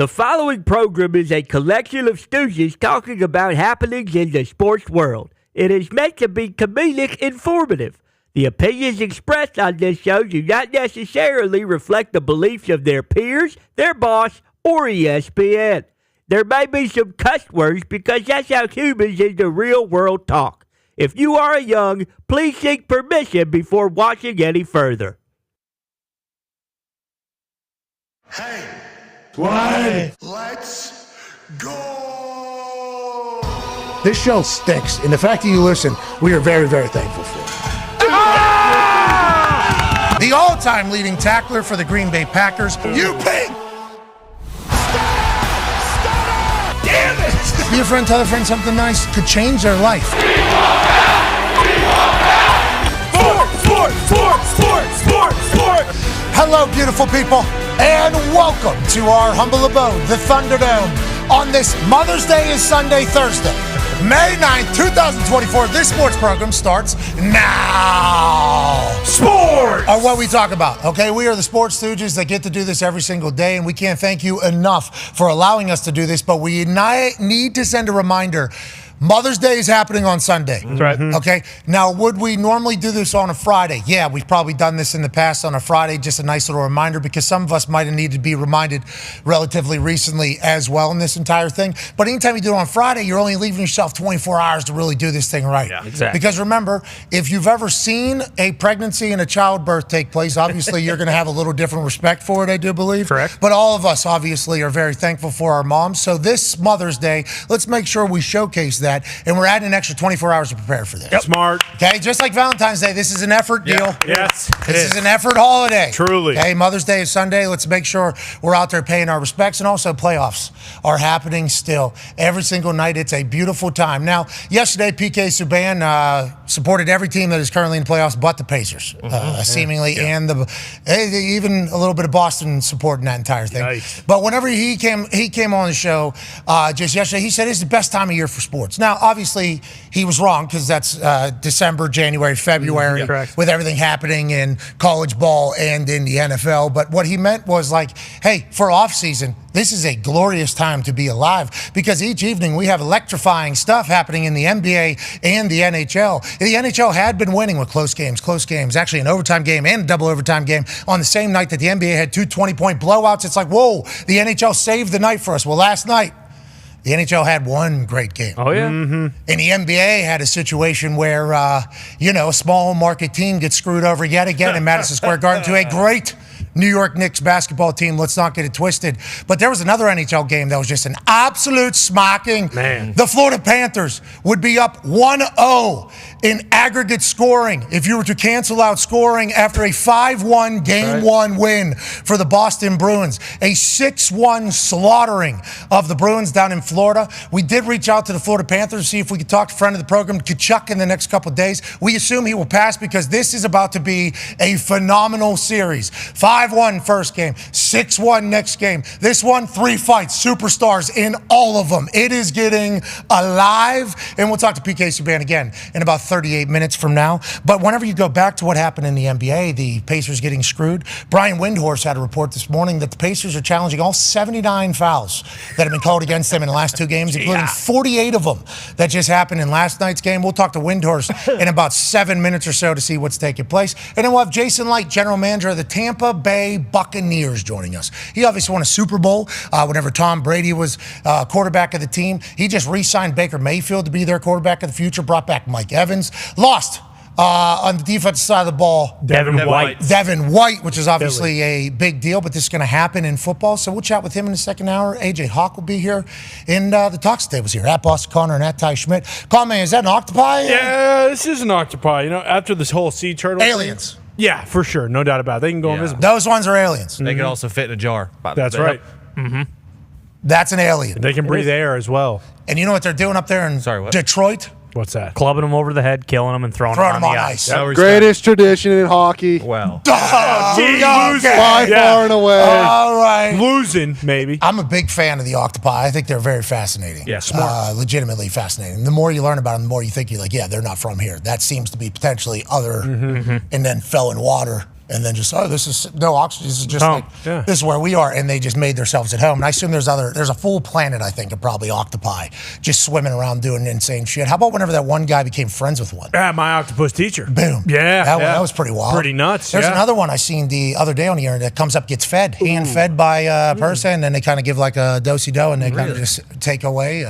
The following program is a collection of stooges talking about happenings in the sports world. It is meant to be comedic informative. The opinions expressed on this show do not necessarily reflect the beliefs of their peers, their boss, or ESPN. There may be some cuss words because that's how humans in the real world talk. If you are young, please seek permission before watching any further. Hey, what? Let's go! This show stinks, and the fact that you listen, we are very, very thankful for. Ah! The all-time leading tackler for the Green Bay Packers, You pig! Stop! Damn it! be a friend, tell a friend something nice could change their life. Sport! Hello, beautiful people, and welcome to our humble abode, the Thunderdome. On this Mother's Day is Sunday, Thursday, May 9th, 2024. This sports program starts now. Sports! Are what we talk about, okay? We are the Sports Stooges that get to do this every single day, and we can't thank you enough for allowing us to do this, but we need to send a reminder. Mother's Day is happening on Sunday. That's right. Okay. Now, would we normally do this on a Friday? Yeah, we've probably done this in the past on a Friday. Just a nice little reminder because some of us might have needed to be reminded relatively recently as well in this entire thing. But anytime you do it on Friday, you're only leaving yourself 24 hours to really do this thing right. Yeah, exactly. Because remember, if you've ever seen a pregnancy and a childbirth take place, obviously you're going to have a little different respect for it, I do believe. Correct. But all of us obviously are very thankful for our moms. So this Mother's Day, let's make sure we showcase that. And we're adding an extra 24 hours to prepare for this. Yep. Smart. Okay, just like Valentine's Day, this is an effort deal. Yes. This is an effort holiday. Truly. Okay, Mother's Day is Sunday. Let's make sure we're out there paying our respects. And also playoffs are happening still. Every single night, it's a beautiful time. Now, yesterday, PK Subban supported every team that is currently in the playoffs but the Pacers, seemingly, and even a little bit of Boston supporting that entire thing. Nice. But whenever he came on the show just yesterday, he said it's the best time of year for sports. Now, obviously, he was wrong because that's December, January, February, with everything happening in college ball and in the NFL. But what he meant was like, hey, for off season, this is a glorious time to be alive because each evening we have electrifying stuff happening in the NBA and the NHL. The NHL had been winning with close games, actually an overtime game and a double overtime game on the same night that the NBA had two 20-point blowouts. It's like, whoa, the NHL saved the night for us. Well, last night, the NHL had one great game. Oh, yeah? And the NBA had a situation where, a small market team gets screwed over yet again in Madison Square Garden to a great New York Knicks basketball team. Let's not get it twisted. But there was another NHL game that was just an absolute smacking. Man. The Florida Panthers would be up 1-0 in aggregate scoring if you were to cancel out scoring after a 5-1 game one win for the Boston Bruins. A 6-1 slaughtering of the Bruins down in Florida. We did reach out to the Florida Panthers to see if we could talk to a friend of the program, Kachuk, in the next couple of days. We assume he will pass because this is about to be a phenomenal series. 5-1 first game, 6-1 next game. This one, 3 fights, superstars in all of them. It is getting alive. And we'll talk to PK Subban again in about 38 minutes from now. But whenever you go back to what happened in the NBA, the Pacers getting screwed, Brian Windhorst had a report this morning that the Pacers are challenging all 79 fouls that have been called against them in the last 2 games, including 48 of them that just happened in last night's game. We'll talk to Windhorst in about 7 minutes or so to see what's taking place. And then we'll have Jason Licht, general manager of the Tampa Bay Buccaneers, joining us. He obviously won a Super Bowl whenever Tom Brady was quarterback of the team. He just re-signed Baker Mayfield to be their quarterback of the future, brought back Mike Evans. Lost on the defensive side of the ball, Devin White, which is obviously a big deal, but this is going to happen in football. So we'll chat with him in the second hour. AJ Hawk will be here, and the Talks table's here at Boston Connor and at Ty Schmidt. Call me, is that an octopi? Yeah, this is an octopi. After this whole sea turtle Aliens. thing. Yeah, for sure. No doubt about it. They can go invisible. Those ones are aliens. They could also fit in a jar. That's right. That's an alien. They can breathe air as well. And you know what they're doing up there in Detroit? What's that? Clubbing them over the head, killing them, and throwing them on the ice. Greatest tradition in hockey. Well. By far and away. All right. Losing, maybe. I'm a big fan of the octopi. I think they're very fascinating. Yeah, smart. Legitimately fascinating. The more you learn about them, the more you think you're like, yeah, they're not from here. That seems to be potentially other and then fell in water and then just, this is no oxygen. This is just this is where we are, and they just made themselves at home. And I assume there's a full planet, I think, of probably octopi just swimming around doing insane shit. How about whenever that one guy became friends with one? Yeah, my octopus teacher. Boom. Yeah. That was pretty wild. Pretty nuts. There's another one I seen the other day on the internet that comes up, gets hand fed by a person, and then they kind of give like a do-si-do, and they kind of just take away.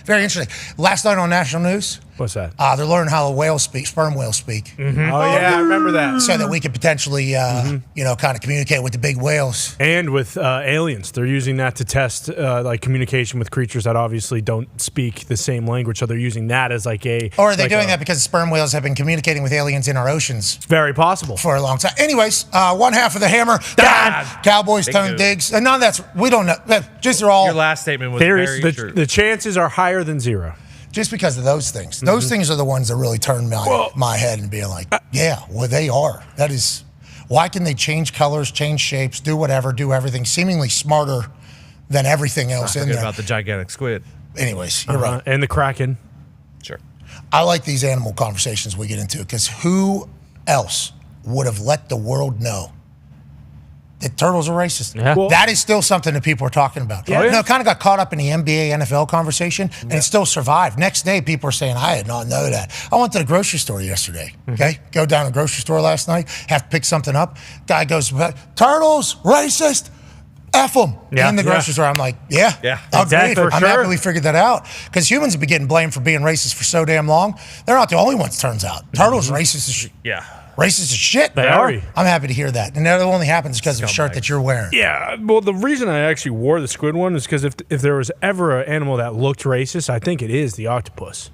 Very interesting. Last night on national news. What's that? They're learning how whales speak, sperm whales speak. Mm-hmm. Oh, yeah, I remember that. So that we could potentially, kind of communicate with the big whales. And with aliens. They're using that to test, like, communication with creatures that obviously don't speak the same language. So they're using that as, like, a... Or are they doing that because sperm whales have been communicating with aliens in our oceans? It's very possible. For a long time. Anyways, one half of the hammer. Dahn. Cowboys, Tone Diggs. And none of that's... We don't know. Just they're all... Your last statement was very true. The chances are higher than zero. Just because of those things. Those things are the ones that really turn my head and being like, they are. That is, why can they change colors, change shapes, do whatever, do everything, seemingly smarter than everything else in there. About the gigantic squid. Anyways, you're right. And the Kraken. Sure. I like these animal conversations we get into because who else would have let the world know that turtles are racist? Yeah. Well, that is still something that people are talking about. Yeah. It kind of got caught up in the NBA, NFL conversation, and it still survived. Next day, people are saying, I did not know that. I went to the grocery store yesterday, okay? Go down to the grocery store last night, have to pick something up. Guy goes, turtles, racist, F them. In the grocery store, I'm like, exactly, for I'm sure. happy we figured that out. Because humans have been getting blamed for being racist for so damn long. They're not the only ones, turns out. Turtles are racist as shit. Yeah. Racist as shit. They are. I'm happy to hear that. And that only happens because of a shirt that you're wearing. Yeah, well, the reason I actually wore the squid one is because if there was ever an animal that looked racist, I think it is the octopus.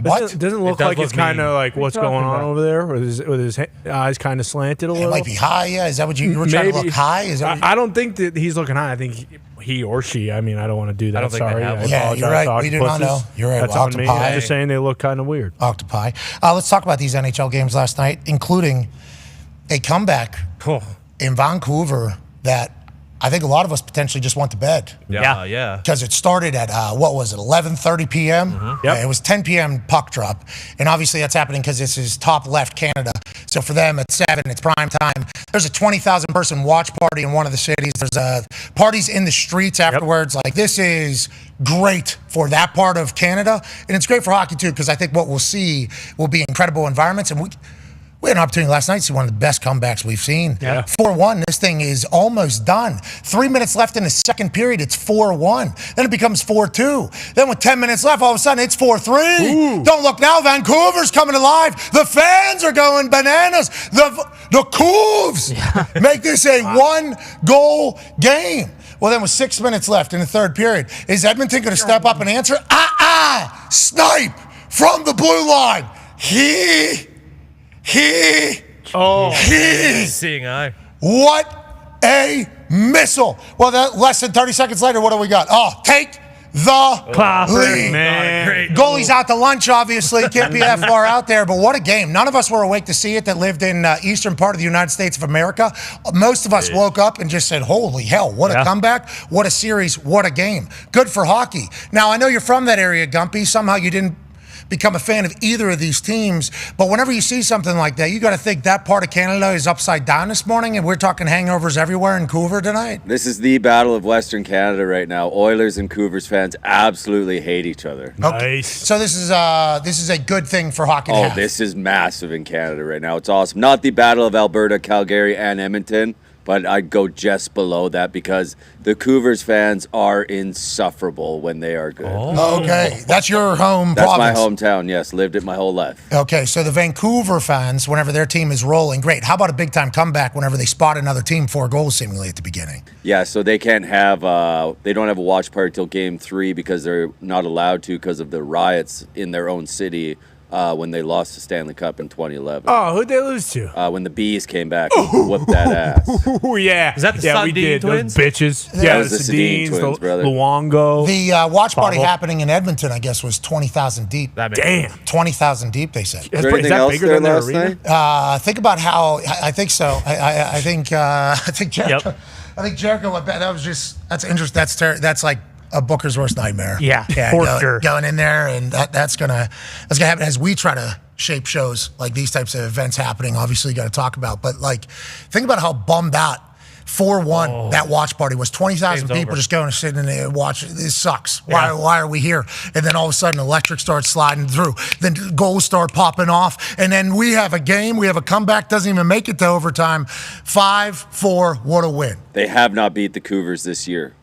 What? It doesn't look does like look it's kind of mean. like what's going on over there with his eyes kind of slanted a It little. might be high, yeah. Is that what you were trying to look high? Is that what I don't think that he's looking high. I think he or she. I mean, I don't want to do that. I don't think they Sorry. have I one. Yeah, apologize you're right. to We do not know. octopuses. You're right. That's Well, on me. octopi. I'm just saying they look kind of weird. octopi. Let's talk about these NHL games last night, including a comeback in Vancouver that I think a lot of us potentially just went to bed. Yeah. Because it started at, 11:30 p.m.? Yep. It was 10 p.m. puck drop. And obviously that's happening because this is top left Canada. So for them at 7, it's prime time. There's a 20,000 person watch party in one of the cities. There's parties in the streets afterwards. Like, this is great for that part of Canada. And it's great for hockey too, because I think what we'll see will be incredible environments. And we had an opportunity last night to see one of the best comebacks we've seen. Yeah. 4-1, this thing is almost done. 3 minutes left in the second period, it's 4-1. Then it becomes 4-2. Then with 10 minutes left, all of a sudden it's 4-3. Don't look now, Vancouver's coming alive. The fans are going bananas. The Couves make this a one-goal game. Well, then with 6 minutes left in the third period, is Edmonton going to step up and answer? Snipe from the blue line. Seeing eye. What a missile. Well, less than 30 seconds later, what do we got? Take the lead. Man. Goalie's out to lunch, obviously. Can't be that far out there, but what a game. None of us were awake to see it that lived in eastern part of the United States of America. Most of us woke up and just said, holy hell, what a comeback, what a series, what a game. Good for hockey. Now, I know you're from that area, Gumpy. Somehow you didn't become a fan of either of these teams, but whenever you see something like that, you got to think that part of Canada is upside down this morning, and we're talking hangovers everywhere in Vancouver tonight. This is the battle of Western Canada right now. Oilers and Cougars fans absolutely hate each other. Okay. Nice. So this is a good thing for hockey to have. This is massive in Canada right now. It's awesome. Not the battle of Alberta, Calgary, and Edmonton, but I'd go just below that because the Cougars fans are insufferable when they are good. Okay, that's your home That's province. my hometown, yes. Lived it my whole life. Okay, so the Vancouver fans, whenever their team is rolling, great. How about a big-time comeback whenever they spot another team 4 goals seemingly at the beginning? Yeah, so they can't have, they don't have a watch party till game 3 because they're not allowed to because of the riots in their own city when they lost the Stanley Cup in 2011. Oh, who'd they lose to? When the Bees came back and whooped that ass. Oh, yeah. Is that the we Sundin did. twins? Those bitches. That Yeah, was the Sedin Sedins, twins, brother. Luongo. The watch party Bubble. happening in Edmonton, I guess, was 20,000 deep. Damn. 20,000 deep, they said. Is there Is anything that else bigger there than their last arena? night? Think about how I think so. I think Jericho. Yep. I think Jericho went back. That's interesting. That's like a Booker's worst nightmare. Yeah, for sure. Going in there, and that's gonna happen as we try to shape shows, like these types of events happening, obviously you got to talk about. But like, think about how bummed out 4-1 that watch party was. 20,000 people just going to sit in there and watch. This sucks. Why are we here? And then all of a sudden, electric starts sliding through. Then goals start popping off. And then we have a game. We have a comeback. Doesn't even make it to overtime. 5-4. What a win. They have not beat the Cougars this year.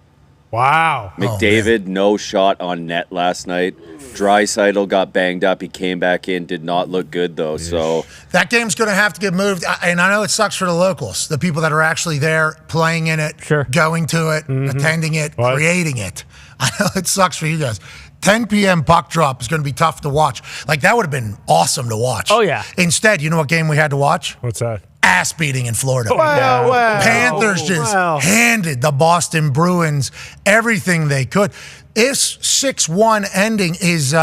Wow. McDavid, no shot on net last night. Draisaitl got banged up. He came back in, did not look good, though. So that game's going to have to get moved. And I know it sucks for the locals, the people that are actually there, playing in it, going to it, attending it, creating it. I know it sucks for you guys. 10 p.m. puck drop is going to be tough to watch. Like, that would have been awesome to watch. Oh, yeah. Instead, you know what game we had to watch? What's that? Ass beating in Florida. Wow. Panthers just handed the Boston Bruins everything they could. This 6-1 ending is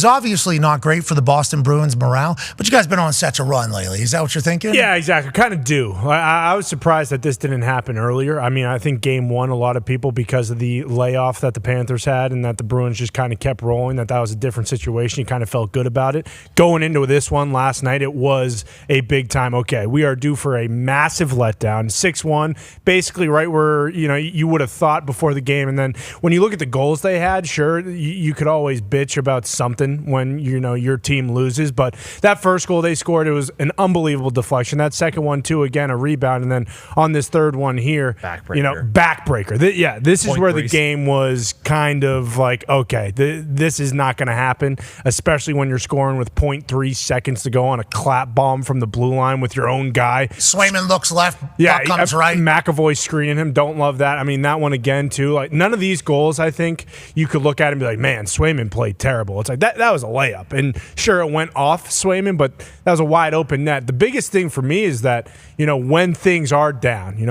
obviously not great for the Boston Bruins morale, but you guys been on such a run lately. Is that what you're thinking? Yeah, exactly. Kind of do. I was surprised that this didn't happen earlier. I mean, I think game one, a lot of people, because of the layoff that the Panthers had and that the Bruins just kind of kept rolling, that was a different situation. You kind of felt good about it. Going into this one last night, it was a big time, okay, we are due for a massive letdown. 6-1, basically right where you would have thought before the game. And then when you look at the goals they had, sure, you could always bitch about something when your team loses, but that first goal they scored, it was an unbelievable deflection. That second one too, again, a rebound, and then on this third one here, backbreaker. This is where the game was kind of like, okay, this is not going to happen, especially when you're scoring with 0.3 seconds to go on a clap bomb from the blue line with your own guy. Swayman looks left, puck comes right. McAvoy screening him, don't love that. I mean, that one again too, like none of these goals, I think, you could look at it and be like, man, Swayman played terrible. It's like that was a layup. And sure, it went off Swayman, but that was a wide open net. The biggest thing for me is that, when things are down,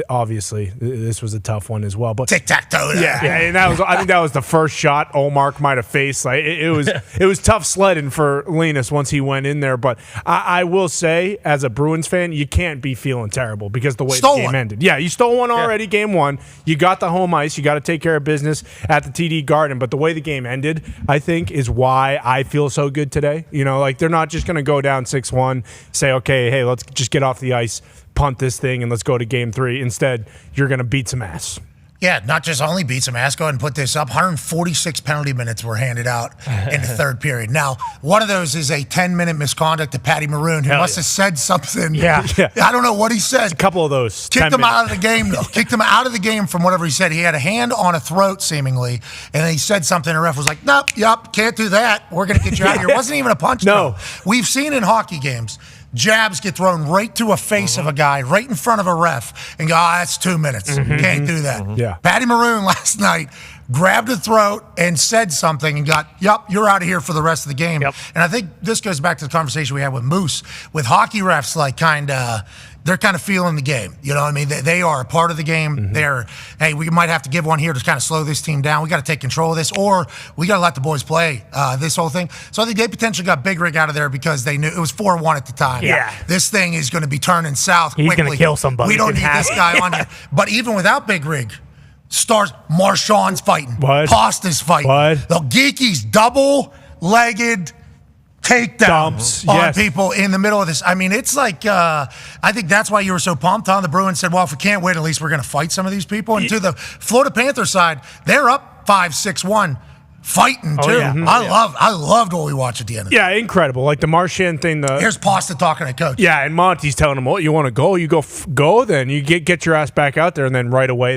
obviously this was a tough one as well. But tic-tac-toe. Yeah, and I think that was the first shot Olmark might have faced. Like it was tough sledding for Linus once he went in there. But I will say, as a Bruins fan, you can't be feeling terrible because the way the game ended. Yeah, you stole one already, game one. You got the home ice. You got to take care of business at the TD Garden. But the way the game ended, I think, is why I feel so good today. Like they're not just going to go down 6-1, say, okay, hey, let's just get off the ice, punt this thing, and let's go to game 3. Instead, you're going to beat some ass. Yeah, not just only beat some ass. Go ahead and put this up. 146 penalty minutes were handed out in the third period. Now, one of those is a 10-minute misconduct to Patty Maroon, who must have said something. Yeah. I don't know what he said. A couple of those. Kicked him out of the game, though. Kicked him out of the game from whatever he said. He had a hand on a throat, seemingly, and then he said something, and the ref was like, nope, can't do that. We're going to get you out of here. It wasn't even a punch throw. We've seen in hockey games, jabs get thrown right to a face of a guy, right in front of a ref, and go, that's 2 minutes. Can't do that. Yeah. Patty Maroon last night grabbed the throat and said something and got, you're out of here for the rest of the game. Yep. And I think this goes back to the conversation we had with Moose, with hockey refs, like they're kind of feeling the game. You know what I mean? They are a part of the game. They're, hey, we might have to give one here to kind of slow this team down. We got to take control of this, or we got to let the boys play this whole thing. So I think they potentially got Big Rig out of there because they knew it was 4-1 at the time. Yeah. This thing is going to be turning south quickly. He's going to kill somebody. We don't need this guy on here. But even without Big Rig, stars, Marchand's fighting. What? Pasta's fighting. What? The Geeky's double-legged takedowns on people in the middle of this. I mean, it's like, I think that's why you were so pumped on the Bruins said, well, if we can't win, at least we're going to fight some of these people. And to the Florida Panthers side, they're up 5-6-1. Fighting too. I loved what we watched at the end of it. Yeah, incredible. Like the Marchand thing. Here's Pasta talking to coach. Yeah, and Monty's telling him, "Well, you want to go? You go. Then you get your ass back out there." And then right away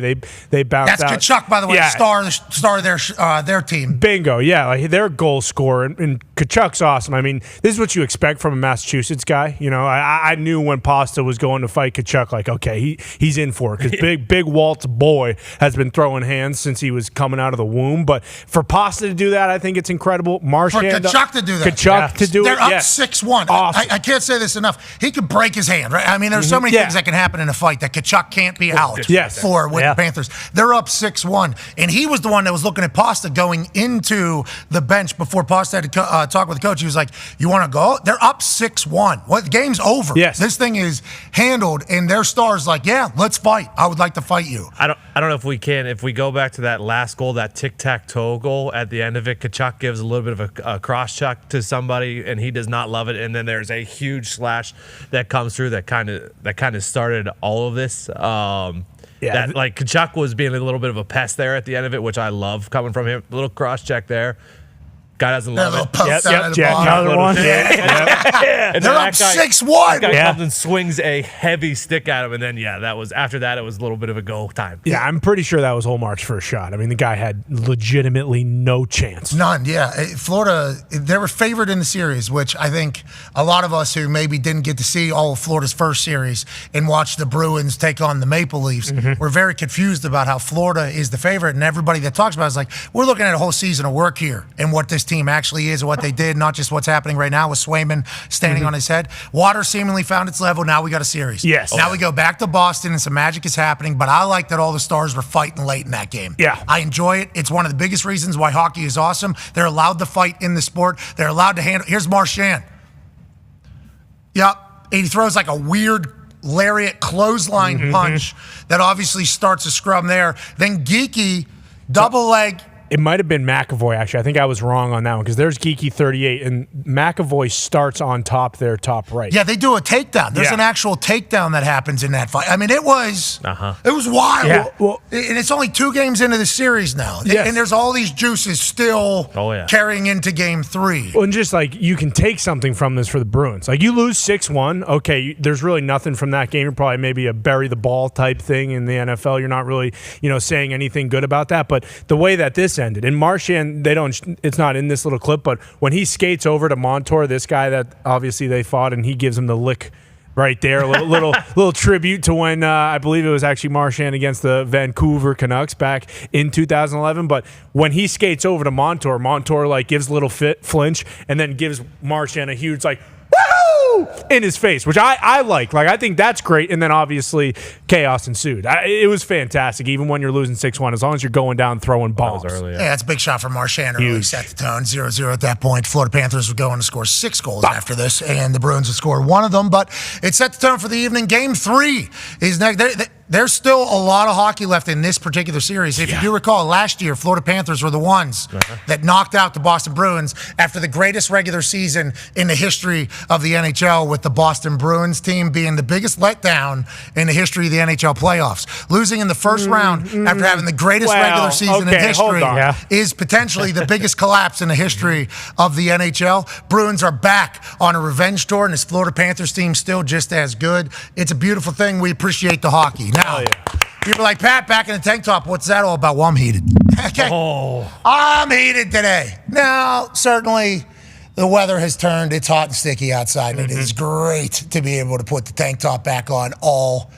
they bounce out. That's Kachuk, by the way, star of their team. Bingo. Yeah, like their goal scorer, and Kachuk's awesome. I mean, this is what you expect from a Massachusetts guy. I knew when Pasta was going to fight Kachuk, like, okay, he's in for it because big Walt's boy has been throwing hands since he was coming out of the womb. But for Pasta to do that, I think it's incredible. Marchand, for Kachuk to do that. To do They're it. They're up 6-1. Awesome. I can't say this enough. He could break his hand, right? I mean, there's so many things that can happen in a fight that Kachuk can't be out with the Panthers. They're up 6-1. And he was the one that was looking at Pasta going into the bench before Pasta had to talk with the coach. He was like, you want to go? They're up 6-1. The game's over. Yes. This thing is handled, and their star's like, yeah, let's fight. I would like to fight you. I don't know if we can. If we go back to that last goal, that tic-tac-toe goal at the end of it, Kachuk gives a little bit of a cross check to somebody, and he does not love it. And then there's a huge slash that comes through that kind of started all of this. That like Kachuk was being a little bit of a pest there at the end of it, which I love coming from him. A little cross check there. Guy doesn't love it. Another one. And they're up 6-1. Guy comes and swings a heavy stick at him, and then that was after that. It was a little bit of a go time. Yeah, I'm pretty sure that was Holmark's first shot. I mean, the guy had legitimately no chance. None. Yeah, Florida. They were favored in the series, which I think a lot of us who maybe didn't get to see all of Florida's first series and watch the Bruins take on the Maple Leafs were very confused about how Florida is the favorite, and everybody that talks about it is like, we're looking at a whole season of work here and what this team actually is and what they did, not just what's happening right now with Swayman standing on his head. Water seemingly found its level. Now we got a series. Yes. Now we go back to Boston and some magic is happening, but I like that all the stars were fighting late in that game. Yeah. I enjoy it. It's one of the biggest reasons why hockey is awesome. They're allowed to fight in the sport. They're allowed to handle. Here's Marchand. Yep. He throws like a weird lariat clothesline punch that obviously starts a scrum there. Then Geeky, double leg. It might have been McAvoy, actually. I think I was wrong on that one because there's Geeky 38, and McAvoy starts on top there, top right. Yeah, they do a takedown. There's an actual takedown that happens in that fight. I mean, it was wild. Yeah. Well, and it's only 2 games into the series now. Yes. And there's all these juices still carrying into game 3. Well, and just like you can take something from this for the Bruins. Like you lose 6-1, okay, there's really nothing from that game. You're probably maybe a bury the ball type thing in the NFL. You're not really, saying anything good about that. But the way that this ended, and Marchand, it's not in this little clip, but when he skates over to Montour, this guy that obviously they fought, and he gives him the lick right there, a little tribute to when I believe it was actually Marchand against the Vancouver Canucks back in 2011. But when he skates over to Montour like gives a little flinch and then gives Marchand a huge like woo in his face, which I like. Like I think that's great. And then obviously chaos ensued. It was fantastic, even when you're losing 6-1, as long as you're going down throwing bombs. Yeah, that's a big shot from Marchand. Really set the tone. 0-0 at that point. Florida Panthers were going to score 6 goals after this, and the Bruins would score 1 of them. But it set the tone for the evening. Game 3 is next. There's still a lot of hockey left in this particular series. If you do recall, last year, Florida Panthers were the ones that knocked out the Boston Bruins after the greatest regular season in the history of the NHL, with the Boston Bruins team being the biggest letdown in the history of the NHL playoffs. Losing in the first round after having the greatest regular season in history is potentially the biggest collapse in the history of the NHL. Bruins are back on a revenge tour, and this Florida Panthers team still just as good. It's a beautiful thing. We appreciate the hockey. Now, people are like, Pat, back in the tank top, what's that all about? Well, I'm heated. Okay. I'm heated today. Now, certainly, the weather has turned. It's hot and sticky outside, and it is great to be able to put the tank top back on all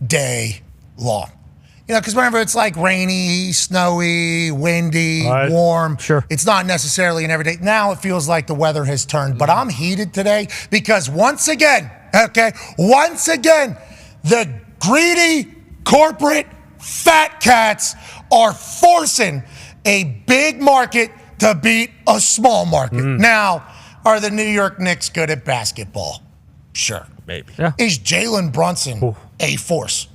day long. Because whenever it's like rainy, snowy, windy, warm, it's not necessarily an everyday. Now it feels like the weather has turned, but I'm heated today because once again, the greedy corporate fat cats are forcing a big market to beat a small market. Now, are the New York Knicks good at basketball? Sure. Maybe. Yeah. Is Jalen Brunson a force?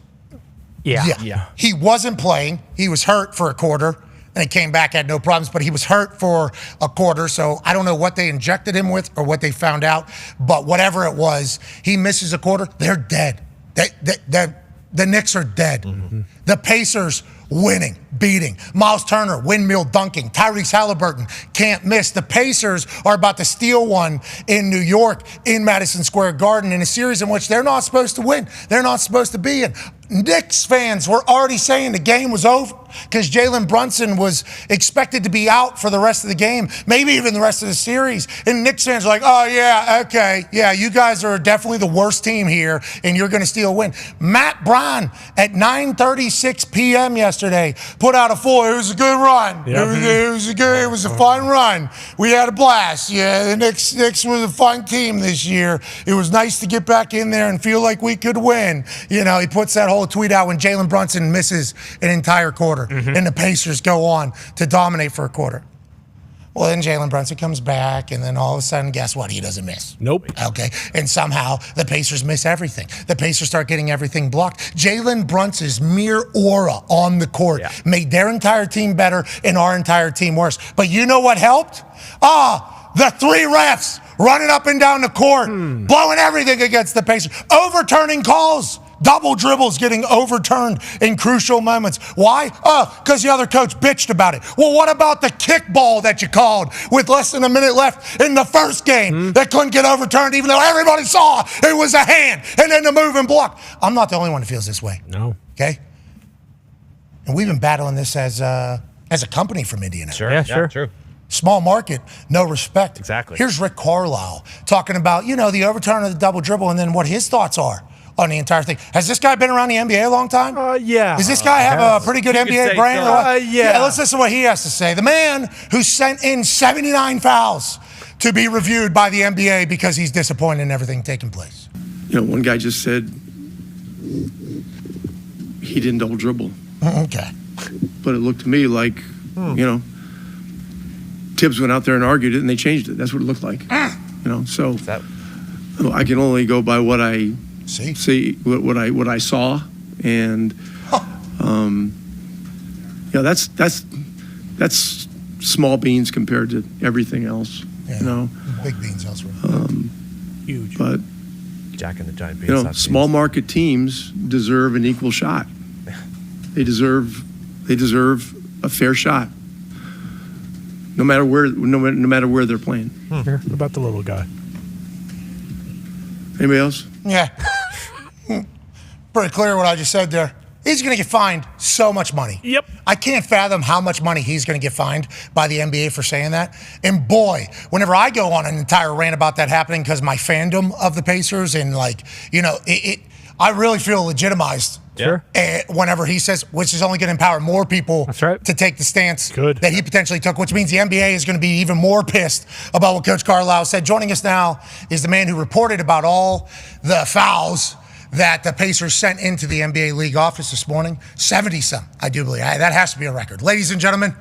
Yeah. He wasn't playing. He was hurt for a quarter, and he came back, had no problems, but he was hurt for a quarter, so I don't know what they injected him with or what they found out, but whatever it was, he misses a quarter, they're dead. The Knicks are dead. The Pacers winning, beating. Miles Turner, windmill dunking. Tyrese Halliburton can't miss. The Pacers are about to steal one in New York in Madison Square Garden in a series in which they're not supposed to win. They're not supposed to be in. Knicks fans were already saying the game was over because Jalen Brunson was expected to be out for the rest of the game, maybe even the rest of the series. And Knicks fans are like, oh, yeah, okay. Yeah, you guys are definitely the worst team here, and you're going to steal a win. Matt Brown at 9:36 p.m. yesterday put out a 4. It was a good run. It was a fun run. We had a blast. Yeah, the Knicks was a fun team this year. It was nice to get back in there and feel like we could win. He puts that whole tweet out when Jalen Brunson misses an entire quarter and the Pacers go on to dominate for a quarter. Well, then Jalen Brunson comes back, and then all of a sudden, guess what? He doesn't miss. Nope. Okay. And somehow the Pacers miss everything. The Pacers start getting everything blocked. Jalen Brunson's mere aura on the court made their entire team better and our entire team worse. But you know what helped? The 3 refs running up and down the court, blowing everything against the Pacers, overturning calls. Double dribbles getting overturned in crucial moments. Why? Because the other coach bitched about it. Well, what about the kickball that you called with less than a minute left in the first game that couldn't get overturned even though everybody saw it was a hand and then the move and block? I'm not the only one who feels this way. No. Okay? And we've been battling this as a company from Indiana. Sure. Yeah, sure. True. Small market, no respect. Exactly. Here's Rick Carlisle talking about, the overturn of the double dribble and then what his thoughts are on the entire thing. Has this guy been around the NBA a long time? Yeah. Does this guy have a pretty good NBA brain? So. Yeah, let's listen to what he has to say. The man who sent in 79 fouls to be reviewed by the NBA because he's disappointed in everything taking place. One guy just said he didn't double dribble. Okay. But it looked to me like, Tibbs went out there and argued it, and they changed it. That's what it looked like. So I can only go by what I see what I saw, and that's small beans compared to everything else. Big beans elsewhere. Huge. But Jack and the Giant beans. small market teams deserve an equal shot. They deserve a fair shot. No matter where they're playing. What about the little guy? Anybody else? Yeah. Pretty clear what I just said there. He's going to get fined so much money. Yep. I can't fathom how much money he's going to get fined by the NBA for saying that. And boy, whenever I go on an entire rant about that happening because my fandom of the Pacers and I really feel legitimized. Sure. Whenever he says, which is only going to empower more people to take the stance that he potentially took, which means the NBA is going to be even more pissed about what Coach Carlisle said. Joining us now is the man who reported about all the fouls that the Pacers sent into the NBA league office this morning. 70-some, I do believe. That has to be a record. Ladies and gentlemen,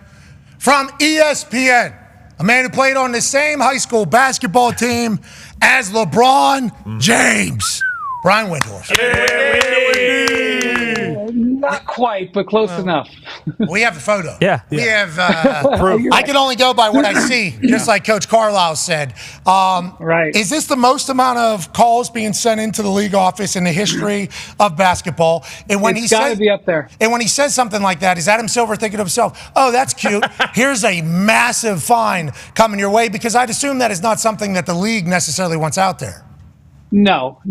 from ESPN, a man who played on the same high school basketball team as LeBron James, Brian Windhorst. Not quite, but close enough. We have the photo. Yeah. We have proof. I can only go by what I see, just like Coach Carlisle said. Right. Is this the most amount of calls being sent into the league office in the history of basketball? And when It's got to be up there. And when he says something like that, is Adam Silver thinking to himself, oh, that's cute. Here's a massive fine coming your way? Because I'd assume that is not something that the league necessarily wants out there. No.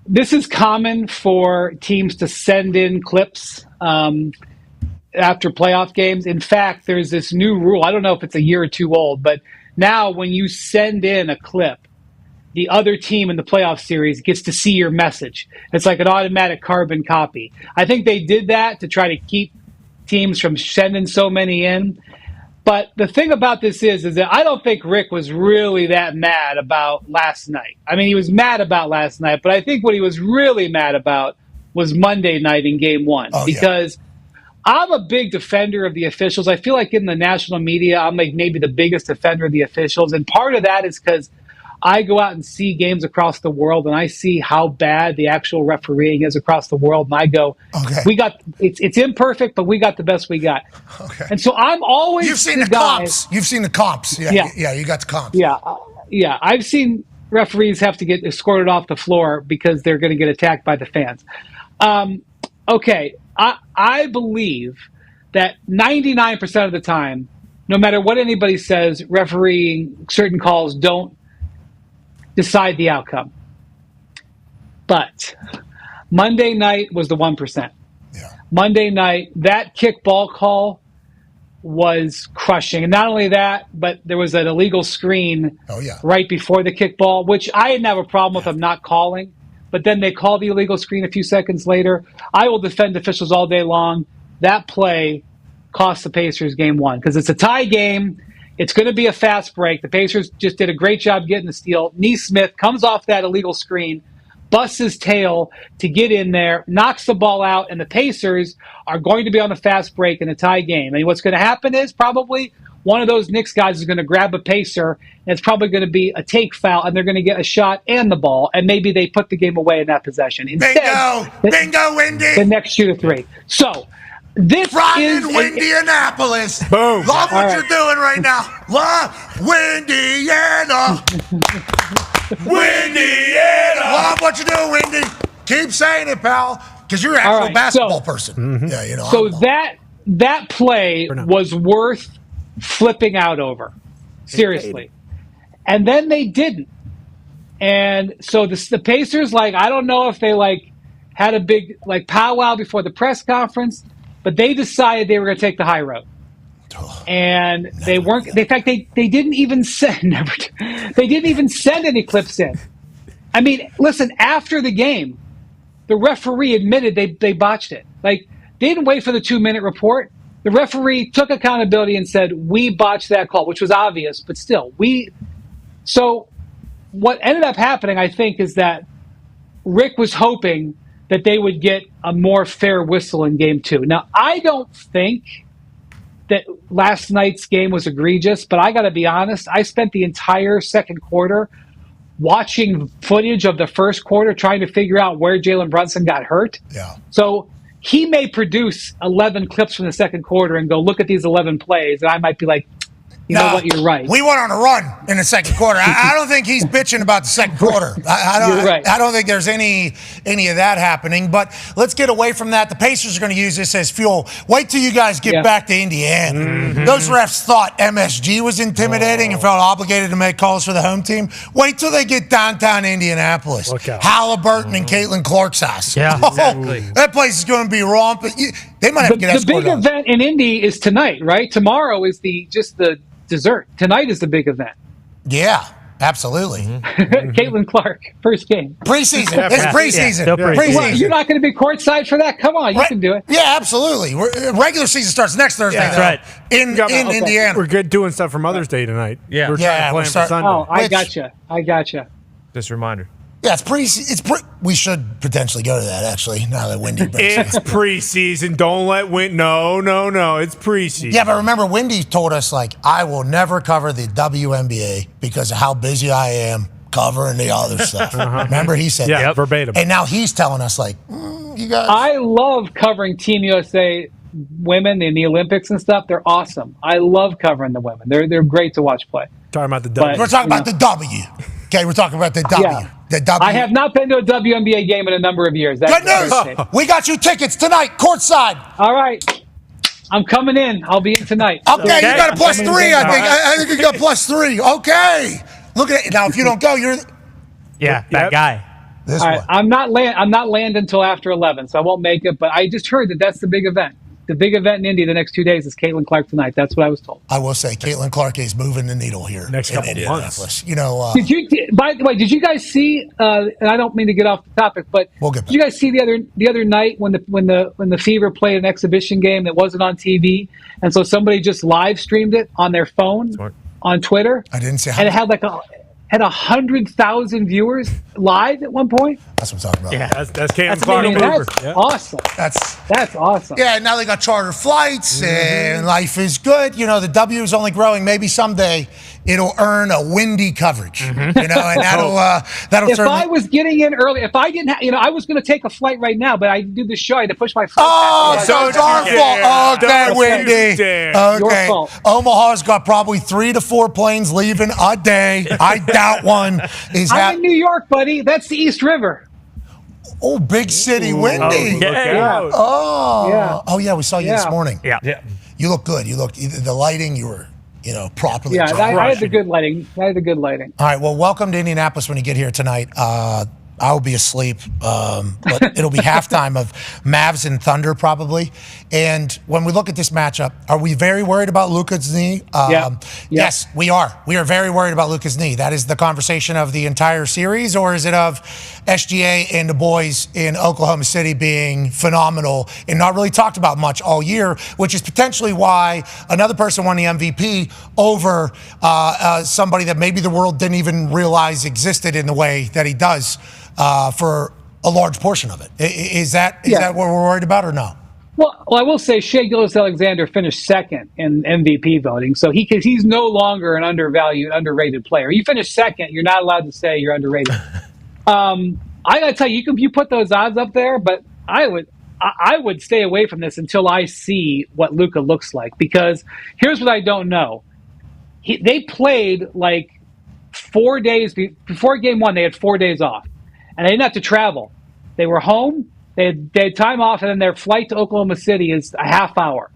This is common for teams to send in clips after playoff games. In fact, there's this new rule. I don't know if it's a year or two old, but now when you send in a clip, the other team in the playoff series gets to see your message. It's like an automatic carbon copy. I think they did that to try to keep teams from sending so many in. But the thing about this is that I don't think Rick was really that mad about last night. I mean, he was mad about last night, but I think what he was really mad about was Monday night in Game 1. Because I'm a big defender of the officials. I feel like in the national media, I'm like maybe the biggest defender of the officials. And part of that is because I go out and see games across the world, and I see how bad the actual refereeing is across the world. And I go, it's imperfect, but we got the best we got. Okay. And so I'm always You've seen the comps. You've seen the comps. Yeah, you got the comps. Yeah. I've seen referees have to get escorted off the floor because they're going to get attacked by the fans. I believe that 99% of the time, no matter what anybody says, refereeing certain calls don't decide the outcome. But Monday night was the 1%. Yeah. Monday night, that kickball call was crushing. And not only that, but there was an illegal screen right before the kickball, which I didn't have a problem with them not calling. But then they called the illegal screen a few seconds later. I will defend officials all day long. That play cost the Pacers Game 1 because it's a tie game. It's going to be a fast break. The Pacers just did a great job getting the steal. Neesmith comes off that illegal screen, busts his tail to get in there, knocks the ball out, and the Pacers are going to be on a fast break in a tie game. And what's going to happen is probably one of those Knicks guys is going to grab a pacer, and it's probably going to be a take foul, and they're going to get a shot and the ball, and maybe they put the game away in that possession. Instead, Bingo, Windy. the next shoot a three. So this Ryan, is Indianapolis. Boom. Love what All you're doing right now. Love Windiana. Windiana. Love what you're doing, Windy. Keep saying it, pal, because you're an actual basketball person. Yeah, you know. So that play was worth flipping out over. Seriously. And then they didn't. And so the Pacers, I don't know if they had a big powwow before the press conference, but they decided they were going to take the high road. And they weren't. In fact, they didn't even send. They didn't even send any clips in. I mean, listen. After the game, the referee admitted they botched it. They didn't wait for the 2-minute report. The referee took accountability and said, "We botched that call," which was obvious, but still, So, what ended up happening, I think, is that Rick was hoping that they would get a more fair whistle in Game 2. Now, I don't think that last night's game was egregious, but I got to be honest, I spent the entire second quarter watching footage of the first quarter trying to figure out where Jalen Brunson got hurt. Yeah. So he may produce 11 clips from the second quarter and go, look at these 11 plays, and I might be like, you know what, you're right. We went on a run in the second quarter. I don't think he's bitching about the second quarter. I don't think there's any of that happening. But let's get away from that. The Pacers are going to use this as fuel. Wait till you guys get back to Indiana. Mm-hmm. Those refs thought MSG was intimidating and felt obligated to make calls for the home team. Wait till they get downtown Indianapolis. Halliburton and Caitlin Clark's house. Yeah, exactly. That place is going to be romping. They might have to get escorted. The big event in Indy is tonight, right? Tomorrow is the dessert. Tonight is the big event. Yeah, absolutely. Caitlin Clark, first game. Preseason. It's preseason. Preseason. Well, you're not going to be courtside for that? Come on, you can do it. Yeah, absolutely. Regular season starts next Thursday. That's right. In Indiana. We're good doing stuff for Mother's Day tonight. Yeah. We're trying to plan for Sunday. Oh, I gotcha. Just a reminder. Yeah, we should potentially go to that, actually, now that Windy breaks It's preseason. Don't let No. It's preseason. Yeah, but remember, Windy told us, I will never cover the WNBA because of how busy I am covering the other stuff. Remember, he said that. Yeah, verbatim. And now he's telling us, you guys. I love covering Team USA women in the Olympics and stuff. They're awesome. I love covering the women. They're great to watch play. Talking about the W. We're talking about the W. Okay, we're talking about the W. Yeah. The W. I have not been to a WNBA game in a number of years. Good news. We got you tickets tonight, courtside. All right. I'm coming in. I'll be in tonight. Okay, you got a +3, I think. I think you got +3. Okay. Look at it. Now, if you don't go, you're... Yeah, that guy. This All right. one. I'm not landing until after 11, so I won't make it. But I just heard that's the big event. The big event in Indy the next 2 days is Caitlin Clark tonight. That's what I was told. I will say, Caitlin Clark is moving the needle here. Next couple of Indianapolis. months. By the way, did you guys see? And I don't mean to get off the topic, but did you guys see the other night when the Fever played an exhibition game that wasn't on TV, and so somebody just live streamed it on their phone on Twitter? I didn't see how. And it had 100,000 viewers live at one point. That's what I'm talking about. Yeah, that's Caitlin Clark. That's awesome. That's awesome. Yeah, now they got charter flights and life is good. The W is only growing. Maybe someday it'll earn a Windy coverage. And that'll If certainly. I was getting in early, if I didn't, I was going to take a flight right now, but I do the show. I had to push my flight. Oh, so it's our fault. Okay, Windy. Okay. Your fault. Omaha's got probably 3 to 4 planes leaving a day. I doubt one is I'm in New York, buddy. That's the East River. Oh, big city, Windy. Yeah. Oh, yeah. We saw you this morning. Yeah. You look good. You look the lighting. You were, properly. Yeah, I had the good lighting. All right. Well, welcome to Indianapolis when you get here tonight. I will be asleep, but it'll be halftime of Mavs and Thunder probably. And when we look at this matchup, are we very worried about Luka's knee? Yes, we are. We are very worried about Luka's knee. That is the conversation of the entire series, or is it of SGA and the boys in Oklahoma City being phenomenal and not really talked about much all year, which is potentially why another person won the MVP over somebody that maybe the world didn't even realize existed in the way that he does for a large portion of it. Is that what we're worried about or no? Well, I will say Shea Gilgeous-Alexander finished second in MVP voting, so he's no longer an underrated player. You finish second, you're not allowed to say you're underrated. I got to tell you, you put those odds up there, but I would stay away from this until I see what Luka looks like, because here's what I don't know. They played like 4 days before game one. They had 4 days off, and they didn't have to travel. They were home. They had time off, and then their flight to Oklahoma City is a half hour.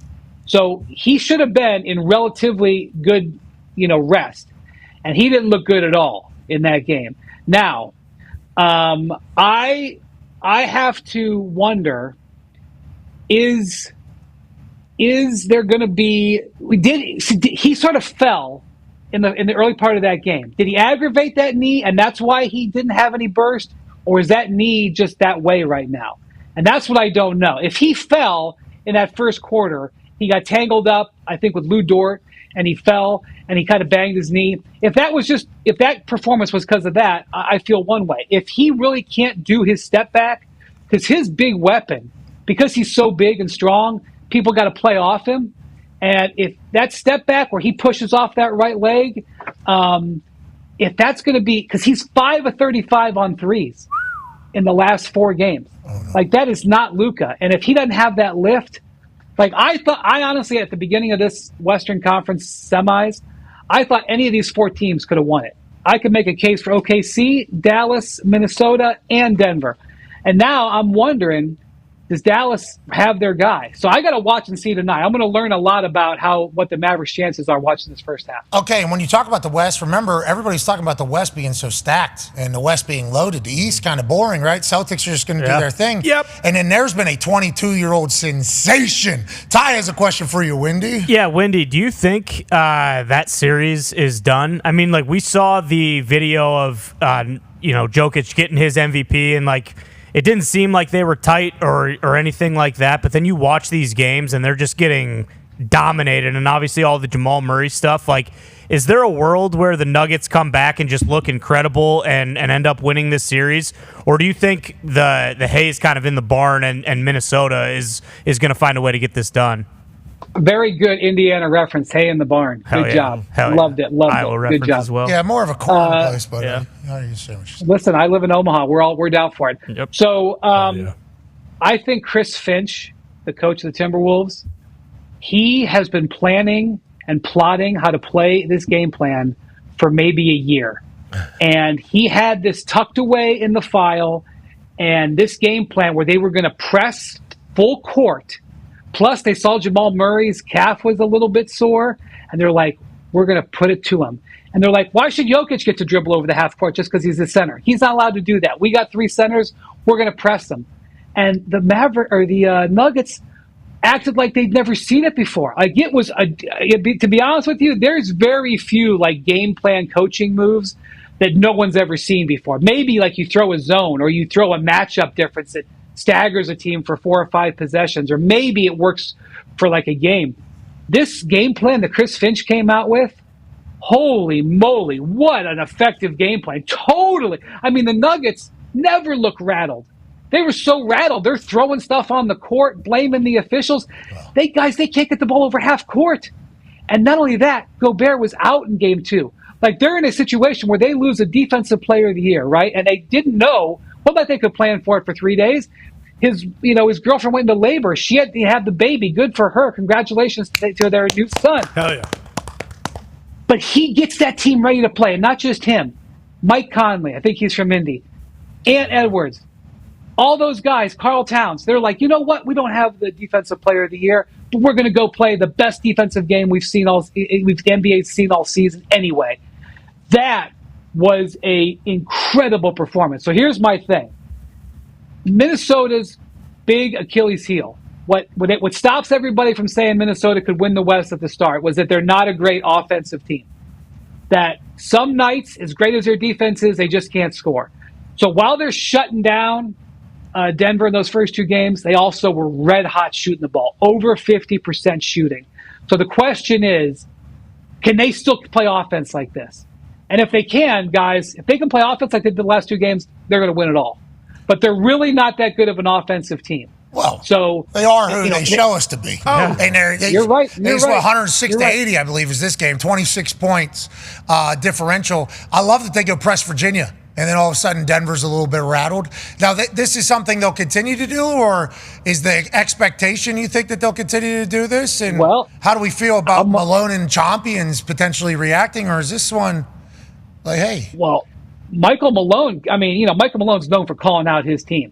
So he should have been in relatively good, rest, and he didn't look good at all in that game. Now, I have to wonder: is there going to be? He sort of fell in the early part of that game? Did he aggravate that knee, and that's why he didn't have any burst, or is that knee just that way right now? And that's what I don't know. If he fell in that first quarter, he got tangled up, I think, with Lou Dort, and he fell and he kind of banged his knee. If that performance was because of that, I feel one way. If he really can't do his step back, because his big weapon, because he's so big and strong, people got to play off him. And if that step back where he pushes off that right leg, if that's going to be, because he's 5 of 35 on threes in the last 4 games. Like, that is not Luka. And if he doesn't have that lift, like I honestly, at the beginning of this Western Conference semis, I thought any of these 4 teams could have won it. I could make a case for OKC, Dallas, Minnesota, and Denver. And now I'm wondering, does Dallas have their guy? So I got to watch and see tonight. I'm going to learn a lot about what the Mavericks' chances are watching this first half. Okay, and when you talk about the West, remember, everybody's talking about the West being so stacked and the West being loaded. The East kind of boring, right? Celtics are just going to do their thing. Yep. And then there's been a 22-year-old sensation. Ty has a question for you, Windy. Yeah, Windy, do you think that series is done? I mean, like, we saw the video of, Jokic getting his MVP, and, like, it didn't seem like they were tight or anything like that, but then you watch these games and they're just getting dominated, and obviously all the Jamal Murray stuff. Like, is there a world where the Nuggets come back and just look incredible and end up winning this series? Or do you think the hay is kind of in the barn and Minnesota is going to find a way to get this done? Very good Indiana reference. Hay in the barn. Good job. Loved it. Iowa reference good job. as well. Yeah, more of a corner place, but how do you say what? Listen, I live in Omaha. We're down for it. Yep. So I think Chris Finch, the coach of the Timberwolves, he has been planning and plotting how to play this game plan for maybe a year. And he had this tucked away in the file, and this game plan where they were going to press full court. Plus, they saw Jamal Murray's calf was a little bit sore, and they're like, we're going to put it to him. And they're like, why should Jokic get to dribble over the half court just because he's the center? He's not allowed to do that. We got 3 centers. We're going to press them. And the Nuggets acted like they'd never seen it before. Like, it was to be honest with you, there's very few like game plan coaching moves that no one's ever seen before. Maybe like you throw a zone or you throw a matchup difference that staggers a team for 4 or 5 possessions, or maybe it works for like a game. This game plan that Chris Finch came out with, holy moly, what an effective game plan. Totally. I mean, the Nuggets never look rattled. They were so rattled. They're throwing stuff on the court, blaming the officials. They can't get the ball over half court. And not only that, Gobert was out in game 2. Like, they're in a situation where they lose a defensive player of the year, right? And they didn't know what they could plan for it for 3 days. His girlfriend went into labor. She had to have the baby. Good for her. Congratulations to their new son. Hell yeah. But he gets that team ready to play, and not just him. Mike Conley, I think he's from Indy. Ant Edwards. All those guys, Karl Towns, they're like, you know what? We don't have the defensive player of the year, but we're going to go play the best defensive game the NBA's seen all season anyway. That was a incredible performance. So here's my thing. Minnesota's big Achilles heel. What stops everybody from saying Minnesota could win the West at the start was that they're not a great offensive team. That some nights, as great as their defense is, they just can't score. So while they're shutting down Denver in those first 2 games, they also were red hot shooting the ball, over 50% shooting. So the question is, can they still play offense like this? And if they can, guys, if they can play offense like they did the last 2 games, they're going to win it all. But they're really not that good of an offensive team. Well, so they are who they show us to be. Oh, and you're right. You're right. 106 to 80, I believe, is this game. 26 points differential. I love that they go press Virginia, and then all of a sudden Denver's a little bit rattled. Now, this is something they'll continue to do, or is the expectation you think that they'll continue to do this? And how do we feel about Malone and Champions potentially reacting, or is this one like, hey? Well, Michael Malone, Michael Malone's known for calling out his team.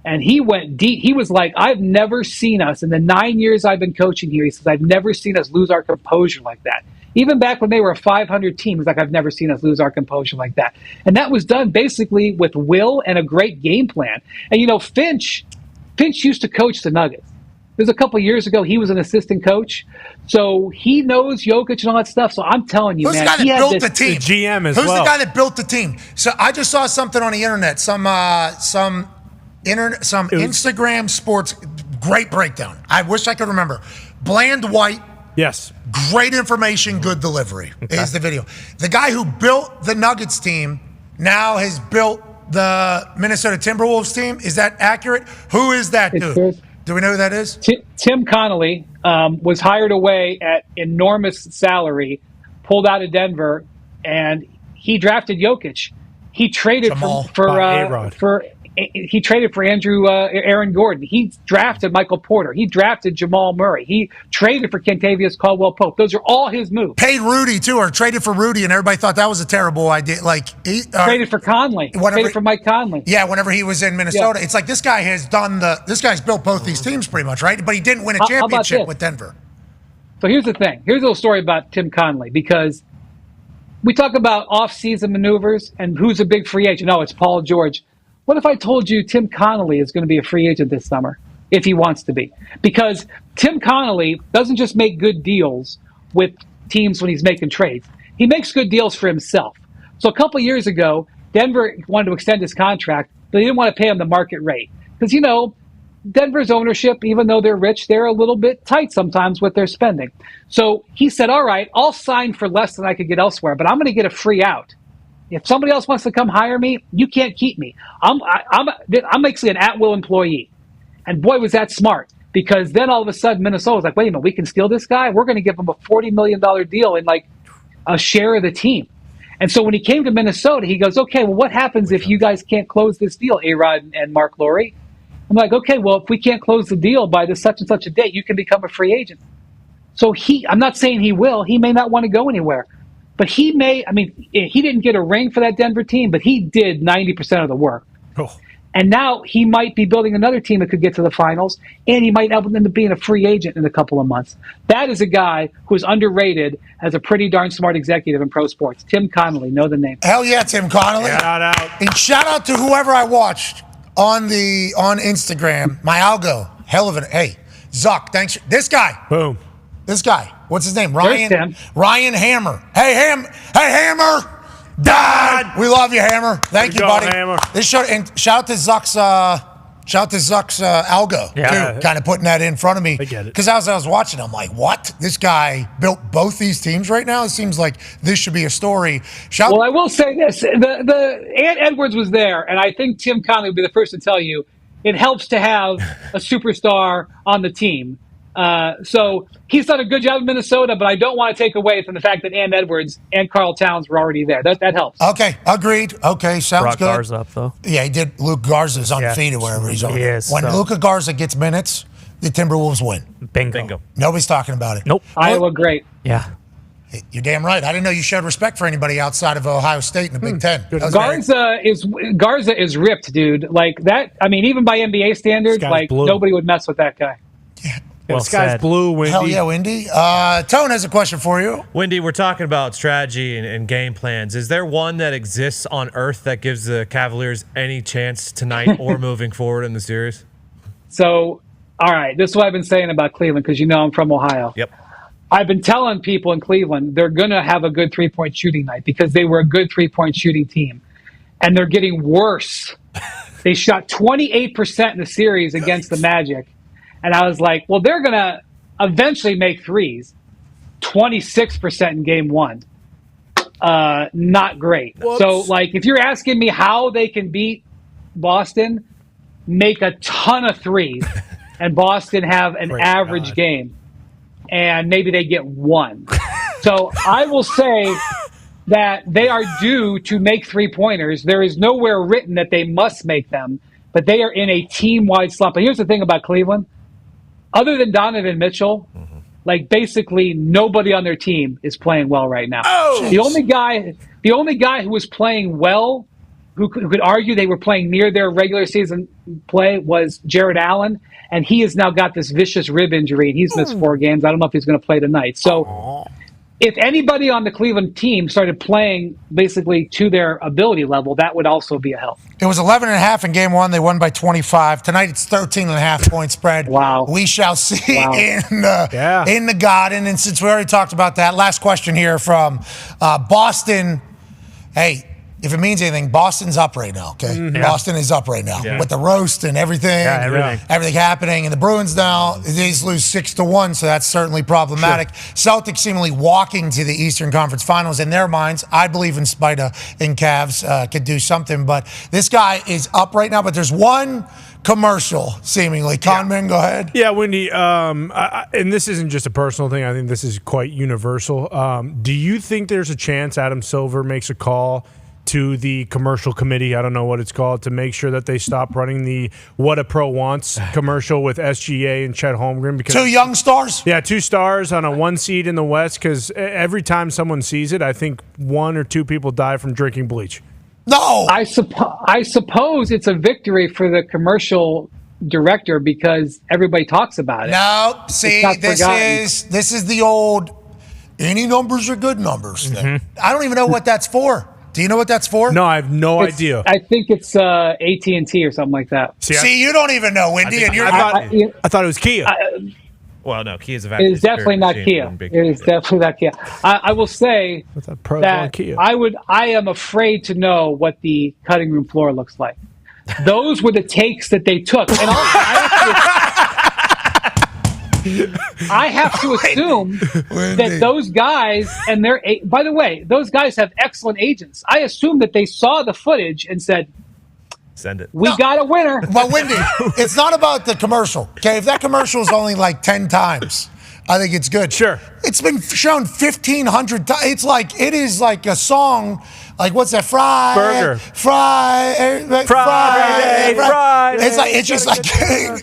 And he went deep. He was like, I've never seen us, in the 9 years I've been coaching here, he says, I've never seen us lose our composure like that. Even back when they were a 500 team, he's like, I've never seen us lose our composure like that. And that was done basically with will and a great game plan. And, Finch used to coach the Nuggets. It was a couple of years ago. He was an assistant coach. So he knows Jokic and all that stuff. So I'm telling you, Who's man. Who's the guy that built the team? The GM as Who's well. the guy that built the team? So I just saw something on the internet, some Instagram sports, great breakdown. I wish I could remember. Bland White. Yes. Great information, good delivery is the video. The guy who built the Nuggets team now has built the Minnesota Timberwolves team. Is that accurate? Who is that dude? Do we know who that is? Tim Connolly was hired away at enormous salary, pulled out of Denver, and he drafted Jokic. He traded he traded for Aaron Gordon. He drafted Michael Porter. He drafted Jamal Murray. He traded for Kentavious Caldwell-Pope. Those are all his moves. Paid Rudy, too, or traded for Rudy, and everybody thought that was a terrible idea. Traded for Conley. Traded for Mike Conley. Yeah, whenever he was in Minnesota. Yeah. It's like this guy has this guy's built both these teams pretty much, right? But he didn't win a championship with Denver. So here's the thing. Here's a little story about Tim Connolly, because we talk about off-season maneuvers and who's a big free agent. Oh, it's Paul George. What if I told you Tim Connolly is going to be a free agent this summer, if he wants to be? Because Tim Connolly doesn't just make good deals with teams when he's making trades. He makes good deals for himself. So a couple of years ago, Denver wanted to extend his contract, but they didn't want to pay him the market rate. Because, Denver's ownership, even though they're rich, they're a little bit tight sometimes with their spending. So he said, all right, I'll sign for less than I could get elsewhere, but I'm going to get a free out. If somebody else wants to come hire me, you can't keep me. I'm actually an at-will employee. And boy, was that smart. Because then all of a sudden, Minnesota was like, wait a minute, we can steal this guy? We're going to give him a $40 million deal in like a share of the team. And so when he came to Minnesota, he goes, okay, well, what happens if you guys can't close this deal, A-Rod and Mark Laurie? I'm like, okay, well, if we can't close the deal by this such and such a date, you can become a free agent. So I'm not saying he will. He may not want to go anywhere. But he didn't get a ring for that Denver team, but he did 90% of the work. Oh. And now he might be building another team that could get to the finals, and he might end up being a free agent in a couple of months. That is a guy who is underrated as a pretty darn smart executive in pro sports. Tim Connolly, know the name. Hell yeah, Tim Connolly. Shout out. And shout out to whoever I watched on Instagram. My algo. Hell of an, hey, Zuck, thanks. This guy. Boom. This guy, what's his name? Ryan Hammer. Hey, Hammer. Dahn. We love you, Hammer. Thank you, buddy. Hammer. This show, and shout out to Zuck's algo, too, kind of putting that in front of me. I get it. Because as I was watching, I'm like, what? This guy built both these teams right now? It seems like this should be a story. Well, I will say this. The Ant Edwards was there, and I think Tim Connolly would be the first to tell you it helps to have a superstar on the team. So he's done a good job in Minnesota, but I don't want to take away from the fact that Ant Edwards and Karl Towns were already there. That helps. Okay, agreed. Okay, sounds Brought good. Garza up, though. Yeah, he did. Luke Garza's undefeated wherever he's on. He is, when Luka Garza gets minutes, the Timberwolves win. Bingo. Nobody's talking about it. Nope. Iowa, great. Yeah. You're damn right. I didn't know you showed respect for anybody outside of Ohio State in the Big Ten. Garza is ripped, dude. Like that. I mean, even by NBA standards, like blue. Nobody would mess with that guy. Yeah. Well, this guy's blue, Windy. Hell yeah, Windy. Tone has a question for you. Windy, we're talking about strategy and game plans. Is there one that exists on Earth that gives the Cavaliers any chance tonight or moving forward in the series? So, all right, this is what I've been saying about Cleveland because I'm from Ohio. Yep. I've been telling people in Cleveland they're going to have a good three-point shooting night because they were a good three-point shooting team. And they're getting worse. They shot 28% in the series against the Magic. And I was like, well, they're going to eventually make threes. 26% in game one. Not great. Whoops. So, like, if you're asking me how they can beat Boston, make a ton of threes. and Boston have an average game, and maybe they get one. So I will say that they are due to make three-pointers. There is nowhere written that they must make them, but they are in a team-wide slump. But here's the thing about Cleveland. Other than Donovan Mitchell, like basically nobody on their team is playing well right now. The only guy who was playing well, who could argue they were playing near their regular season play, was Jared Allen, and he has now got this vicious rib injury, and he's missed 4 games. I don't know if he's going to play tonight. So if anybody on the Cleveland team started playing basically to their ability level, that would also be a help. It was 11.5 in game 1. They won by 25. Tonight it's 13.5 point spread. Wow. We shall see in the Garden. And since we already talked about that, last question here from Boston. Hey, if it means anything, Boston's up right now, okay? Mm-hmm. Boston is up right now with the roast and everything. Everything happening. And the Bruins now, they just lose 6-1, so that's certainly problematic. Celtics seemingly walking to the Eastern Conference Finals in their minds. I believe in Spida and Cavs could do something, but this guy is up right now, but there's one commercial, seemingly. Conman, go ahead. Yeah, Wendy, and this isn't just a personal thing. I think this is quite universal. Do you think there's a chance Adam Silver makes a call to the commercial committee, I don't know what it's called, to make sure that they stop running the What a Pro Wants commercial with SGA and Chet Holmgren? Because 2 young stars? Yeah, 2 stars on a 1 seed in the West, because every time someone sees it, I think 1 or 2 people die from drinking bleach. No! I suppose it's a victory for the commercial director because everybody talks about it. No, see, this is the old any numbers are good numbers thing. I don't even know what that's for. Do you know what that's for? No, I have no idea. I think it's AT&T or something like that. See, you don't even know, Wendy. I thought it was Kia. Well, no, Kia's a It is definitely not Kia. It is definitely not Kia. I will say that I am afraid to know what the cutting room floor looks like. Those were the takes that they took. And I have to assume that those guys and by the way, those guys have excellent agents. I assume that they saw the footage and said, send it. We got a winner. But Wendy, it's not about the commercial. Okay, if that commercial is only like 10 times, I think it's good. Sure. It's been shown 1,500 times. It is like a song. Like, what's that? Burger. Friday.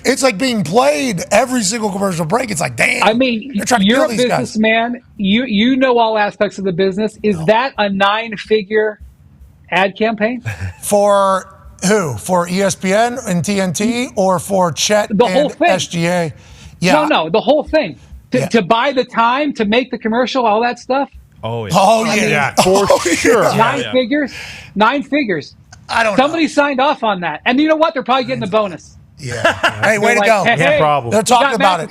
It's like being played every single commercial break. It's like, damn. I mean, you're a businessman. You know all aspects of the business. Is that a 9-figure ad campaign? For who? For ESPN and TNT or for Chet and whole thing. SGA? Yeah. No, the whole thing. To buy the time, to make the commercial, all that stuff. Oh, yeah. Oh, yeah. For sure. Nine figures. I don't know. Somebody signed off on that. And you know what? They're probably getting a bonus. Yeah. Hey, way to go. Hey, problem. They're talking about it.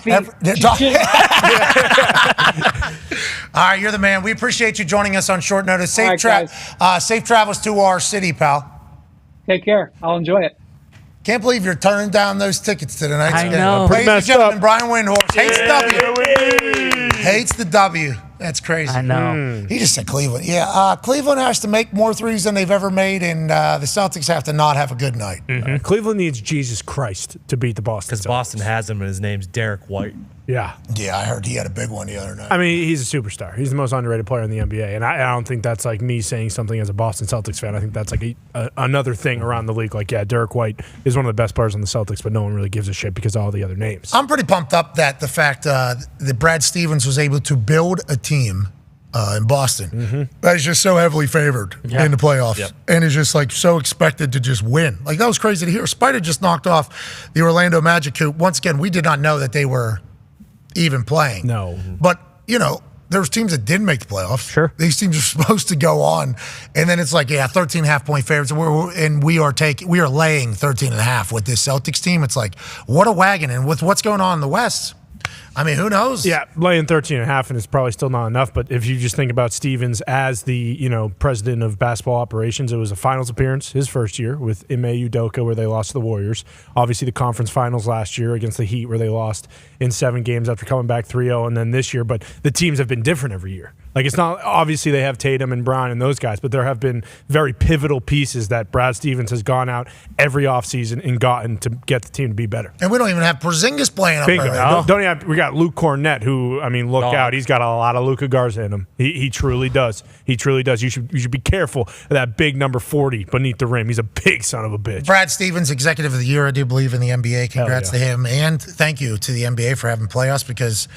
All right, you're the man. We appreciate you joining us on short notice. Safe travels to our city, pal. Take care. I'll enjoy it. Can't believe you're turning down those tickets to tonight's game. I know. Ladies and gentlemen, Brian Windhorst hates W. Hates the W. That's crazy. I know. He just said Cleveland. Yeah, Cleveland has to make more threes than they've ever made, and the Celtics have to not have a good night. Cleveland needs Jesus Christ to beat the Boston Celtics. Because Boston has him, and his name's Derek White. Yeah. Yeah, I heard he had a big one the other night. I mean, he's a superstar. He's the most underrated player in the NBA, and I don't think that's like me saying something as a Boston Celtics fan. I think that's like another thing around the league. Like, yeah, Derek White is one of the best players on the Celtics, but no one really gives a shit because of all the other names. I'm pretty pumped up that the fact that Brad Stevens was able to build a team in Boston that is just so heavily favored in the playoffs and is just like so expected to just win. Like, that was crazy to hear. Spider just knocked off the Orlando Magic, who, once again, we did not know that they were even playing. No. But, you know, there's teams that didn't make the playoffs. Sure. These teams are supposed to go on. And then it's like, 13.5 point favorites. And we are laying 13.5 with this Celtics team. It's like, what a wagon. And with what's going on in the West, I mean, who knows? Yeah, laying 13.5 and it's probably still not enough. But if you just think about Stevens as the president of basketball operations, it was a finals appearance his first year with Ime Udoka where they lost to the Warriors. Obviously, the conference finals last year against the Heat where they lost in 7 games after coming back 3-0, and then this year. But the teams have been different every year. Like, it's not obviously they have Tatum and Brown and those guys, but there have been very pivotal pieces that Brad Stevens has gone out every offseason and gotten to get the team to be better. And we don't even have Porzingis playing up Bingo. there. We got Luke Cornett, who, I mean, look out. He's got a lot of Luka Garza in him. He truly does. He truly does. You should be careful of that big number 40 beneath the rim. He's a big son of a bitch. Brad Stevens, Executive of the Year, I do believe, in the NBA. Congrats to him. And thank you to the NBA for having playoffs because,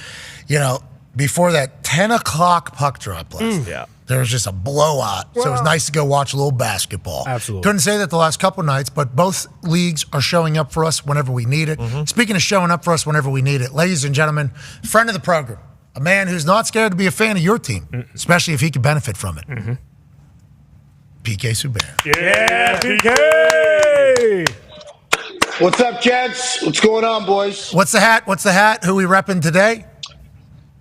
before that 10 o'clock puck drop last night, there was just a blowout. So it was nice to go watch a little basketball. Absolutely. Couldn't say that the last couple nights, but both leagues are showing up for us whenever we need it. Speaking of showing up for us whenever we need it, ladies and gentlemen, friend of the program, a man who's not scared to be a fan of your team, especially if he can benefit from it. PK Subban. Yeah, PK! What's up, gents? What's going on, boys? What's the hat? Who we repping today?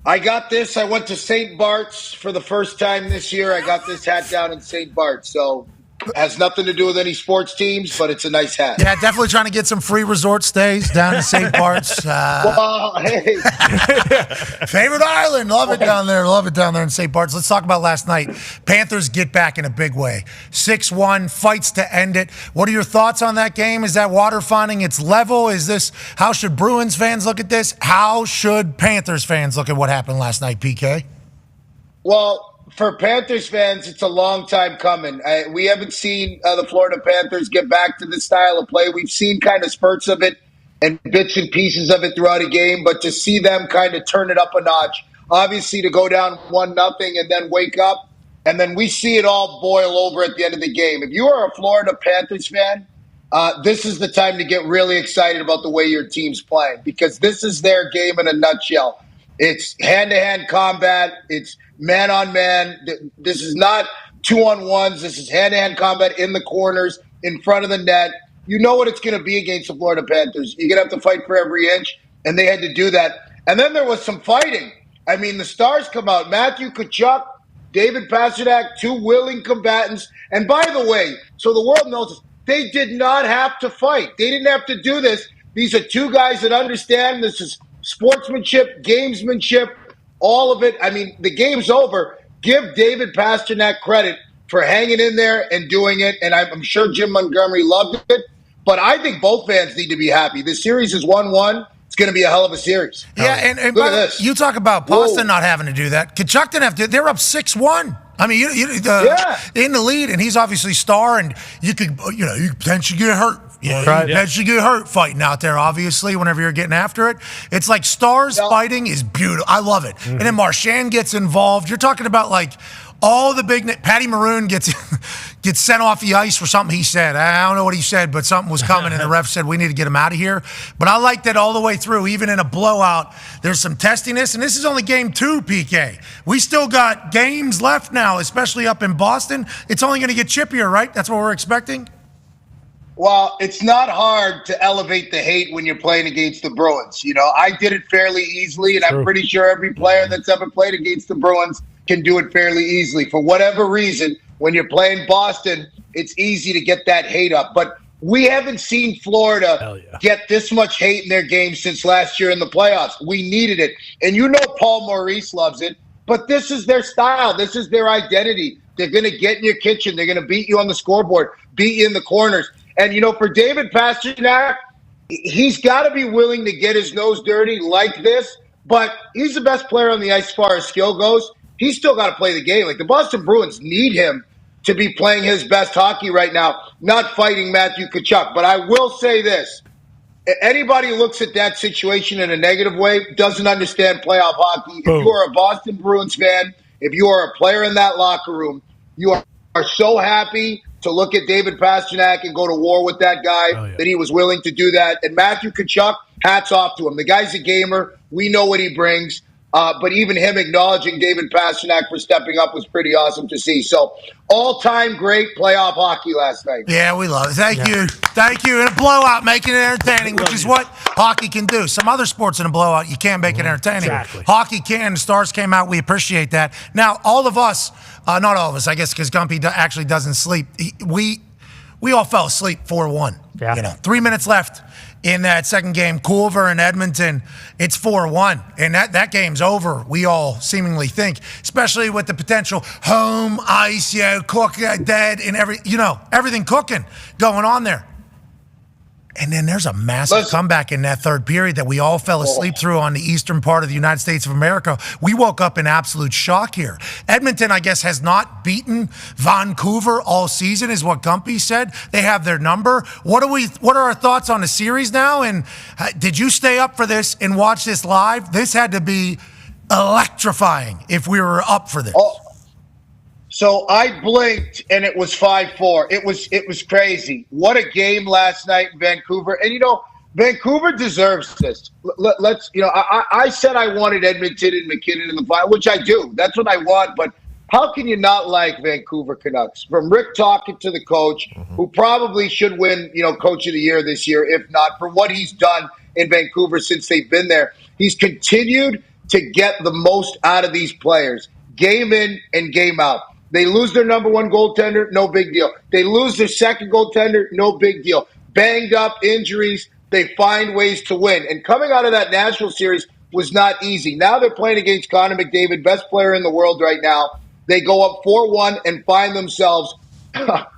I got this. I went to St. Bart's for the first time this year. I got this hat down in St. Bart's. So it has nothing to do with any sports teams, but it's a nice hat. Yeah, definitely trying to get some free resort stays down in St. Bart's. Well, hey. Favorite island. Love it down there. Love it down there in St. Bart's. Let's talk about last night. Panthers get back in a big way. 6-1, fights to end it. What are your thoughts on that game? Is that water finding its level? How should Bruins fans look at this? How should Panthers fans look at what happened last night, PK? Well, for Panthers fans, it's a long time coming. We haven't seen the Florida Panthers get back to this style of play. We've seen kind of spurts of it and bits and pieces of it throughout a game, but to see them kind of turn it up a notch, obviously to go down 1-0 and then wake up, and then we see it all boil over at the end of the game. If you are a Florida Panthers fan, this is the time to get really excited about the way your team's playing because this is their game in a nutshell. It's hand-to-hand combat. It's man-on-man. This is not 2-on-1s. This is hand-to-hand combat in the corners, in front of the net. You know what it's going to be against the Florida Panthers. You're going to have to fight for every inch, and they had to do that. And then there was some fighting. I mean, the stars come out. Matthew Tkachuk, David Pastrnak, 2 willing combatants. And by the way, so the world knows this, they did not have to fight. They didn't have to do this. These are 2 guys that understand this is sportsmanship, gamesmanship, all of it. I mean, the game's over. Give David Pastrnak credit for hanging in there and doing it, and I'm sure Jim Montgomery loved it. But I think both fans need to be happy. This series is 1-1. It's going to be a hell of a series. Yeah, and look at this. You talk about Boston not having to do that. Tkachuk didn't have to. They're up 6-1. I mean, in the lead, and he's obviously star, and you could potentially get hurt. Yeah, right. You get hurt fighting out there, obviously, whenever you're getting after it. It's like stars fighting is beautiful. I love it. And then Marchand gets involved. You're talking about like all the big – Patty Maroon gets sent off the ice for something he said. I don't know what he said, but something was coming, and the ref said we need to get him out of here. But I like that all the way through. Even in a blowout, there's some testiness. And this is only game 2, PK. We still got games left now, especially up in Boston. It's only going to get chippier, right? That's what we're expecting? Well, it's not hard to elevate the hate when you're playing against the Bruins. I did it fairly easily, and I'm pretty sure every player that's ever played against the Bruins can do it fairly easily. For whatever reason, when you're playing Boston, it's easy to get that hate up. But we haven't seen Florida get this much hate in their game since last year in the playoffs. We needed it. And Paul Maurice loves it, but this is their style. This is their identity. They're going to get in your kitchen. They're going to beat you on the scoreboard, beat you in the corners. And, for David Pastrnak, he's got to be willing to get his nose dirty like this, but he's the best player on the ice as far as skill goes. He's still got to play the game. Like, the Boston Bruins need him to be playing his best hockey right now, not fighting Matthew Tkachuk. But I will say this. Anybody who looks at that situation in a negative way doesn't understand playoff hockey. If you are a Boston Bruins fan, if you are a player in that locker room, you are so happy to look at David Pastrnak and go to war with that guy, that he was willing to do that. And Matthew Tkachuk, hats off to him. The guy's a gamer. We know what he brings. But even him acknowledging David Pastrnak for stepping up was pretty awesome to see. So all-time great playoff hockey last night. Yeah, we love it. Thank you. Thank you. And a blowout, making it entertaining, which is what hockey can do. Some other sports in a blowout, you can't make it entertaining. Exactly. Hockey can. The Stars came out. We appreciate that. Now, all of us, not all of us, I guess, because Gumpy actually doesn't sleep. We all fell asleep 4-1. Yeah. 3 minutes left in that second game. Culver and Edmonton, it's 4-1. And that game's over, we all seemingly think, especially with the potential home ice, cook, dead, and everything cooking going on there. And then there's a massive comeback in that third period that we all fell asleep through on the eastern part of the United States of America. We woke up in absolute shock here. Edmonton, I guess, has not beaten Vancouver all season, is what Gumpy said. They have their number. What are our thoughts on the series now? And did you stay up for this and watch this live? This had to be electrifying if we were up for this. So I blinked and it was 5-4. It was crazy. What a game last night in Vancouver. And Vancouver deserves this. I said I wanted Edmonton and McKinnon in the final, which I do. That's what I want. But how can you not like Vancouver Canucks? From Rick Tocchet to the coach, who probably should win, Coach of the Year this year, if not for what he's done in Vancouver since they've been there. He's continued to get the most out of these players, game in and game out. They lose their number one goaltender, no big deal. They lose their second goaltender, no big deal. Banged up, injuries, they find ways to win. And coming out of that Nashville series was not easy. Now they're playing against Connor McDavid, best player in the world right now. They go up 4-1 and find themselves up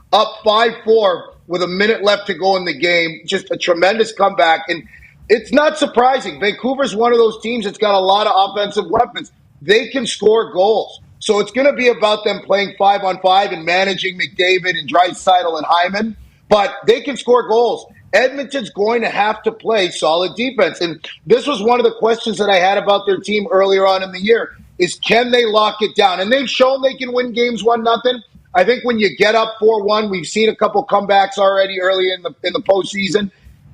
5-4 with a minute left to go in the game. Just a tremendous comeback. And it's not surprising. Vancouver's one of those teams that's got a lot of offensive weapons. They can score goals. So it's going to be about them playing 5-on-5 and managing McDavid and Draisaitl and Hyman. But they can score goals. Edmonton's going to have to play solid defense. And this was one of the questions that I had about their team earlier on in the year, is can they lock it down? And they've shown they can win games 1-0. I think when you get up 4-1, we've seen a couple comebacks already early in the postseason.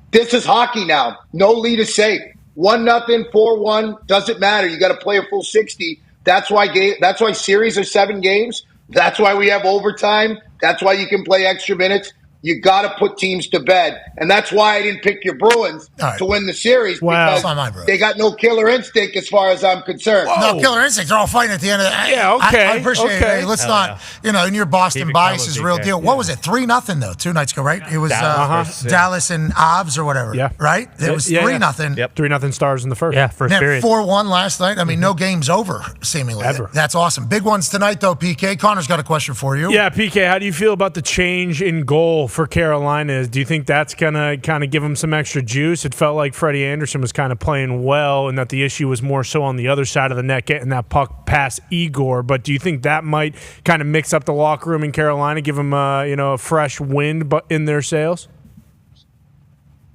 This is hockey now. No lead is safe. 1-0, 4-1, doesn't matter. You got to play a full 60. That's why series are 7 games. That's why we have overtime. That's why you can play extra minutes. You got to put teams to bed. And that's why I didn't pick your Bruins to win the series, because they got no killer instinct as far as I'm concerned. Whoa. No killer instinct. They're all fighting at the end of the day. Yeah, okay. I appreciate it. Hey, let's not, and your Boston bias is real deal. What was it? 3-0 though, 2 nights ago, right? It was Dallas and Avs or whatever, right? It was 3-0. Yep, 3-0 Stars in the first. Yeah, first period. 4-1 last night. I mean, no game's over, seemingly. Ever. That's awesome. Big ones tonight, though, PK. Connor's got a question for you. Yeah, PK, how do you feel about the change in goal for Carolina? Do you think that's going to kind of give them some extra juice? It felt like Freddie Anderson was kind of playing well and that the issue was more so on the other side of the net, getting that puck past Igor. But do you think that might kind of mix up the locker room in Carolina, give them a fresh wind in their sails?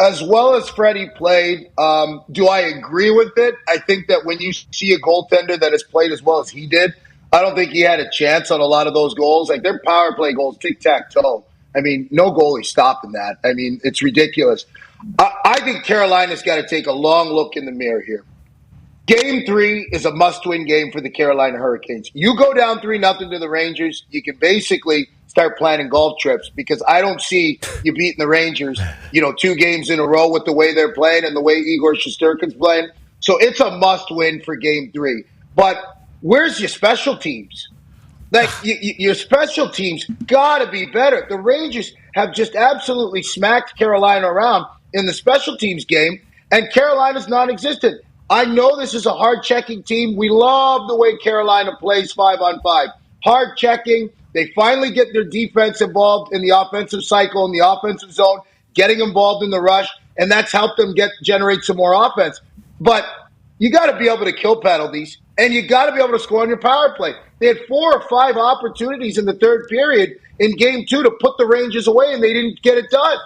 As well as Freddie played, do I agree with it? I think that when you see a goaltender that has played as well as he did, I don't think he had a chance on a lot of those goals. Like, their power play goals, tic-tac-toe. I mean, no goalie stopping that. I mean, it's ridiculous. I think Carolina's got to take a long look in the mirror here. Game 3 is a must-win game for the Carolina Hurricanes. You go down 3-0 to the Rangers, you can basically start planning golf trips, because I don't see you beating the Rangers, 2 games in a row with the way they're playing and the way Igor Shesterkin's playing. So it's a must-win for Game 3. But where's your special teams? Like, your special teams got to be better. The Rangers have just absolutely smacked Carolina around in the special teams game, and Carolina's non-existent. I know this is a hard-checking team. We love the way Carolina plays 5-on-5. Hard checking. They finally get their defense involved in the offensive cycle, in the offensive zone, getting involved in the rush, and that's helped them generate some more offense. But you got to be able to kill penalties, and you got to be able to score on your power play. They had 4 or 5 opportunities in the third period in Game 2 to put the Rangers away, and they didn't get it done.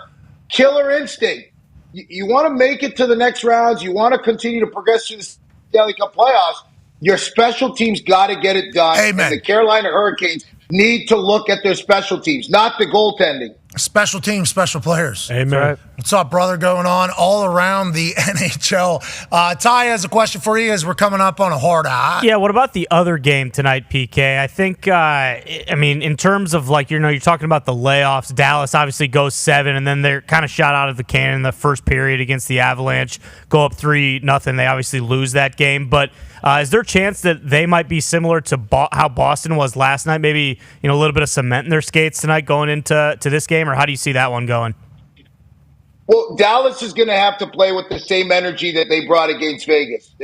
Killer instinct. You want to make it to the next rounds. You want to continue to progress to the Stanley Cup playoffs. Your special teams got to get it done. Amen. And the Carolina Hurricanes need to look at their special teams, not the goaltending. Special teams, special players. Amen. Right. What's up, brother? Going on all around the NHL. Ty has a question for you as we're coming up on a hard eye. Yeah, what about the other game tonight, PK? I think, in terms of you're talking about the layoffs, Dallas obviously goes 7, and then they're kind of shot out of the cannon in the first period against the Avalanche, go up 3-0. They obviously lose that game, but is there a chance that they might be similar to how Boston was last night? Maybe a little bit of cement in their skates tonight going into this game, or how do you see that one going? Well, Dallas is going to have to play with the same energy that they brought against Vegas.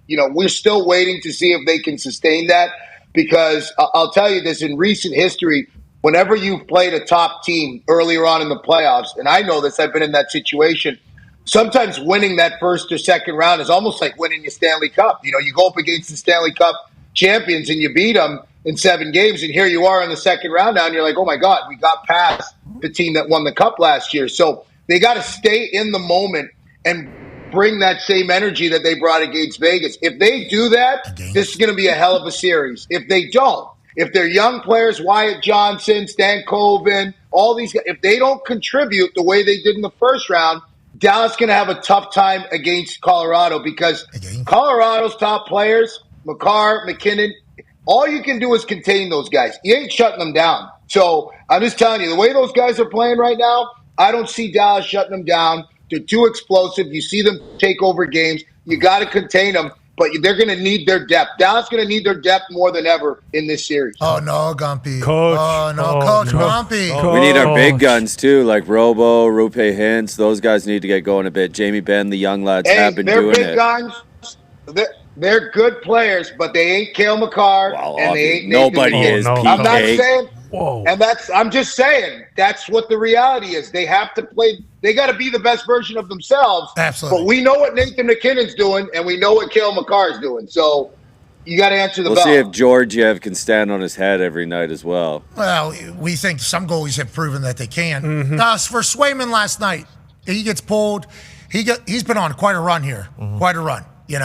We're still waiting to see if they can sustain that, because I'll tell you this, in recent history, whenever you've played a top team earlier on in the playoffs, and I know this, I've been in that situation, sometimes winning that first or second round is almost like winning your Stanley Cup. You go up against the Stanley Cup champions and you beat them in 7 games, and here you are in the second round now, and you're like, oh my God, we got past the team that won the Cup last year. So they got to stay in the moment and bring that same energy that they brought against Vegas. If they do that, this is going to be a hell of a series. If they don't, if they're young players, Wyatt Johnson, Stan Coven, all these guys, if they don't contribute the way they did in the first round, Dallas is going to have a tough time against Colorado, because Colorado's top players, Makar, McKinnon, all you can do is contain those guys. You ain't shutting them down. So I'm just telling you, the way those guys are playing right now, I don't see Dallas shutting them down. They're too explosive. You see them take over games. You got to contain them, but they're going to need their depth. Dallas is going to need their depth more than ever in this series. Oh, no, Gumpy. Coach. Oh, no, Coach Gumpy. We need our big guns, too, like Robo, Rupe Hintz. Those guys need to get going a bit. Jamie Benn, the young lads have been doing it. They're big guns. They're good players, but they ain't Cale Makar, and they ain't nobody is. I'm not saying, I'm just saying that's what the reality is. They have to play. They got to be the best version of themselves. Absolutely. But we know what Nathan McKinnon's doing, and we know what Cale Makar's doing. So you got to answer the bell. We'll see if Georgiev can stand on his head every night as well. Well, we think some goalies have proven that they can. For Swayman last night, he gets pulled. He's been on quite a run here. Quite a run. He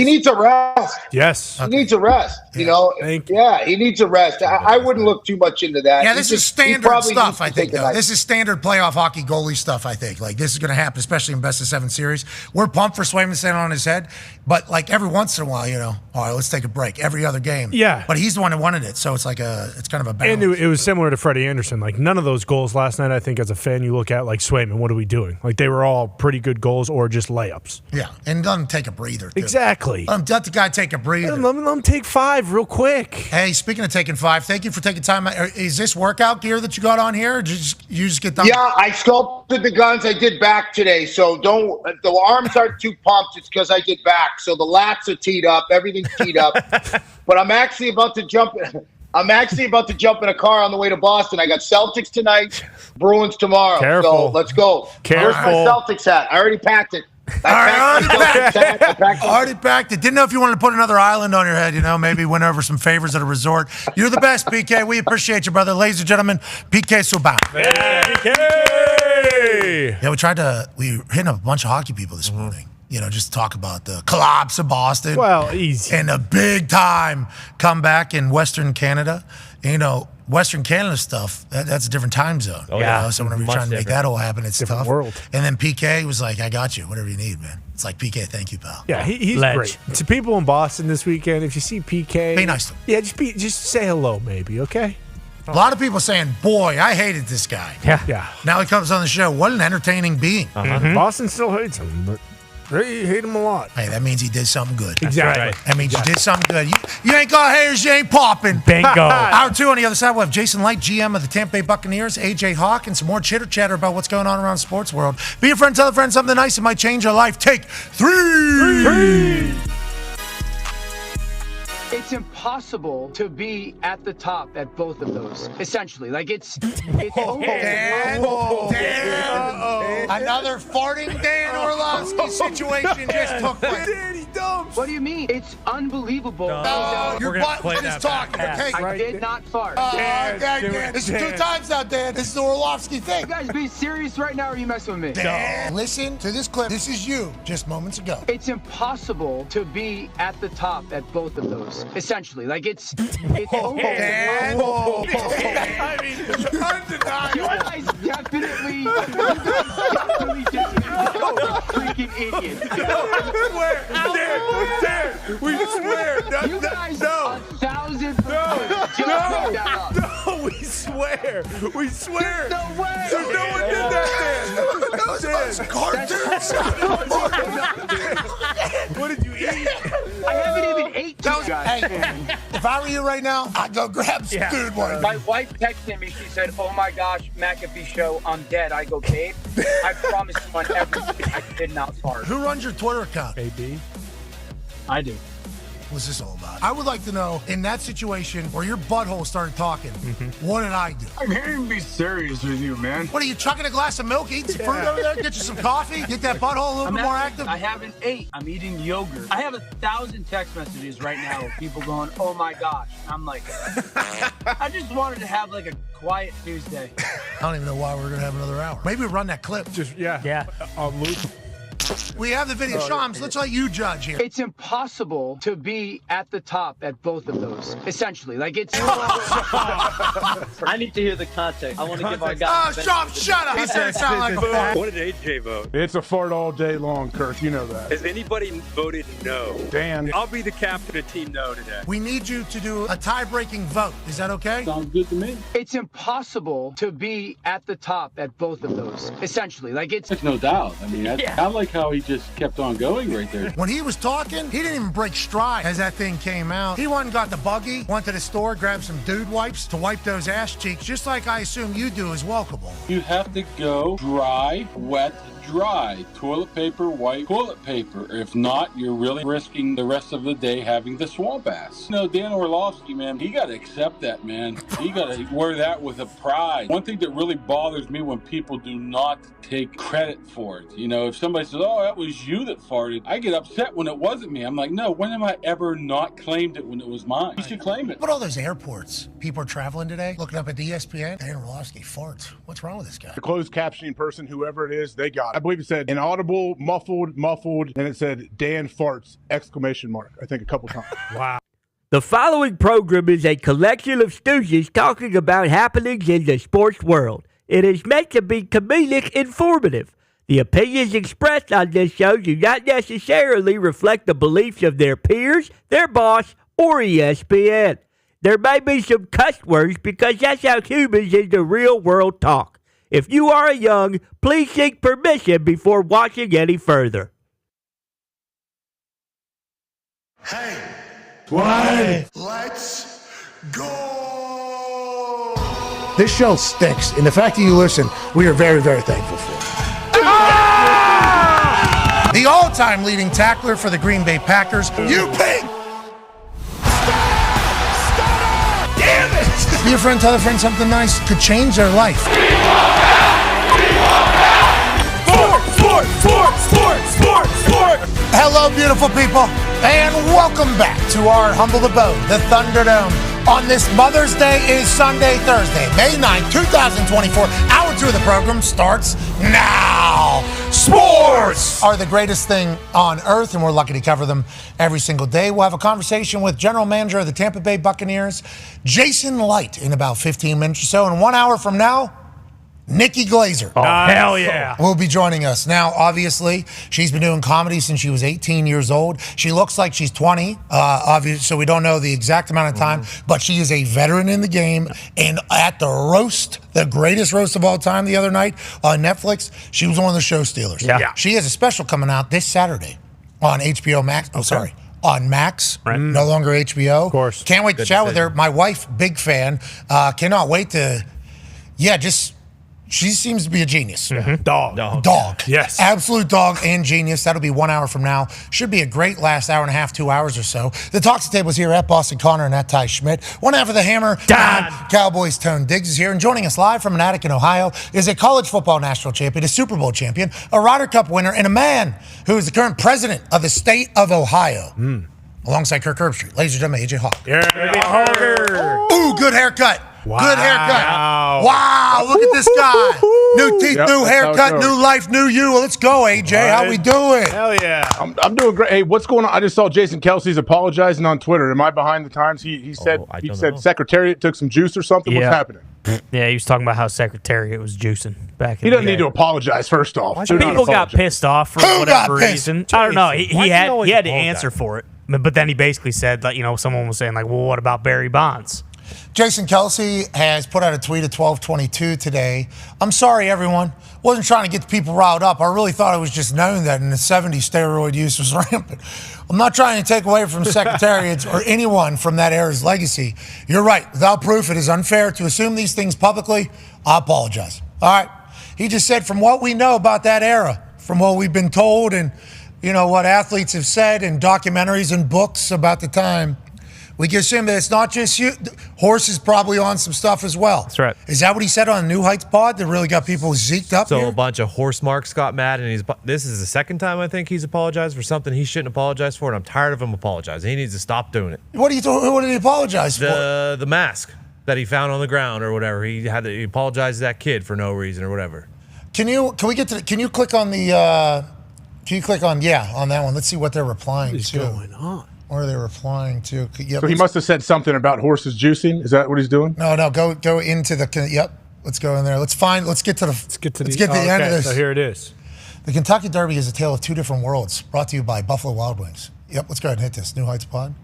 needs a rest. Yes. He needs a rest. He needs a rest. I wouldn't look too much into that. Yeah, this is standard stuff, I think, though. This is standard playoff hockey goalie stuff, I think. This is going to happen, especially in best-of-7 series. We're pumped for Swayman standing on his head, but, every once in a while, all right, let's take a break. Every other game. Yeah. But he's the one who wanted it, so it's it's kind of a balance. And it was similar to Freddie Anderson. None of those goals last night, I think, as a fan, you look at, Swayman, what are we doing? They were all pretty good goals or just layups. Yeah, and let him take a breather, too. Exactly. Let the guy take a breather. Let him take 5 real quick. Hey, speaking of taking 5, thank you for taking time. Is this workout gear that you got on here? Or did you just get done? Yeah, I sculpted the guns. I did back today. So the arms aren't too pumped. It's because I did back. So the lats are teed up. Everything's teed up. But I'm actually about to jump in a car on the way to Boston. I got Celtics tonight, Bruins tomorrow. Careful. So let's go. Careful. Where's my Celtics hat? I already packed it. Already packed it. Didn't know if you wanted to put another island on your head, we went over some favors at a resort. You're the best, PK. We appreciate you, brother. Ladies and gentlemen, PK Subban. PK! Yeah, we hit a bunch of hockey people this morning. Just talk about the collapse of Boston. Well, easy. And a big time comeback in Western Canada. Western Canada stuff, that's a different time zone. Oh, yeah. So whenever you're trying to make that all happen, it's different tough. World. And then PK was like, I got you, whatever you need, man. It's like, PK, thank you, pal. Yeah, he's great. To people in Boston this weekend, if you see PK, be nice to him. Yeah, just say hello, maybe, okay? A lot of people saying, boy, I hated this guy. Yeah. Now he comes on the show. What an entertaining being. Boston still hates him, but they hate him a lot. Hey, that means he did something good. Exactly. Right. That means you did something good. You ain't got haters, you ain't popping. Bingo. Hour 2 on the other side, we'll have Jason Licht, GM of the Tampa Bay Buccaneers, AJ Hawk, and some more chitter-chatter about what's going on around the sports world. Be a friend, tell a friend something nice that might change your life. Take 3. It's impossible to be at the top at both of those, essentially. It's Dan. Another farting Dan Orlovsky situation just took place. Danny, dumb. What do you mean? It's unbelievable. Your butt was just talking. Okay. I did not fart. Dan. This is 2 times now, Dan. This is the Orlovsky thing. You guys be serious right now, or are you messing with me? Dan, listen to this clip. This is you just moments ago. It's impossible to be at the top at both of those. Essentially, like it's Dan. I mean, undeniable. You guys definitely just freaking idiots. We swear. You guys 1,000% just made that up. No, we swear. We swear. No way. So no one did that, Dan. What did you eat? I haven't even ate two guys. Hey, if I were you right now, I'd go grab some food. My wife texted me. She said, "Oh my gosh, McAfee Show, I'm dead." I go, "Babe, I promise you on everything, I did not fart." Who runs your Twitter account? AB. I do. What's this all about? I would like to know, in that situation where your butthole started talking, what did I do? I'm here to be serious with you, man. What are you, chucking a glass of milk, eating some fruit over there, get you some coffee, get that butthole a little bit more active? I haven't ate. I'm eating yogurt. I have 1,000 text messages right now of people going, "Oh my gosh." I'm like, I just wanted to have like a quiet Tuesday. I don't even know why we're going to have another hour. Maybe run that clip. Yeah. On loop. We have the video. Shams, let's let you judge here. It's impossible to be at the top at both of those. Essentially, like it's. I need to hear the context. I want to give our guy. Oh, Shams, shut up. He said it sounded like a fart. What did AJ vote? It's a fart all day long, Kirk. You know that. Has anybody voted no? Dan. I'll be the captain of Team No today. We need you to do a tie-breaking vote. Is that okay? Sounds good to me. It's impossible to be at the top at both of those. Essentially, like it's. There's no doubt. I mean, I like how he just kept on going right there. When he was talking, he didn't even break stride as that thing came out. He went and got the buggy, went to the store, grabbed some dude wipes to wipe those ass cheeks, just like I assume you do as well, Cabal. You have to go dry, wet, dry. Toilet paper, white toilet paper. If not, you're really risking the rest of the day having the swamp ass. You know, Dan Orlovsky, man, he got to accept that, man. He got to wear that with a pride. One thing that really bothers me when people do not take credit for it. You know, if somebody says, "Oh, that was you that farted," I get upset when it wasn't me. I'm like, no, when have I ever not claimed it when it was mine? You should claim it. But all those airports, people are traveling today, looking up at the ESPN. Dan Orlovsky farts. What's wrong with this guy? The closed captioning person, whoever it is, they got it. I believe it said inaudible, muffled, and it said Dan farts, ! I think a couple times. Wow. The following program is a collection of stooges talking about happenings in the sports world. It is meant to be comedic informative. The opinions expressed on this show do not necessarily reflect the beliefs of their peers, their boss, or ESPN. There may be some cuss words because that's how humans in the real world talk. If you are young, please seek permission before watching any further. Hey. What? Let's go. This show stinks, and the fact that you listen, we are very, very thankful for. Ah! The all-time leading tackler for the Green Bay Packers, you pig! Damn it! Be a friend, tell a friend something nice could change their life. Sport! Hello, beautiful people, and welcome back to our humble abode, the Thunderdome. On this Mother's Day is Sunday, Thursday, May 9th, 2024. Hour 2 of the program starts now. Sports are the greatest thing on earth, and we're lucky to cover them every single day. We'll have a conversation with General Manager of the Tampa Bay Buccaneers, Jason Licht, in about 15 minutes or so. And 1 hour from now, Nikki Glazer. Oh, hell yeah. Will be joining us. Now, obviously, she's been doing comedy since she was 18 years old. She looks like she's 20, obviously, so we don't know the exact amount of time, but she is a veteran in the game. And at the roast, the greatest roast of all time the other night on Netflix, she was one of the show stealers. Yeah. She has a special coming out this Saturday on HBO Max. On Max, no longer HBO. Of course. Can't wait to chat with her. My wife, big fan. Cannot wait to, just She seems to be a genius. Dog. Yes. Absolute dog and genius. That'll be 1 hour from now. Should be a great last hour and a half, 2 hours or so. The Talks Table is here at Boston Connor and at Ty Schmidt. 1 half of the Hammer, Dahn. Cowboys Tone Diggs is here. And joining us live from an attic in Ohio is a college football national champion, a Super Bowl champion, a Ryder Cup winner, and a man who is the current president of the state of Ohio. Alongside Kirk Herbstreit. Ladies and gentlemen, AJ Hawk. Ooh, good haircut. Wow. Good haircut. Wow, look at this guy. New teeth, new haircut, new life, new you. Let's go, AJ. How we doing? Hell yeah. I'm doing great. Hey, what's going on? I just saw Jason Kelce's apologizing on Twitter. Am I behind the times? He said Secretariat took some juice or something. Yeah. What's happening? Yeah, he was talking about how Secretariat was juicing back in He the doesn't day. need to apologize, first off. People got pissed off for whatever reason. I don't know. He had to answer for it. But then he basically said, like, someone was saying, like, well, what about Barry Bonds? Jason Kelce has put out a tweet at 12:22 today. I'm sorry, everyone. Wasn't trying to get the people riled up. I really thought it was just known that in the 70s, steroid use was rampant. I'm not trying to take away from secretariats or anyone from that era's legacy. You're right. Without proof, it is unfair to assume these things publicly. I apologize. All right. He just said, from what we know about that era, from what we've been told and, what athletes have said in documentaries and books about the time, we can assume that it's not just you. Horse is probably on some stuff as well. That's right. Is that what he said on New Heights pod that really got people zeked up So here? a bunch of horse marks got mad, and this is the second time I think he's apologized for something he shouldn't apologize for, and I'm tired of him apologizing. He needs to stop doing it. What did he apologize for? The mask that he found on the ground or whatever. He apologized to that kid for no reason or whatever. Can you click on the? Can you click on on that one? Let's see what they're replying to. What is going on? What are they replying to? Yep, So he must have said something about horses juicing. Is that what he's doing? No. Go into the. Yep. Let's go in there. Let's get to the end of this. So here it is. The Kentucky Derby is a tale of two different worlds. Brought to you by Buffalo Wild Wings. Yep. Let's go ahead and hit this. New Heights pod.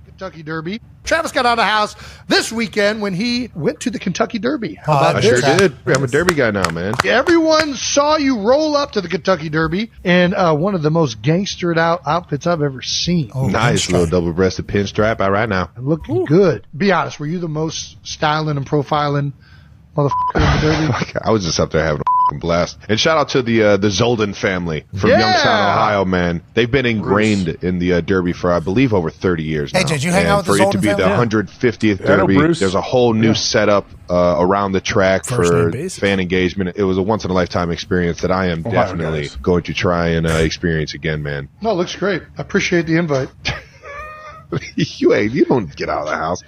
Kentucky Derby. Travis got out of the house this weekend when he went to the Kentucky Derby. How about I this? sure did. I'm a Derby guy now, man. Everyone saw you roll up to the Kentucky Derby in one of the most gangstered out outfits I've ever seen. Nice little double-breasted pinstripe. All right now. Looking good. Be honest, were you the most styling and profiling motherfucker in the Derby? I was just up there having a fucking blast. And shout out to the Zolden family from Youngstown, Ohio, man. They've been ingrained in the Derby for, I believe, over 30 years now. Hey, did you hang out with for the it to Zolden be the family? 150th Derby, there's a whole new setup around the track for fan engagement. It was a once-in-a-lifetime experience that I am definitely going to try and experience again, man. No, it looks great. I appreciate the invite. You don't get out of the house.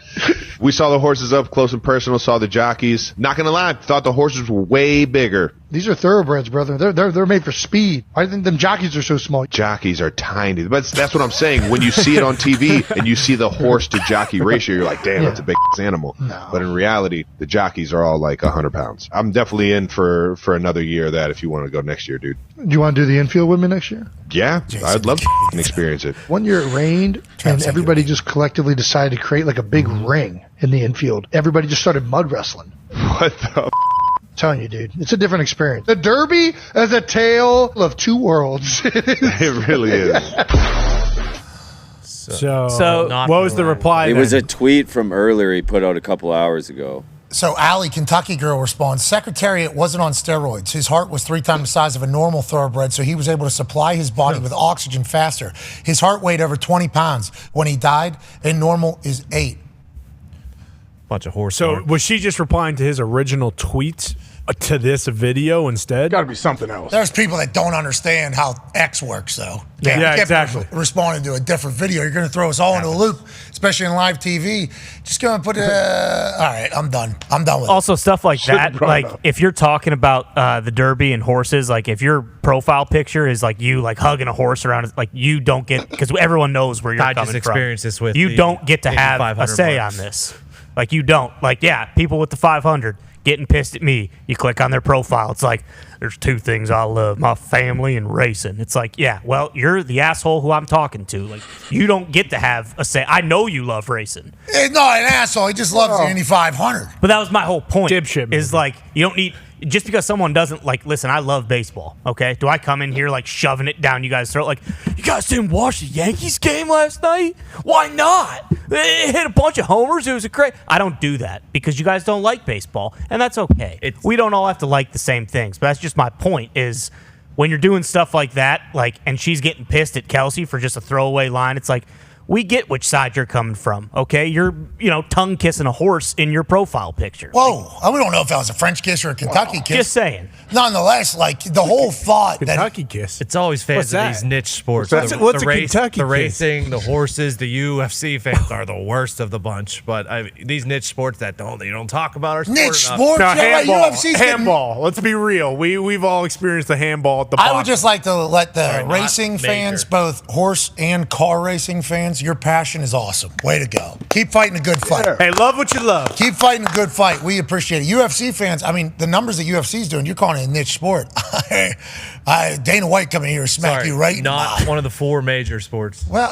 We saw the horses up close and personal, saw the jockeys. Not gonna lie, thought the horses were way bigger. These are thoroughbreds, brother. They're made for speed. Why do you think them jockeys are so small? Jockeys are tiny. But that's what I'm saying. When you see it on TV and you see the horse to jockey ratio, you're like, damn, that's a big animal. No. But in reality, the jockeys are all like 100 pounds. I'm definitely in for another year of that if you want to go next year, dude. Do you want to do the infield with me next year? Yeah, I'd love to experience it. One year it rained, and everybody just collectively decided to create like a big ring in the infield. Everybody just started mud wrestling. What the telling you, dude, it's a different experience. The Derby is a tale of two worlds. It really is. So what was the reply? It was a tweet from earlier he put out a couple hours ago. So Allie, Kentucky girl, responds, Secretariat wasn't on steroids. His heart was 3 times the size of a normal thoroughbred, so he was able to supply his body with oxygen faster. His heart weighed over 20 pounds when he died, and normal is 8. Bunch of horse. So was she just replying to his original tweet to this video instead? Got to be something else. There's people that don't understand how X works, though. Yeah, exactly. Responding to a different video, you're going to throw us all into a loop, especially in live TV. Just go and put all right, I'm done. I'm done with also, it. stuff like that, like if you're talking about the Derby and horses, like if your profile picture is like you like hugging a horse around, like you don't get, because everyone knows where you're coming from. I just experienced this with you don't get to have a say on this. Like you don't. Like, yeah, people with the 500 getting pissed at me. You click on their profile. It's like, there's 2 things I love, my family and racing. It's like, yeah, well, you're the asshole who I'm talking to. Like, you don't get to have a say. I know you love racing. Not an asshole. He just loves the Indy 500. But that was my whole point. Dipshit. Is like, you don't need, just because someone doesn't listen, I love baseball. Okay, do I come in here shoving it down you guys' throat? You guys didn't watch the Yankees game last night? Why not? They hit a bunch of homers. It was I don't do that because you guys don't like baseball, and that's okay. We don't all have to like the same things, but that's just my point. Is when you're doing stuff like that, and she's getting pissed at Kelce for just a throwaway line, it's we get which side you're coming from, okay? You're, tongue kissing a horse in your profile picture. Whoa, we don't know if that was a French kiss or a Kentucky kiss. Just saying. Nonetheless, the whole thought Kentucky kiss. It's always fans of these niche sports. What's a Kentucky the kiss? racing, the horses, the UFC fans are the worst of the bunch. But these niche sports that you don't talk about are niche sports. sports. No, handball. UFC's Handball. Let's be real. We've all experienced the handball at the box. I would just like to let the racing fans, both horse and car racing fans, your passion is awesome. Way to go. Keep fighting a good fight. Hey, love what you love. Keep fighting a good fight. We appreciate it. UFC fans, the numbers that UFC's doing, you're calling it a niche sport. Dana White coming here to smack you right in the mouth. Not one of the 4 major sports. Well,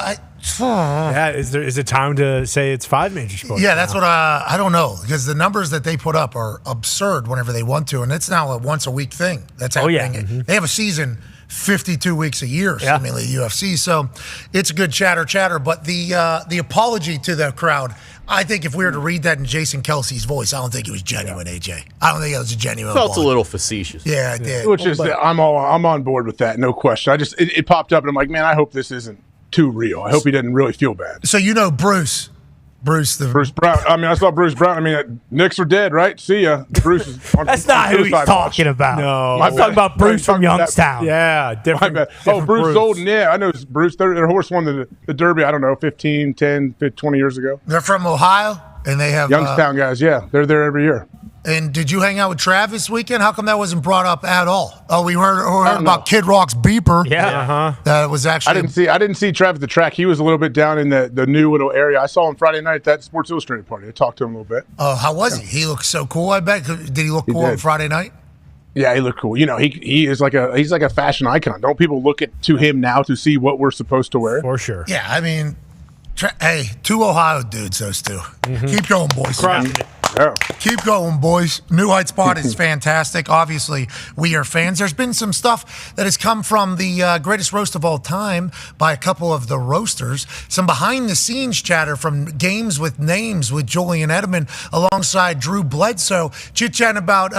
yeah, is it time to say it's 5 major sports? Yeah, that's what I don't know, because the numbers that they put up are absurd whenever they want to, and it's now a once a week thing that's happening. Yeah. They have a season 52 weeks a year, seemingly UFC. So it's a good chatter. But the apology to the crowd, I think if we were to read that in Jason Kelce's voice, I don't think it was genuine, AJ. I don't think it was a genuine. Felt a little facetious. Yeah, it did. Which is, I'm on board with that, no question. It popped up, and I'm like, man, I hope this isn't too real. I hope he didn't really feel bad. So Bruce Brown. I saw Bruce Brown. Knicks are dead, right? See ya. Bruce is on That's not who he's talking about. No. I'm talking about Bruce from Youngstown. Yeah, different. Bruce Golden. Yeah, I know Bruce. Their horse won the Derby, I don't know, 15, 10, 20 years ago. They're from Ohio, and they have Youngstown guys, yeah. They're there every year. And did you hang out with Trav this weekend? How come that wasn't brought up at all? Oh, we heard about Kid Rock's beeper. Yeah. That was actually. I didn't see Trav at the track. He was a little bit down in the new little area. I saw him Friday night at that Sports Illustrated party. I talked to him a little bit. Oh, how was he? He looked so cool, I bet. Did he look cool on Friday night? Yeah, he looked cool. He is he's like a fashion icon. Don't people look to him now to see what we're supposed to wear? For sure. Yeah, hey, 2 Ohio dudes, those 2. Keep going, boys. Yeah. Keep going, boys. New Heights Pod is fantastic. Obviously, we are fans. There's been some stuff that has come from the greatest roast of all time by a couple of the roasters. Some behind-the-scenes chatter from Games with Names with Julian Edelman alongside Drew Bledsoe, chit-chatting about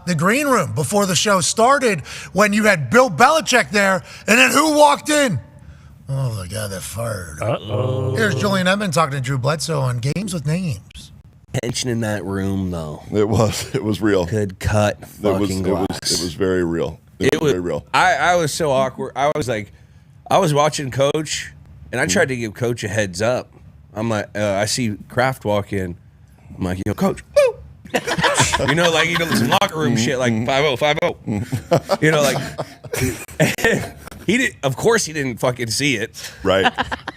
the green room before the show started when you had Bill Belichick there, and then who walked in? Oh, the guy that fired. Uh-oh. Here's Julian Edelman talking to Drew Bledsoe on Games with Names. Tension in that room, though. It was real. Could cut fucking glass. It was very real. It was very real. I was so awkward. I was watching Coach, and I tried to give Coach a heads up. I'm like, I see Kraft walk in. I'm like, Coach, woo! Some locker room shit, like 5-0, 5-0. He did. Of course, he didn't fucking see it. Right.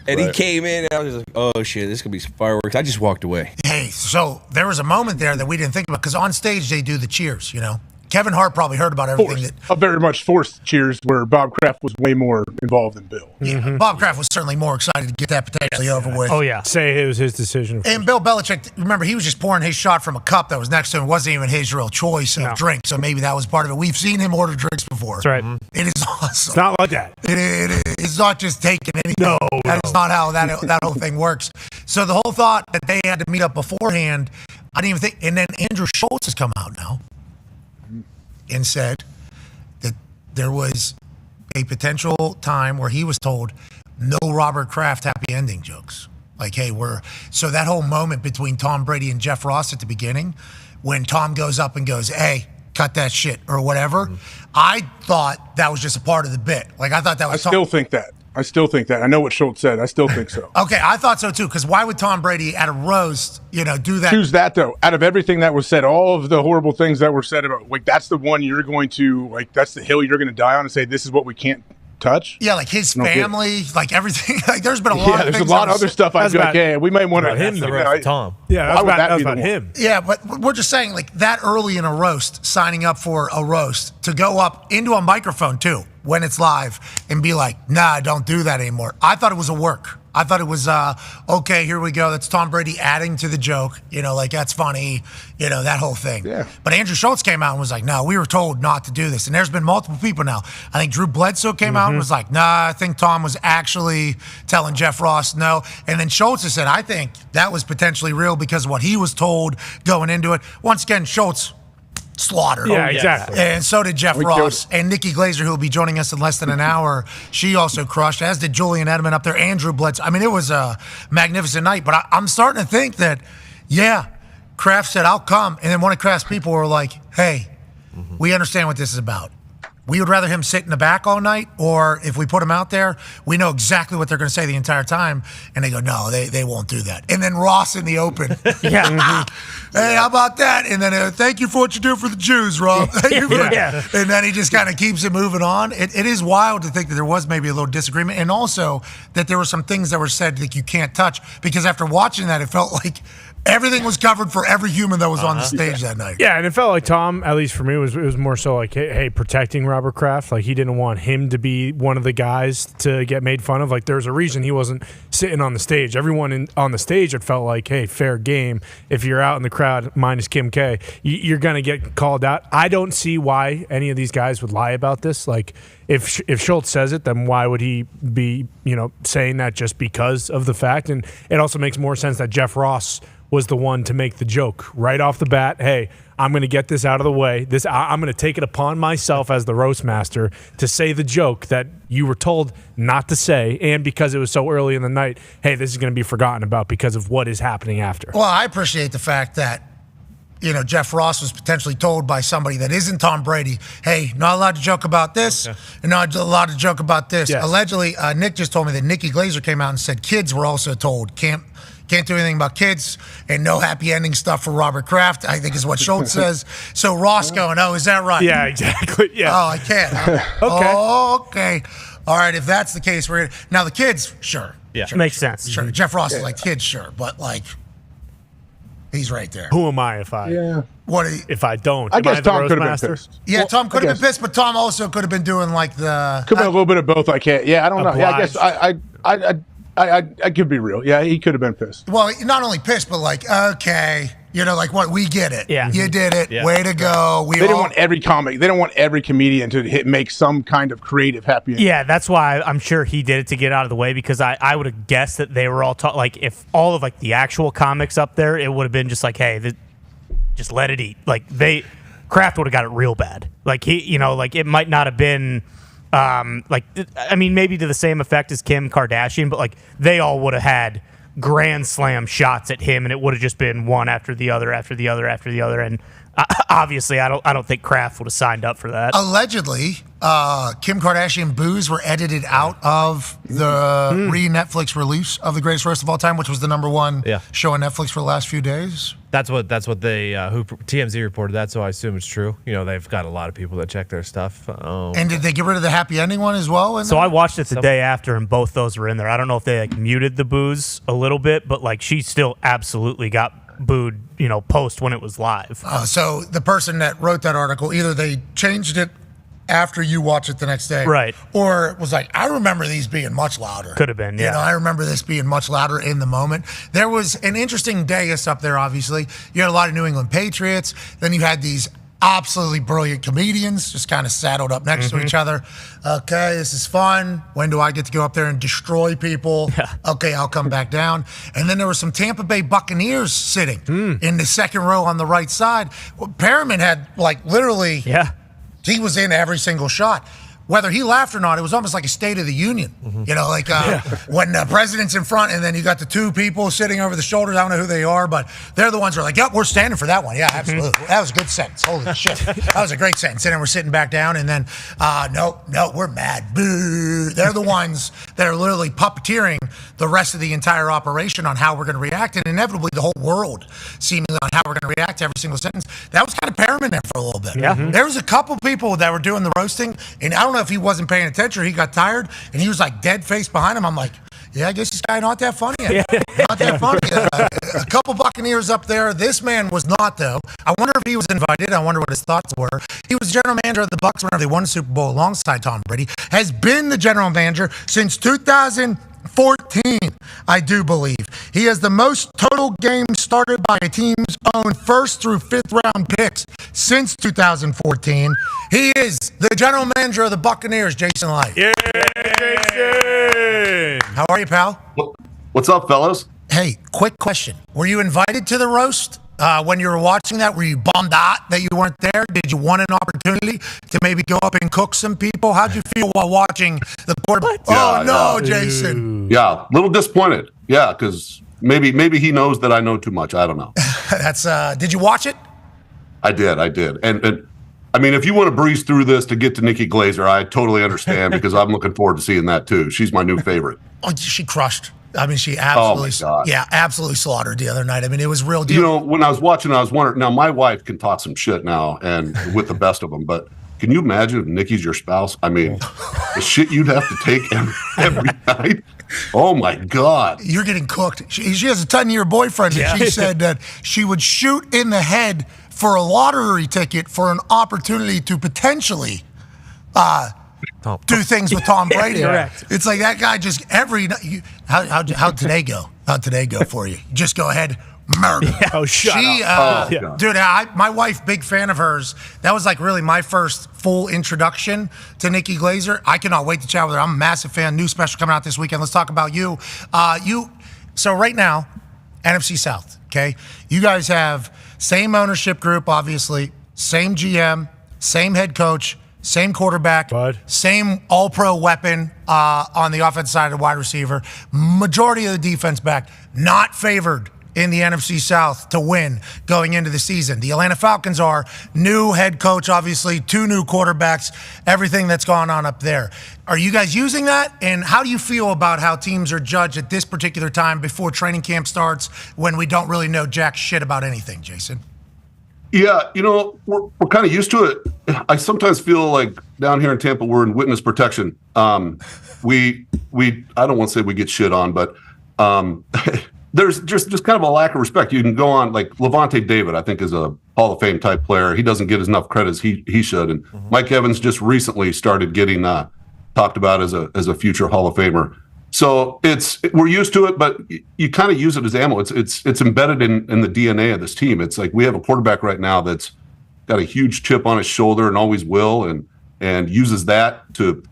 And he came in, and I was just like, oh, shit, this could be some fireworks. I just walked away. Hey, so there was a moment there that we didn't think about, because on stage they do the cheers, Kevin Hart probably heard about everything. A very much forced cheers where Bob Kraft was way more involved than Bill. Yeah, Bob Kraft was certainly more excited to get that potentially over with. Oh, yeah. Say it was his decision. And Bill Belichick, remember, he was just pouring his shot from a cup that was next to him. It wasn't even his real choice of drink, so maybe that was part of it. We've seen him order drinks before. That's right. It is awesome. It's not like that. It's not just taking anything. No. That is not how that whole thing works. So the whole thought that they had to meet up beforehand, I didn't even think. And then Andrew Schultz has come out now and said that there was a potential time where he was told no Robert Kraft happy ending jokes. Like, hey, so that whole moment between Tom Brady and Jeff Ross at the beginning, when Tom goes up and goes, hey, cut that shit or whatever, I thought that was just a part of the bit. Like, I thought that was. I still think that. I know what Schultz said. I still think so. Okay, I thought so too, because why would Tom Brady at a roast, do that? Choose that, though. Out of everything that was said, all of the horrible things that were said about, that's the one you're going to, that's the hill you're going to die on and say, this is what we can't touch. Yeah, like his family, like everything. Like, there's been a lot of things. There's a lot of other stuff I'd be like, hey, we might want to. Him, the roast, Tom. Yeah, that was about him. Yeah, but we're just saying, like, that early in a roast, signing up for a roast, to go up into a microphone, too, when it's live, and be like, nah, don't do that anymore. I thought it was a work. I thought it was, okay, here we go. That's Tom Brady adding to the joke. Like, that's funny. That whole thing. Yeah. But Andrew Schultz came out and was like, no, we were told not to do this. And there's been multiple people now. I think Drew Bledsoe came out and was like, nah, I think Tom was actually telling Jeff Ross no. And then Schultz has said, I think that was potentially real because of what he was told going into it. Once again, Schultz slaughtered. Yeah, exactly. And so did Jeff Ross. And Nikki Glazer, who will be joining us in less than an hour, she also crushed, as did Julian Edelman up there, Andrew Bledsoe. I mean, it was a magnificent night. But I'm starting to think that, Kraft said, I'll come. And then one of Kraft's people were like, hey, we understand what this is about. We would rather him sit in the back all night, or if we put him out there, we know exactly what they're going to say the entire time. And they go, no, they won't do that. And then Ross in the open. Hey, how about that? And then thank you for what you do for the Jews, Rob. And then he just kind of keeps it moving on. It is wild to think that there was maybe a little disagreement, and also that there were some things that were said that you can't touch, because after watching that, it felt like everything was covered for every human that was on the stage that night. Yeah, and it felt like Tom, at least for me, it was more so like, hey, protecting Robert Kraft. Like, he didn't want him to be one of the guys to get made fun of. Like, there's a reason he wasn't sitting on the stage. Everyone on the stage, it felt like, hey, fair game. If you're out in the crowd, minus Kim K, you're going to get called out. I don't see why any of these guys would lie about this. Like, if Schultz says it, then why would he be, saying that just because of the fact? And it also makes more sense that Jeff Ross was the one to make the joke right off the bat. Hey, I'm going to get this out of the way. I'm going to take it upon myself as the roast master to say the joke that you were told not to say, and because it was so early in the night, hey, this is going to be forgotten about because of what is happening after. Well, I appreciate the fact that Jeff Ross was potentially told by somebody that isn't Tom Brady, hey, not allowed to joke about this, and not allowed to joke about this. Yes. Allegedly, Nick just told me that Nikki Glazer came out and said kids were also told can't do anything about kids, and no happy ending stuff for Robert Kraft, I think is what Schultz says. So Ross going, oh, is that right? Yeah, exactly. Yeah. Oh, I can't. Huh? Okay. All right, if that's the case, now the kids, sure. Yeah. Makes sense. Sure. Jeff Ross is like, kids, sure. But, like, he's right there. Who am I if I if I don't? I guess Tom could have been pissed. Yeah, Tom could have been pissed, but Tom also could have been doing like the... Could have been a little bit of both. I can't. Yeah, I don't know. Yeah, I guess I could be real. Yeah, he could have been pissed. Well, not only pissed, but like, okay, like what? We get it. Yeah, you did it. Yeah. Way to go. They don't want every comic. They don't want every comedian to make some kind of creative happy ending. Yeah, that's why I'm sure he did it to get out of the way, because I would have guessed that they were all like, if all of like the actual comics up there, it would have been just like, hey, just let it eat. Like Kraft would have got it real bad. Like like it might not have been. Maybe to the same effect as Kim Kardashian, but like they all would have had grand slam shots at him, and it would have just been one after the other, after the other, after the other. And obviously, I don't think Kraft would have signed up for that. Allegedly, Kim Kardashian boos were edited out of the re-Netflix release of The Greatest Roast of All Time, which was the number one show on Netflix for the last few days. That's what they TMZ reported that, so I assume it's true. They've got a lot of people that check their stuff. And did they get rid of the happy ending one as well? So I watched it the day after, and both those were in there. I don't know if they like muted the boos a little bit, but like she still absolutely got booed, post when it was live. So the person that wrote that article, either they changed it after you watch it the next day. Right. Or it was like, I remember these being much louder. Could have been, yeah. I remember this being much louder in the moment. There was an interesting dais up there, obviously. You had a lot of New England Patriots. Then you had these absolutely brilliant comedians just kind of saddled up next to each other. Okay, this is fun. When do I get to go up there and destroy people? Yeah. Okay, I'll come back down. And then there were some Tampa Bay Buccaneers sitting in the second row on the right side. Well, Perriman had like literally... Yeah. He was in every single shot. Whether he laughed or not, it was almost like a State of the Union. When the president's in front and then you got the two people sitting over the shoulders. I don't know who they are, but they're the ones who are like, yep, we're standing for that one. Yeah, absolutely. That was a good sentence. Holy shit. That was a great sentence. And then we're sitting back down and then, no, we're mad. Boo. They're the ones that are literally puppeteering the rest of the entire operation on how we're going to react, and inevitably the whole world seemingly on how we're going to react to every single sentence. That was kind of Perriman there for a little bit. Yeah. There was a couple people that were doing the roasting, and I don't know if he wasn't paying attention or he got tired, and he was like dead face behind him. I'm like, yeah, I guess this guy not that funny. Not that funny. A couple Buccaneers up there. This man was not, though. I wonder if he was invited. I wonder what his thoughts were. He was general manager of the Bucs whenever they won the Super Bowl alongside Tom Brady. Has been the general manager since 2000. 14, I do believe. He has the most total games started by a team's own first through fifth round picks since 2014. He is the general manager of the Buccaneers, Jason Licht. Yeah, Jason. How are you, pal? What's up, fellas? Hey, quick question. Were you invited to the roast? When you were watching that, were you bummed out that you weren't there? Did you want an opportunity to maybe go up and cook some people? How'd you feel while watching the quarterback? Jason. Yeah, a little disappointed. Yeah, because maybe he knows that I know too much. I don't know. That's. Did you watch it? I did. And I mean, if you want to breeze through this to get to Nikki Glazer, I totally understand because I'm looking forward to seeing that too. She's my new favorite. Oh, she crushed. I mean, she absolutely, absolutely slaughtered the other night. I mean, it was real deal. You know, when I was watching, I was wondering. Now, my wife can talk some shit now, and with the best of them. But can you imagine if Nikki's your spouse? I mean, the shit you'd have to take every night. Oh my God! You're getting cooked. She has a 10-year boyfriend, and she said that she would shoot in the head for a lottery ticket for an opportunity to potentially do things with Tom Brady. Correct. It's like that guy just every night. How'd today go? How'd today go for you? Just go ahead, murder. Oh, shut up. Dude, my wife, big fan of hers. That was like really my first full introduction to Nikki Glazer. I cannot wait to chat with her. I'm a massive fan. New special coming out this weekend. Let's talk about you. So right now, NFC South, okay? You guys have same ownership group, obviously, same GM, same head coach, same quarterback, same all-pro weapon on the offensive side of the wide receiver. Majority of the defense back, not favored in the NFC South to win going into the season. The Atlanta Falcons are new head coach, obviously, 2 new quarterbacks, everything that's gone on up there. Are you guys using that? And how do you feel about how teams are judged at this particular time before training camp starts when we don't really know jack shit about anything, Jason? Yeah, you know, we're kind of used to it. I sometimes feel like down here in Tampa, we're in witness protection. We I don't want to say we get shit on, but there's just kind of a lack of respect. You can go on, like Levante David, I think, is a Hall of Fame type player. He doesn't get enough credit as he should. And Mike Evans just recently started getting talked about as a future Hall of Famer. So we're used to it, but you kind of use it as ammo. It's embedded in the DNA of this team. It's like we have a quarterback right now that's got a huge chip on his shoulder and always will, and uses that to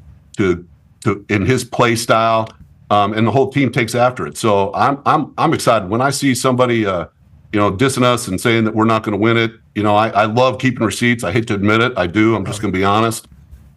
in his play style, and the whole team takes after it. So I'm excited when I see somebody dissing us and saying that we're not going to win it. You know, I love keeping receipts. I hate to admit it, I do. I'm just going to be honest.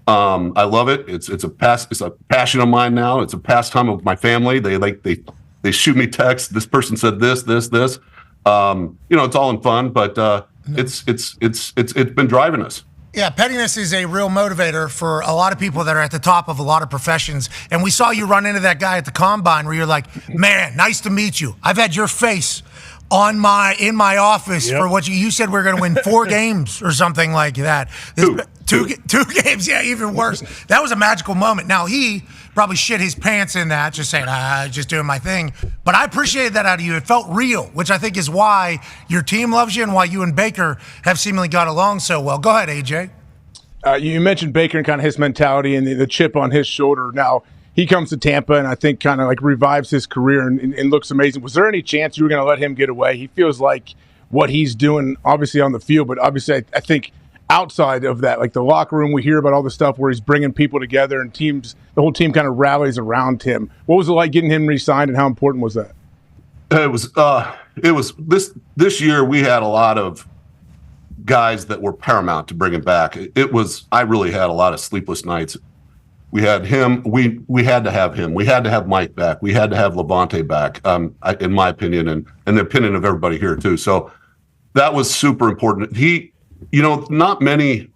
I love it. It's a passion of mine now. It's a pastime of my family. They shoot me texts. This person said this. It's all in fun, but it's been driving us. Yeah, pettiness is a real motivator for a lot of people that are at the top of a lot of professions. And we saw you run into that guy at the combine where you're like, man, nice to meet you. I've had your face in my office for what you said we're going to win 4 games or something like that. Two games, yeah, even worse. That was a magical moment. Now, he probably shit his pants in that, just saying, just doing my thing. But I appreciated that out of you. It felt real, which I think is why your team loves you and why you and Baker have seemingly got along so well. Go ahead, AJ. You mentioned Baker and kind of his mentality and the chip on his shoulder. Now, he comes to Tampa and I think kind of like revives his career and looks amazing. Was there any chance you were going to let him get away? He feels like what he's doing, obviously on the field, but obviously I think outside of that, like the locker room, we hear about all the stuff where he's bringing people together and the whole team kind of rallies around him. What was it like getting him re-signed and how important was that? It was this year we had a lot of guys that were paramount to bring him back. I really had a lot of sleepless nights. We had him. We had to have him. We had to have Mike back. We had to have Levante back, in my opinion, and the opinion of everybody here too. So that was super important. Not many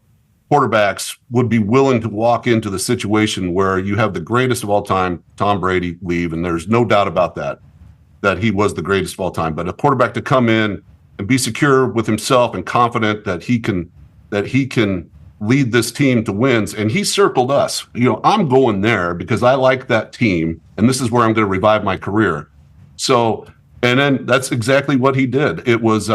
quarterbacks would be willing to walk into the situation where you have the greatest of all time, Tom Brady, leave, and there's no doubt about that he was the greatest of all time. But a quarterback to come in and be secure with himself and confident that he can lead this team to wins, and he circled us. I'm going there because I like that team, and this is where I'm going to revive my career. So, and then that's exactly what he did. It was,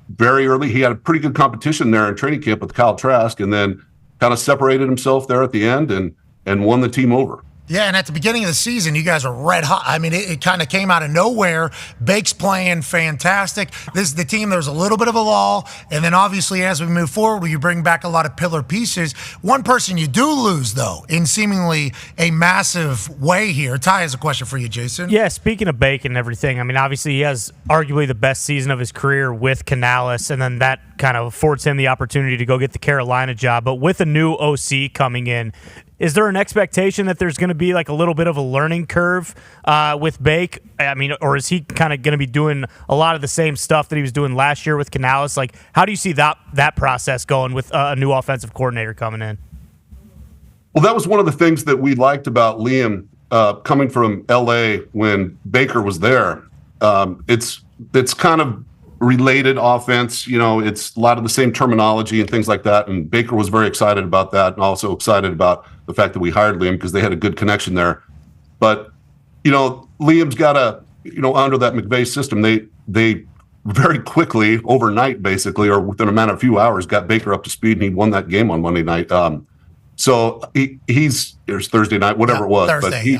very early. He had a pretty good competition there in training camp with Kyle Trask, and then kind of separated himself there at the end and won the team over. Yeah, and at the beginning of the season, you guys are red hot. I mean, it kind of came out of nowhere. Bake's playing fantastic. This is the team. There's a little bit of a lull, and then obviously as we move forward, you bring back a lot of pillar pieces. One person you do lose, though, in seemingly a massive way here. Ty has a question for you, Jason. Yeah, speaking of Bake and everything, I mean, obviously he has arguably the best season of his career with Canales, and then that kind of affords him the opportunity to go get the Carolina job. But with a new OC coming in, is there an expectation that there's going to be like a little bit of a learning curve with Bake? I mean, or is he kind of going to be doing a lot of the same stuff that he was doing last year with Canales? Like, how do you see that process going with a new offensive coordinator coming in? Well, that was one of the things that we liked about Liam coming from LA when Baker was there. It's kind of related offense. You know, it's a lot of the same terminology and things like that. And Baker was very excited about that, and also excited about the fact that we hired Liam because they had a good connection there. But, you know, Liam's got to, you know, under that McVay system, they very quickly, overnight basically, or within a matter of a few hours, got Baker up to speed, and he won that game on Monday night. So there's Thursday night, whatever it was. Thursday,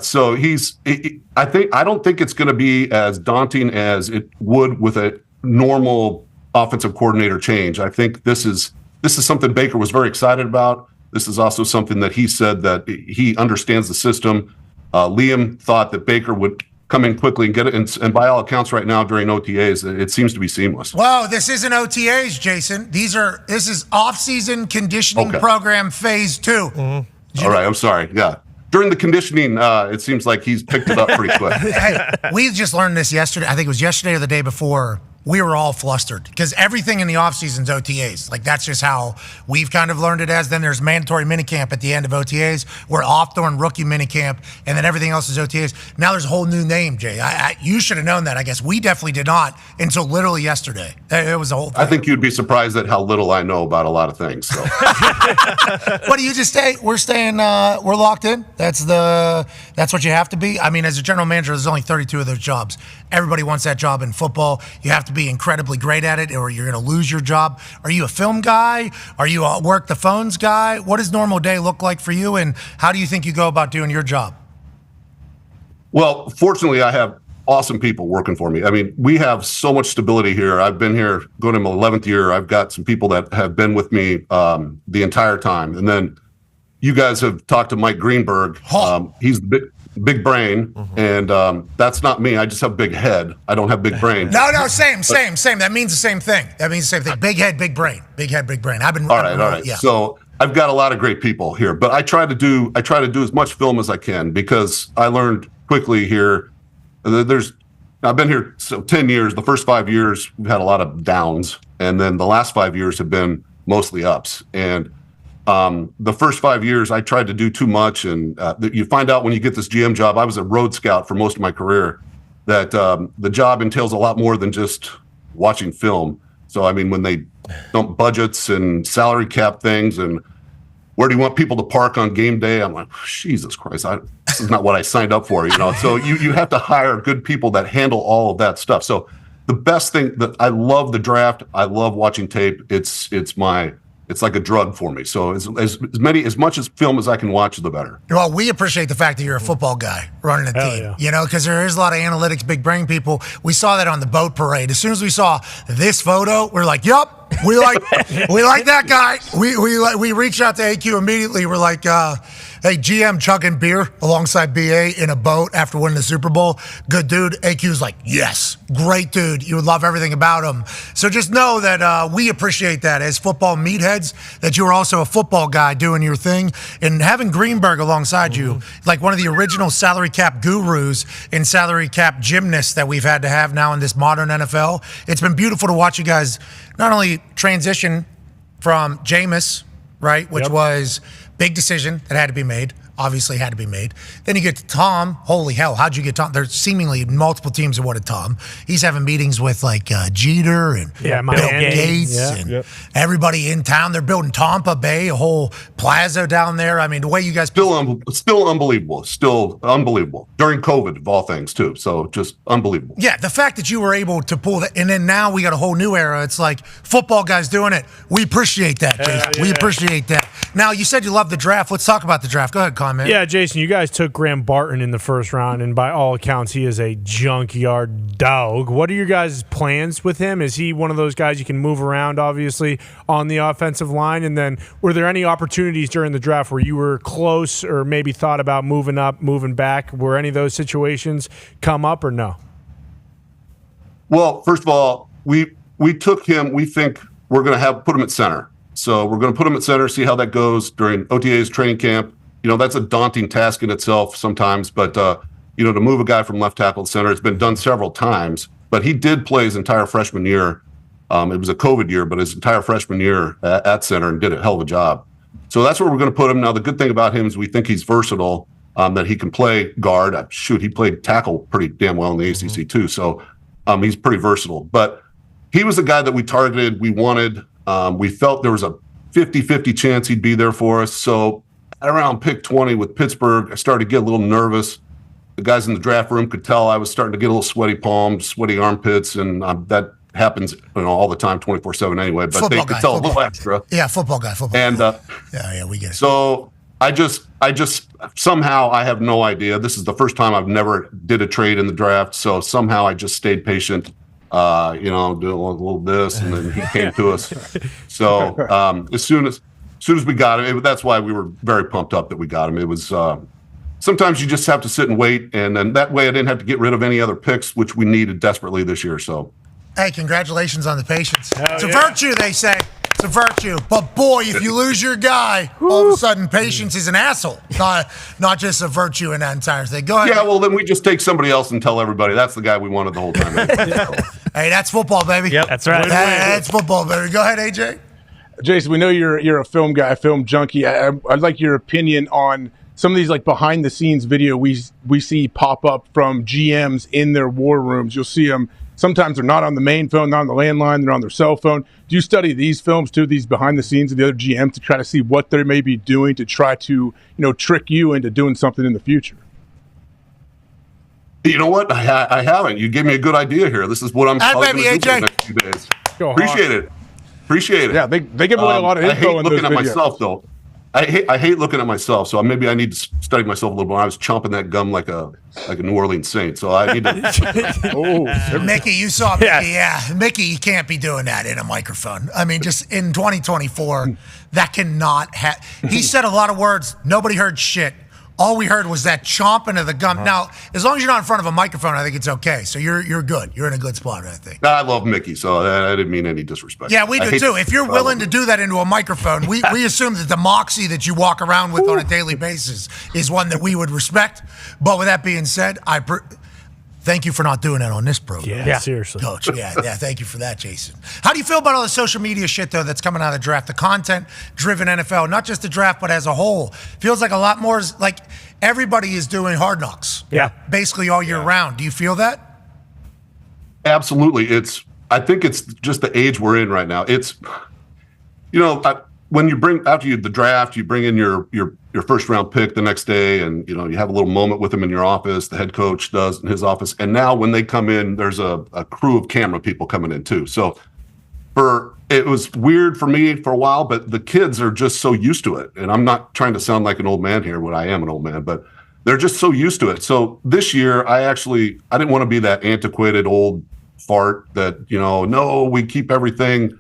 so I don't think it's going to be as daunting as it would with a normal offensive coordinator change. I think this is something Baker was very excited about. This is also something that he said that he understands the system. Liam thought that Baker would come in quickly and get it. And by all accounts right now during OTAs, it seems to be seamless. Whoa, this isn't OTAs, Jason. This is off-season conditioning program phase 2. Mm-hmm. All right, I'm sorry. Yeah. During the conditioning, it seems like he's picked it up pretty quick. Hey, we just learned this yesterday. I think it was yesterday or the day before. We were all flustered because everything in the offseason's OTAs. Like, that's just how we've kind of learned it as. Then there's mandatory minicamp at the end of OTAs. We're off during rookie minicamp, and then everything else is OTAs. Now there's a whole new name, Jay. You should have known that, I guess. We definitely did not until literally yesterday. It was a whole thing. I think you'd be surprised at how little I know about a lot of things. So. What do you just stay? We're staying. We're locked in. That's what you have to be. I mean, as a general manager, there's only 32 of those jobs. Everybody wants that job in football. You have to be incredibly great at it, or you're going to lose your job. Are you a film guy? Are you a work the phones guy? What does normal day look like for you, and how do you think you go about doing your job? Well, fortunately, I have awesome people working for me. I mean, we have so much stability here. I've been here going to my 11th year. I've got some people that have been with me the entire time. And then you guys have talked to Mike Greenberg. He's the big brain, and that's not me. I just have big head. I don't have big brain. No, same. That means the same thing. Big head, big brain. Big head, big brain. All right. Yeah. So I've got a lot of great people here, but I try to do as much film as I can because I learned quickly here. I've been here 10 years. The first 5 years we've had a lot of downs, and then the last 5 years have been mostly ups. And the first 5 years I tried to do too much, and you find out when you get this GM job. I was a road scout for most of my career. That the job entails a lot more than just watching film. So I mean, when they dump budgets and salary cap things, and where do you want people to park on game day? I'm like, Jesus Christ, this is not what I signed up for, you know. So you have to hire good people that handle all of that stuff. So the best thing that I love the draft. I love watching tape. It's like a drug for me. So as much as film as I can watch, the better. Well, we appreciate the fact that you're a football guy running a team, yeah. You know, because there is a lot of analytics, big brain people. We saw that on the boat parade. As soon as we saw this photo, we're like, yup, we like that guy. We reached out to AQ immediately. We're like, hey, GM chugging beer alongside BA in a boat after winning the Super Bowl. Good dude. AQ's like, yes, great dude. You would love everything about him. So just know that we appreciate that as football meatheads, that you are also a football guy doing your thing. And having Greenberg alongside you, like one of the original salary cap gurus and salary cap gymnasts that we've had to have now in this modern NFL, it's been beautiful to watch you guys not only transition from Jameis, right, which was big decision that had to be made. Obviously had to be made. Then you get to Tom. Holy hell, how'd you get Tom? There's seemingly multiple teams that wanted Tom. He's having meetings with like Jeter and Bill Gates and everybody in town. They're building Tampa Bay, a whole plaza down there. I mean, the way you guys... Still unbelievable. Still unbelievable. During COVID, of all things, too. So just unbelievable. Yeah, the fact that you were able to pull that, and then now we got a whole new era. It's like football guys doing it. We appreciate that, Jason. We appreciate that. Now, you said you love the draft. Let's talk about the draft. Go ahead, Carl. comment. Yeah, Jason, you guys took Graham Barton in the first round, and by all accounts, he is a junkyard dog. What are your guys' plans with him? Is he one of those guys you can move around, obviously, on the offensive line? And then were there any opportunities during the draft where you were close or maybe thought about moving up, moving back? Were any of those situations come up or no? Well, first of all, we took him. We think we're going to put him at center. So we're going to put him at center, see how that goes during OTA's training camp. That's a daunting task in itself sometimes, but to move a guy from left tackle to center, it's been done several times. But he did play his entire freshman year. It was a COVID year, but his entire freshman year at center and did a hell of a job. So that's where we're going to put him. Now, the good thing about him is we think he's versatile, that he can play guard. He played tackle pretty damn well in the ACC too. So he's pretty versatile. But he was the guy that we targeted, we wanted. We felt there was a 50-50 chance he'd be there for us. So around pick 20 with Pittsburgh, I started to get a little nervous. The guys in the draft room could tell I was starting to get a little sweaty palms, sweaty armpits, and that happens all the time, 24/7 anyway. But they could tell a little extra. Yeah, football guy. And we get it. So I just somehow, I have no idea. This is the first time I've never did a trade in the draft. So somehow I just stayed patient. Doing a little this, and then he came to us. So as soon as we got him, that's why we were very pumped up that we got him. It was sometimes you just have to sit and wait, and then that way I didn't have to get rid of any other picks, which we needed desperately this year. So, hey, congratulations on the patience. It's a virtue, they say. It's a virtue. But boy, if you lose your guy, all of a sudden patience is an asshole. Not just a virtue in that entire thing. Go ahead. Yeah, well, then we just take somebody else and tell everybody that's the guy we wanted the whole time. Hey, that's football, baby. Yep, that's right. That's football, baby. Go ahead, AJ. Jason, we know you're a film guy, a film junkie. I'd like your opinion on some of these behind the scenes video we see pop up from GMs in their war rooms. You'll see them. Sometimes they're not on the main phone, not on the landline, they're on their cell phone. Do you study these films too, these behind the scenes of the other GMs to try to see what they may be doing to try to, trick you into doing something in the future? You know what? I haven't. You gave me a good idea here. This is what I'm going to do for the next few days. Appreciate it. Yeah, they give away a lot of info in those videos. I hate looking at myself, though. I hate looking at myself, so maybe I need to study myself a little more. I was chomping that gum like a New Orleans Saint, so I need to. Mickey, you saw Mickey. Yeah, Mickey, you can't be doing that in a microphone. I mean, just in 2024, that cannot happen. He said a lot of words. Nobody heard shit. All we heard was that chomping of the gum. Now, as long as you're not in front of a microphone, I think it's okay. So you're good. You're in a good spot, I think. I love Mickey, so I didn't mean any disrespect. Yeah, we do too. If you're willing to do that into a microphone, we assume that the moxie that you walk around with on a daily basis is one that we would respect. But with that being said, thank you for not doing that on this program. Yeah, seriously. Coach, yeah, thank you for that, Jason. How do you feel about all the social media shit, though, that's coming out of the draft? The content-driven NFL, not just the draft, but as a whole. Feels like a lot more, like everybody is doing Hard Knocks. Yeah. Basically all year round. Do you feel that? Absolutely. I think it's just the age we're in right now. It's, when after the draft, you bring in your first round pick the next day, and you have a little moment with them in your office. The head coach does in his office, and now when they come in, there's a crew of camera people coming in too. So it was weird for me for a while, but the kids are just so used to it. And I'm not trying to sound like an old man here, but I am an old man, but they're just so used to it. So this year, I didn't want to be that antiquated old fart that no, we keep everything.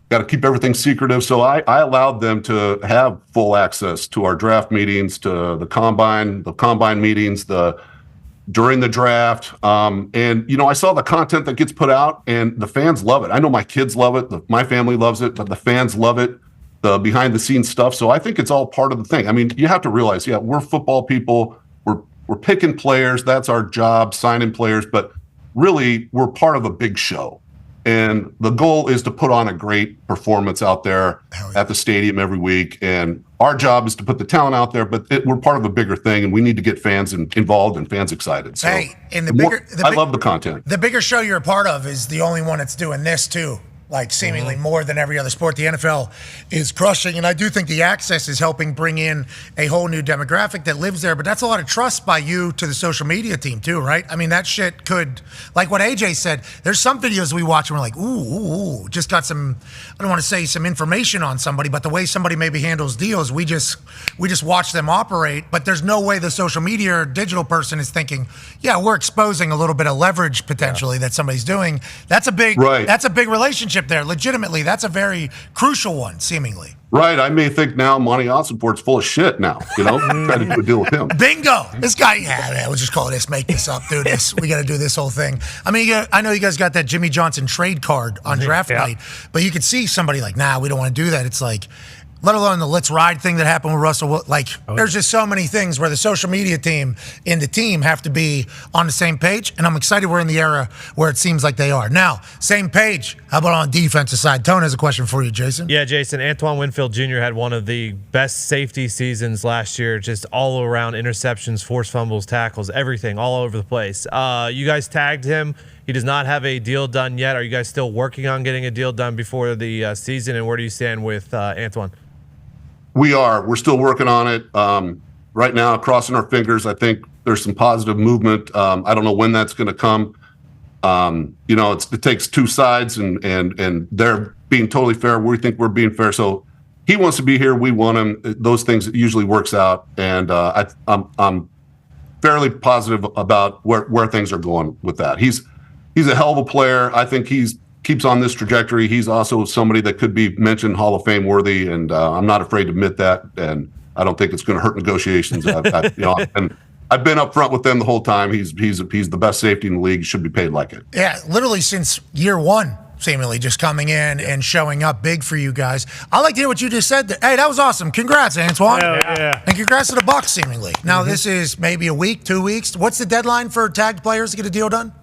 Got to keep everything secretive. So I allowed them to have full access to our draft meetings, to the combine meetings, during the draft. And, I saw the content that gets put out, and the fans love it. I know my kids love it. My family loves it, but the fans love it, the behind the scenes stuff. So I think it's all part of the thing. I mean, you have to realize, we're football people. We're picking players. That's our job, signing players. But really, we're part of a big show. And the goal is to put on a great performance out there at the stadium every week. And our job is to put the talent out there, but we're part of a bigger thing, and we need to get fans involved and fans excited. So and I love the content. The bigger show you're a part of is the only one that's doing this too, like seemingly more than every other sport. The NFL is crushing, and I do think the access is helping bring in a whole new demographic that lives there, but that's a lot of trust by you to the social media team too, right? I mean, that shit could, like what AJ said, there's some videos we watch and we're like, ooh, just got some, I don't want to say some information on somebody, but the way somebody maybe handles deals, we just watch them operate, but there's no way the social media or digital person is thinking, yeah, we're exposing a little bit of leverage potentially that somebody's doing. That's a big relationship there. Legitimately, that's a very crucial one, seemingly. Right. I may think now Monty Ossenport's full of shit now, try to do a deal with him. Bingo. This guy, we'll just call this, make this up, do this. We got to do this whole thing. I mean, I know you guys got that Jimmy Johnson trade card on draft night, but you could see somebody like, nah, we don't want to do that. It's like, let alone the let's ride thing that happened with Russell. There's just so many things where the social media team and the team have to be on the same page. And I'm excited we're in the era where it seems like they are. Now, same page. How about on defensive side? Tone has a question for you, Jason. Yeah, Jason. Antoine Winfield Jr. had one of the best safety seasons last year. Just all around interceptions, forced fumbles, tackles, everything, all over the place. You guys tagged him. He does not have a deal done yet. Are you guys still working on getting a deal done before the season? And where do you stand with Antoine? We are. We're still working on it. Right now, crossing our fingers. I think there's some positive movement. I don't know when that's going to come. It takes two sides, and they're being totally fair. We think we're being fair. So he wants to be here. We want him. Those things usually works out, and I'm fairly positive about where things are going with that. He's a hell of a player. I think keeps on this trajectory. He's also somebody that could be mentioned Hall of Fame worthy, and I'm not afraid to admit that. And I don't think it's going to hurt negotiations. I've been up front with them the whole time. He's the best safety in the league. He should be paid like it. Yeah, literally since year one, seemingly just coming in and showing up big for you guys. I like to hear what you just said there. Hey, that was awesome. Congrats, Antoine. Yeah. And congrats to the Bucs, seemingly. Now, this is maybe a week, 2 weeks. What's the deadline for tagged players to get a deal done?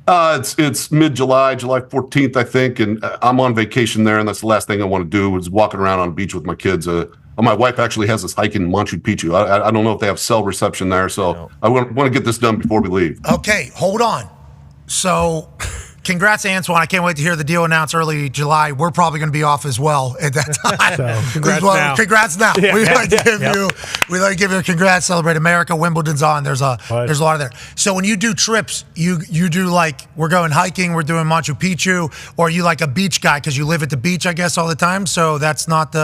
It's mid-July, July 14th, I think, and I'm on vacation there, and that's the last thing I want to do is walking around on the beach with my kids. My wife actually has us hiking Machu Picchu. I don't know if they have cell reception there, so I want to get this done before we leave. Okay, hold on. So, congrats, Antoine. I can't wait to hear the deal announced early July. We're probably going to be off as well at that time. So, congrats now. We'd like to give you a congrats. Celebrate America. Wimbledon's on. There's a lot of there. So when you do trips, you do like we're going hiking, we're doing Machu Picchu, or are you like a beach guy because you live at the beach, I guess, all the time? So that's not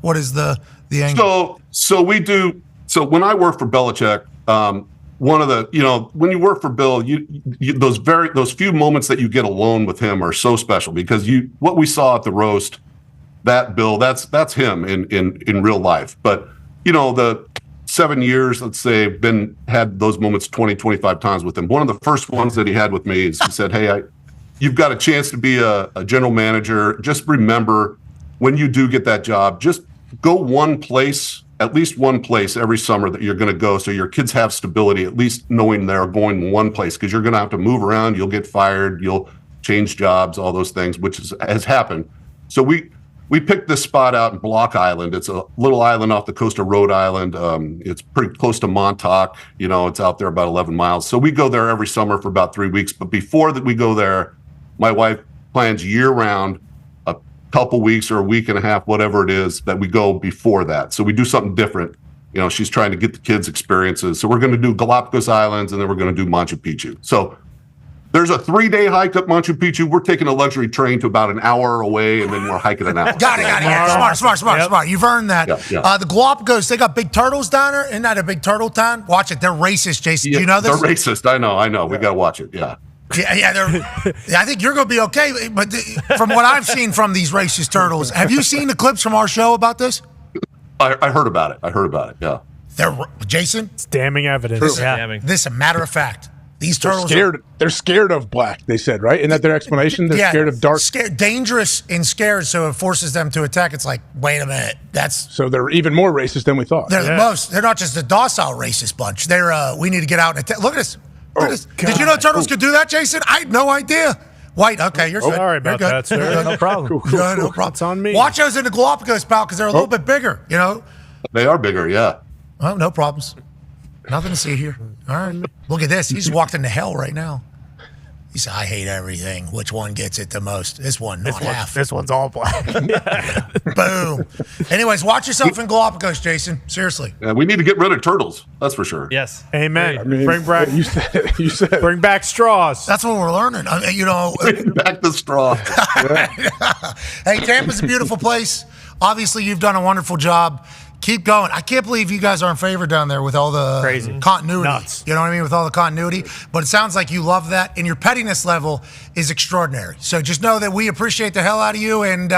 what is the angle? So we do. So when I work for Belichick, one of the, when you work for Bill, those few moments that you get alone with him are so special because what we saw at the roast, that Bill, that's him in real life. But the 7 years, let's say, had those moments 20, 25 times with him. One of the first ones that he had with me is he said, "Hey, you've got a chance to be a general manager. Just remember, when you do get that job, just go one place." At least one place every summer that you're going to go so your kids have stability, at least knowing they're going one place because you're going to have to move around. You'll get fired. You'll change jobs, all those things, which has happened. So we picked this spot out in Block Island. It's a little island off the coast of Rhode Island. It's pretty close to Montauk. It's out there about 11 miles. So we go there every summer for about 3 weeks. But before that we go there, my wife plans year-round couple weeks or a week and a half, whatever it is, that we go before that. So we do something different. She's trying to get the kids experiences. So we're going to do Galapagos Islands, and then we're going to do Machu Picchu. So there's a 3-day hike up Machu Picchu. We're taking a luxury train to about an hour away, and then we're hiking an hour. Got it. Smart. You've earned that. Yeah. The Galapagos, they got big turtles down there. Isn't that a big turtle town? Watch it. They're racist, Jason. Do you know this? They're racist. I know. We got to watch it. Yeah. I think you're going to be okay. But from what I've seen from these racist turtles, have you seen the clips from our show about this? I heard about it. Yeah. Jason? It's damning evidence. This is a matter of fact. These turtles They're scared of black, they said, right? Isn't that their explanation? They're scared of dark. Dangerous and scared, so it forces them to attack. It's like, wait a minute. So they're even more racist than we thought. They're the most. They're not just a docile racist bunch. We need to get out and attack. Look at this. Did you know turtles could do that, Jason? I had no idea. White, okay, you're good. Sorry about that, sir. No problem. Cool. No problem. It's on me. Watch those in the Galapagos, pal, because they're a little bit bigger, They are bigger, yeah. Oh, no problems. Nothing to see here. All right. Look at this. He's walked into hell right now. He said, I hate everything. Which one gets it the most? This one, not half. This one's all black. Boom. Anyways, watch yourself in Galapagos, Jason. Seriously. Yeah, we need to get rid of turtles. That's for sure. Yes. Amen. I mean, bring back. You said. Bring back straws. That's what we're learning. Bring back the straw. Hey, Tampa's a beautiful place. Obviously, you've done a wonderful job. Keep going. I can't believe you guys are in favor down there with all the Crazy. continuity. Nuts. You know what I mean? With all the continuity. But it sounds like you love that, and your pettiness level is extraordinary. So just know that we appreciate the hell out of you. And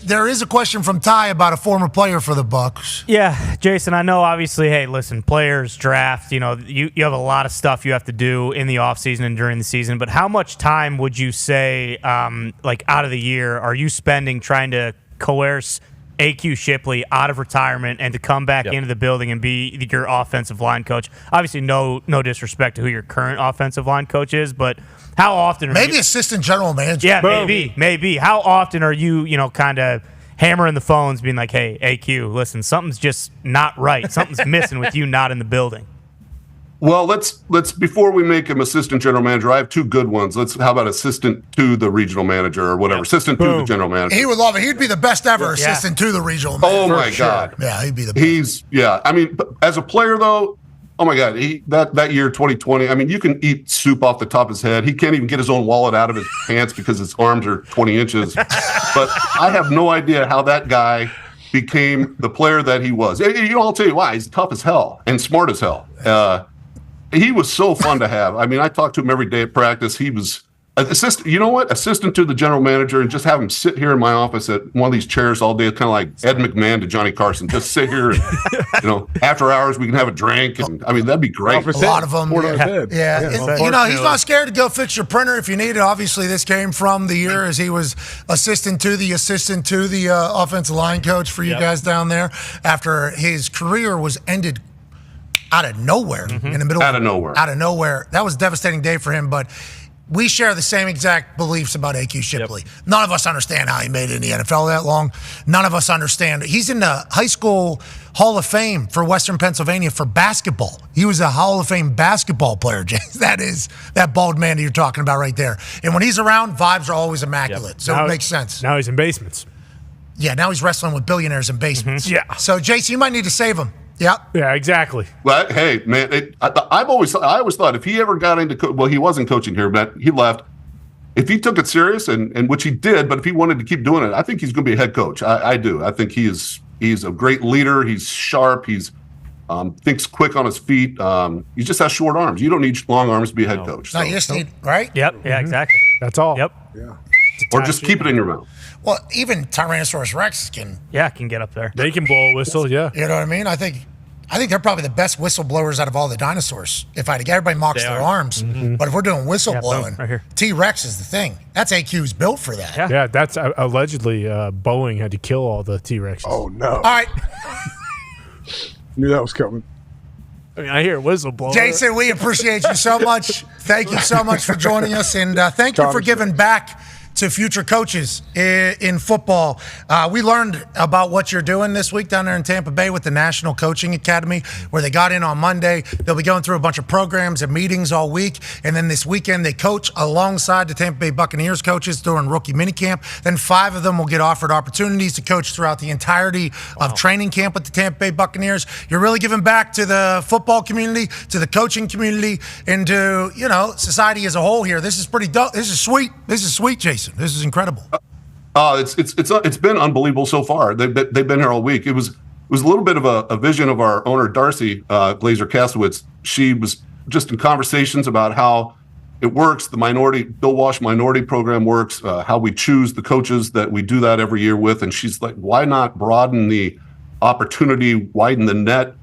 there is a question from Ty about a former player for the Bucks. Yeah, Jason, I know obviously, hey, listen, players, draft, you have a lot of stuff you have to do in the offseason and during the season, but how much time would you say, out of the year, are you spending trying to coerce AQ Shipley out of retirement and to come back into the building and be your offensive line coach? Obviously, no disrespect to who your current offensive line coach is, but how often? Maybe assistant general manager. Yeah, maybe. How often are you, kind of hammering the phones, being like, "Hey, AQ, listen, something's just not right. Something's missing with you not in the building." Well, let's before we make him assistant general manager, I have two good ones. How about assistant to the regional manager or whatever? Assistant to the general manager. He would love it. He'd be the best ever assistant to the regional manager. Oh my God. Yeah, he'd be the best. I mean, as a player though, oh my God, that year 2020, I mean, you can eat soup off the top of his head. He can't even get his own wallet out of his pants because his arms are 20 inches. But I have no idea how that guy became the player that he was. I'll tell you why. He's tough as hell and smart as hell. He was so fun to have. I mean, I talked to him every day at practice. He was assistant. You know what? Assistant to the general manager, and just have him sit here in my office at one of these chairs all day, kind of like Ed McMahon to Johnny Carson. Just sit here, and after hours we can have a drink, and I mean that'd be great. A lot of them. Yeah. He's not scared to go fix your printer if you need it. Obviously, this came from the year as he was assistant to the offensive line coach for you guys down there after his career was ended out of nowhere in the middle out of nowhere. That was a devastating day for him, but we share the same exact beliefs about AQ Shipley. None of us understand how he made it in the NFL that long. None of us understand. He's in the high school Hall of Fame for Western Pennsylvania for basketball. He was a Hall of Fame basketball player, James. That is that bald man that you're talking about right there. And when he's around, vibes are always immaculate. So it makes sense. Now he's in basements. Yeah, now he's wrestling with billionaires in basements. Yeah. So, Jason, you might need to save him. Yeah, exactly. Well, hey, man, I always thought if he ever got into he wasn't coaching here, but he left. If he took it serious, and which he did, but if he wanted to keep doing it, I think he's going to be a head coach. I do. I think he's a great leader. He's sharp. He's thinks quick on his feet. He just has short arms. You don't need long arms to be a head coach. No, you just need, right? Yep. Yeah, exactly. That's all. Yep. Yeah. Or just keep it in your mouth. Well, even Tyrannosaurus Rex can get up there. They can blow a whistle, yeah. You know what I mean? I think they're probably the best whistleblowers out of all the dinosaurs. Everybody mocks their arms, but if we're doing whistleblowing, right here. T-Rex is the thing. That's AQ's built for that. Yeah, that's allegedly Boeing had to kill all the T-Rexes. Oh, no. All right. Knew that was coming. I mean, I hear whistleblower. Jason, we appreciate you so much. Thank you so much for joining us, and thank you for giving back to future coaches in football. We learned about what you're doing this week down there in Tampa Bay with the National Coaching Academy, where they got in on Monday. They'll be going through a bunch of programs and meetings all week, and then this weekend they coach alongside the Tampa Bay Buccaneers coaches during rookie minicamp. Then 5 of them will get offered opportunities to coach throughout the entirety of training camp with the Tampa Bay Buccaneers. You're really giving back to the football community, to the coaching community, and to society as a whole here. This is pretty dope. This is sweet. This is sweet, Jason. This is incredible. It's been unbelievable so far. They've been here all week. It was a little bit of a vision of our owner Darcy Glazer Kasowitz. She was just in conversations about how it works. The Bill Walsh minority program works. How we choose the coaches that we do that every year with. And she's like, why not broaden the opportunity, widen the net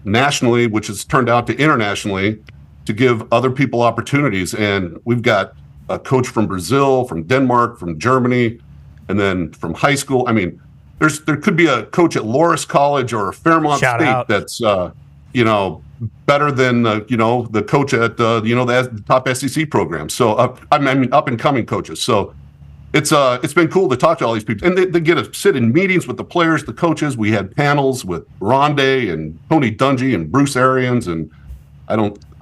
nationally, which has turned out to internationally, to give other people opportunities. And we've got a coach from Brazil, from Denmark, from Germany, and then from high school. I mean, there could be a coach at Loras College or Fairmont State that's better than the coach at the top SEC program. So up and coming coaches. So it's been cool to talk to all these people, and they get to sit in meetings with the players, the coaches. We had panels with Rondé and Tony Dungy and Bruce Arians, and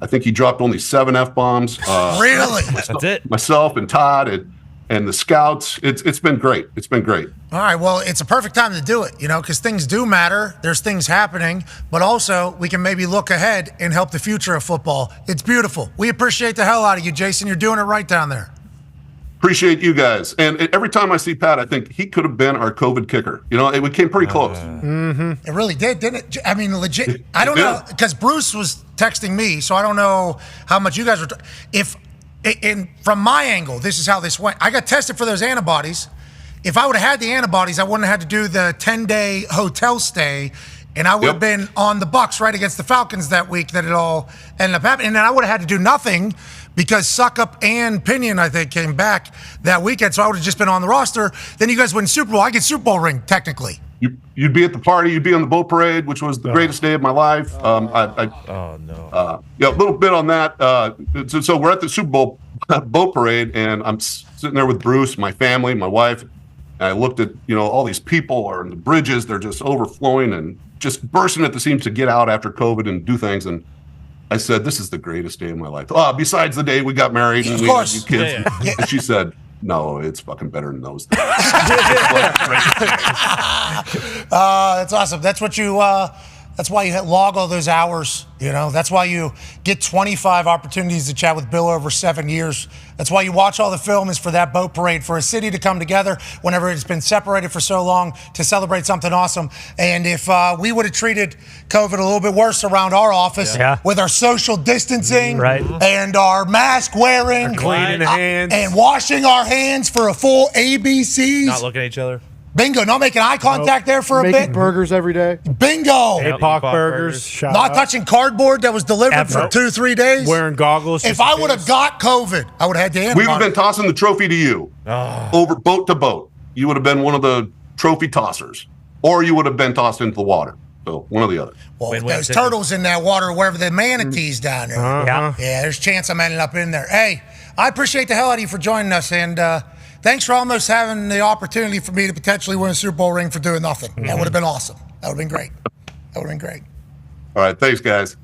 I think he dropped only 7 F-bombs. Really? That's it. Myself and Todd and the scouts. It's been great. It's been great. All right, well, it's a perfect time to do it, because things do matter. There's things happening, but also we can maybe look ahead and help the future of football. It's beautiful. We appreciate the hell out of you, Jason. You're doing it right down there. Appreciate you guys. And every time I see Pat, I think he could have been our COVID kicker. We came pretty close. It really did, didn't it? I mean, legit. I don't know, because Bruce was texting me, so I don't know how much you guys were. And from my angle, this is how this went. I got tested for those antibodies. If I would have had the antibodies, I wouldn't have had to do the 10-day hotel stay, and I would have been on the Bucs right against the Falcons that week that it all ended up happening. And then I would have had to do nothing because Suckup and Pinion, I think, came back that weekend, so I would have just been on the roster. Then you guys win Super Bowl. I get Super Bowl ring, technically. You'd be at the party. You'd be on the boat parade, which was the greatest day of my life. Oh no. A little bit on that. So we're at the Super Bowl boat parade, and I'm sitting there with Bruce, my family, my wife. And I looked at all these people are in the bridges. They're just overflowing and just bursting at the seams to get out after COVID and do things. And I said, "This is the greatest day of my life." Besides the day we got married and we had kids. Yeah. And she said, "No, it's fucking better than those things." That's awesome. That's what you. That's why you log all those hours. That's why you get 25 opportunities to chat with Bill over 7 years. That's why you watch all the film is for that boat parade, for a city to come together whenever it's been separated for so long to celebrate something awesome. And if we would have treated COVID a little bit worse around our office with our social distancing and our mask wearing, cleaning hands, and washing our hands for a full ABCs, not looking at each other. Bingo, not making eye contact there for a bit. Making burgers every day. Bingo. Epoch burgers. Not touching cardboard that was delivered for 2-3 days. Wearing goggles. If I would have got COVID, I would have had to We would have been tossing the trophy to you over boat to boat. You would have been one of the trophy tossers, or you would have been tossed into the water. So one or the other. Well, if there's turtles in that water, wherever the manatees down there. Yeah, there's a chance I'm ending up in there. Hey, I appreciate the hell out of you for joining us, and thanks for almost having the opportunity for me to potentially win a Super Bowl ring for doing nothing. That would have been awesome. That would have been great. That would have been great. All right, thanks, guys.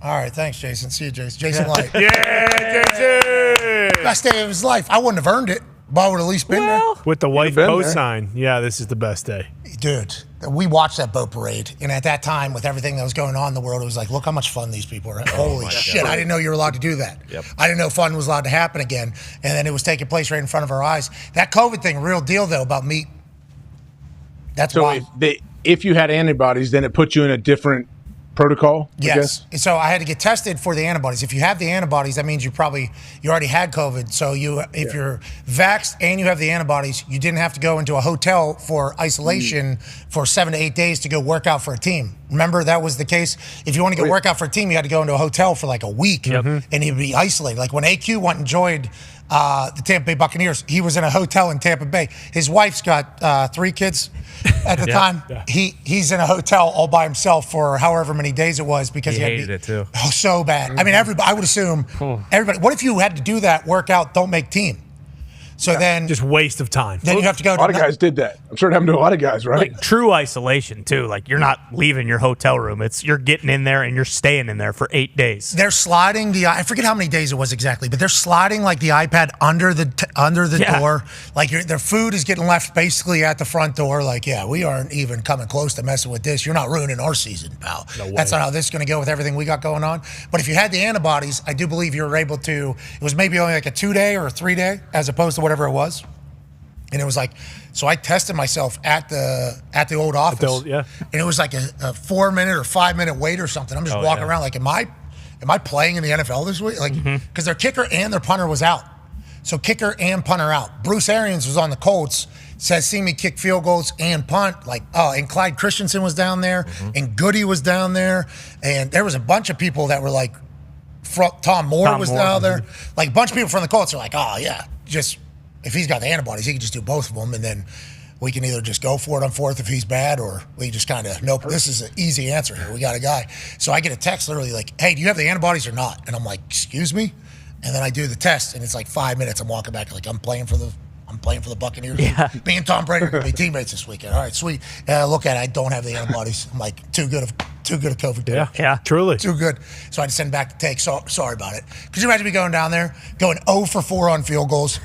All right, thanks, Jason. See you, Jason. Jason Light. Yeah, Jason! Best day of his life. I wouldn't have earned it, but I would have at least been there. With the white cosign. Yeah, this is the best day. Dude, we watched that boat parade, and at that time, with everything that was going on in the world, it was like, look how much fun these people are. Holy shit, I didn't know you were allowed to do that. Yep. I didn't know fun was allowed to happen again, and then it was taking place right in front of our eyes. That COVID thing, real deal, though, about meat. That's why. If you had antibodies, then it puts you in a different protocol, Yes. So I had to get tested for the antibodies. If you have the antibodies, that means you already had COVID. So if you're vaxxed and you have the antibodies, you didn't have to go into a hotel for isolation for 7 to 8 days to go work out for a team. Remember, that was the case. If you want to go work out for a team, you had to go into a hotel for like a week and you'd be isolated. Like when AQ went and joined the Tampa Bay Buccaneers, he was in a hotel in Tampa Bay. His wife's got 3 kids at the time. Yeah. He's in a hotel all by himself for however many days it was because he hated it too. Oh, so bad. I mean, everybody. I would assume everybody. What if you had to do that workout? Don't make team. So then, just waste of time. Then you have to go. A lot of guys did that. I'm sure it happened to a lot of guys, right? Like true isolation too. Like you're not leaving your hotel room. You're getting in there and you're staying in there for 8 days. They're sliding I forget how many days it was exactly, but they're sliding like the iPad under the door. Like their food is getting left basically at the front door. Like, we aren't even coming close to messing with this. You're not ruining our season, pal. No way. That's not how this is going to go with everything we got going on. But if you had the antibodies, I do believe you were able to. It was maybe only like a 2-day or a 3-day, as opposed to whatever it was. And it was like, so I tested myself at the old office. And it was like a 4-minute or 5-minute wait or something. I'm just walking around like, am I playing in the NFL this week? Like, because their kicker and their punter was out. So kicker and punter out. Bruce Arians was on the Colts, says, see me kick field goals and punt. Like, and Clyde Christensen was down there, and Goody was down there. And there was a bunch of people that were like, Tom Moore was down there. Like a bunch of people from the Colts are like, just if he's got the antibodies, he can just do both of them, and then we can either just go for it on fourth if he's bad, or we just kind of, nope, this is an easy answer here. We got a guy. So I get a text literally like, hey, do you have the antibodies or not? And I'm like, excuse me? And then I do the test, and it's like 5 minutes. I'm walking back like, I'm playing for the Buccaneers. Yeah. Me and Tom Brady are going to be teammates this weekend. All right, sweet. And I look at it. I don't have the antibodies. I'm like, too good too good at COVID. Yeah, truly. Too good. So I had to send back the take. So sorry about it. Could you imagine me going down there, going 0 for 4 on field goals?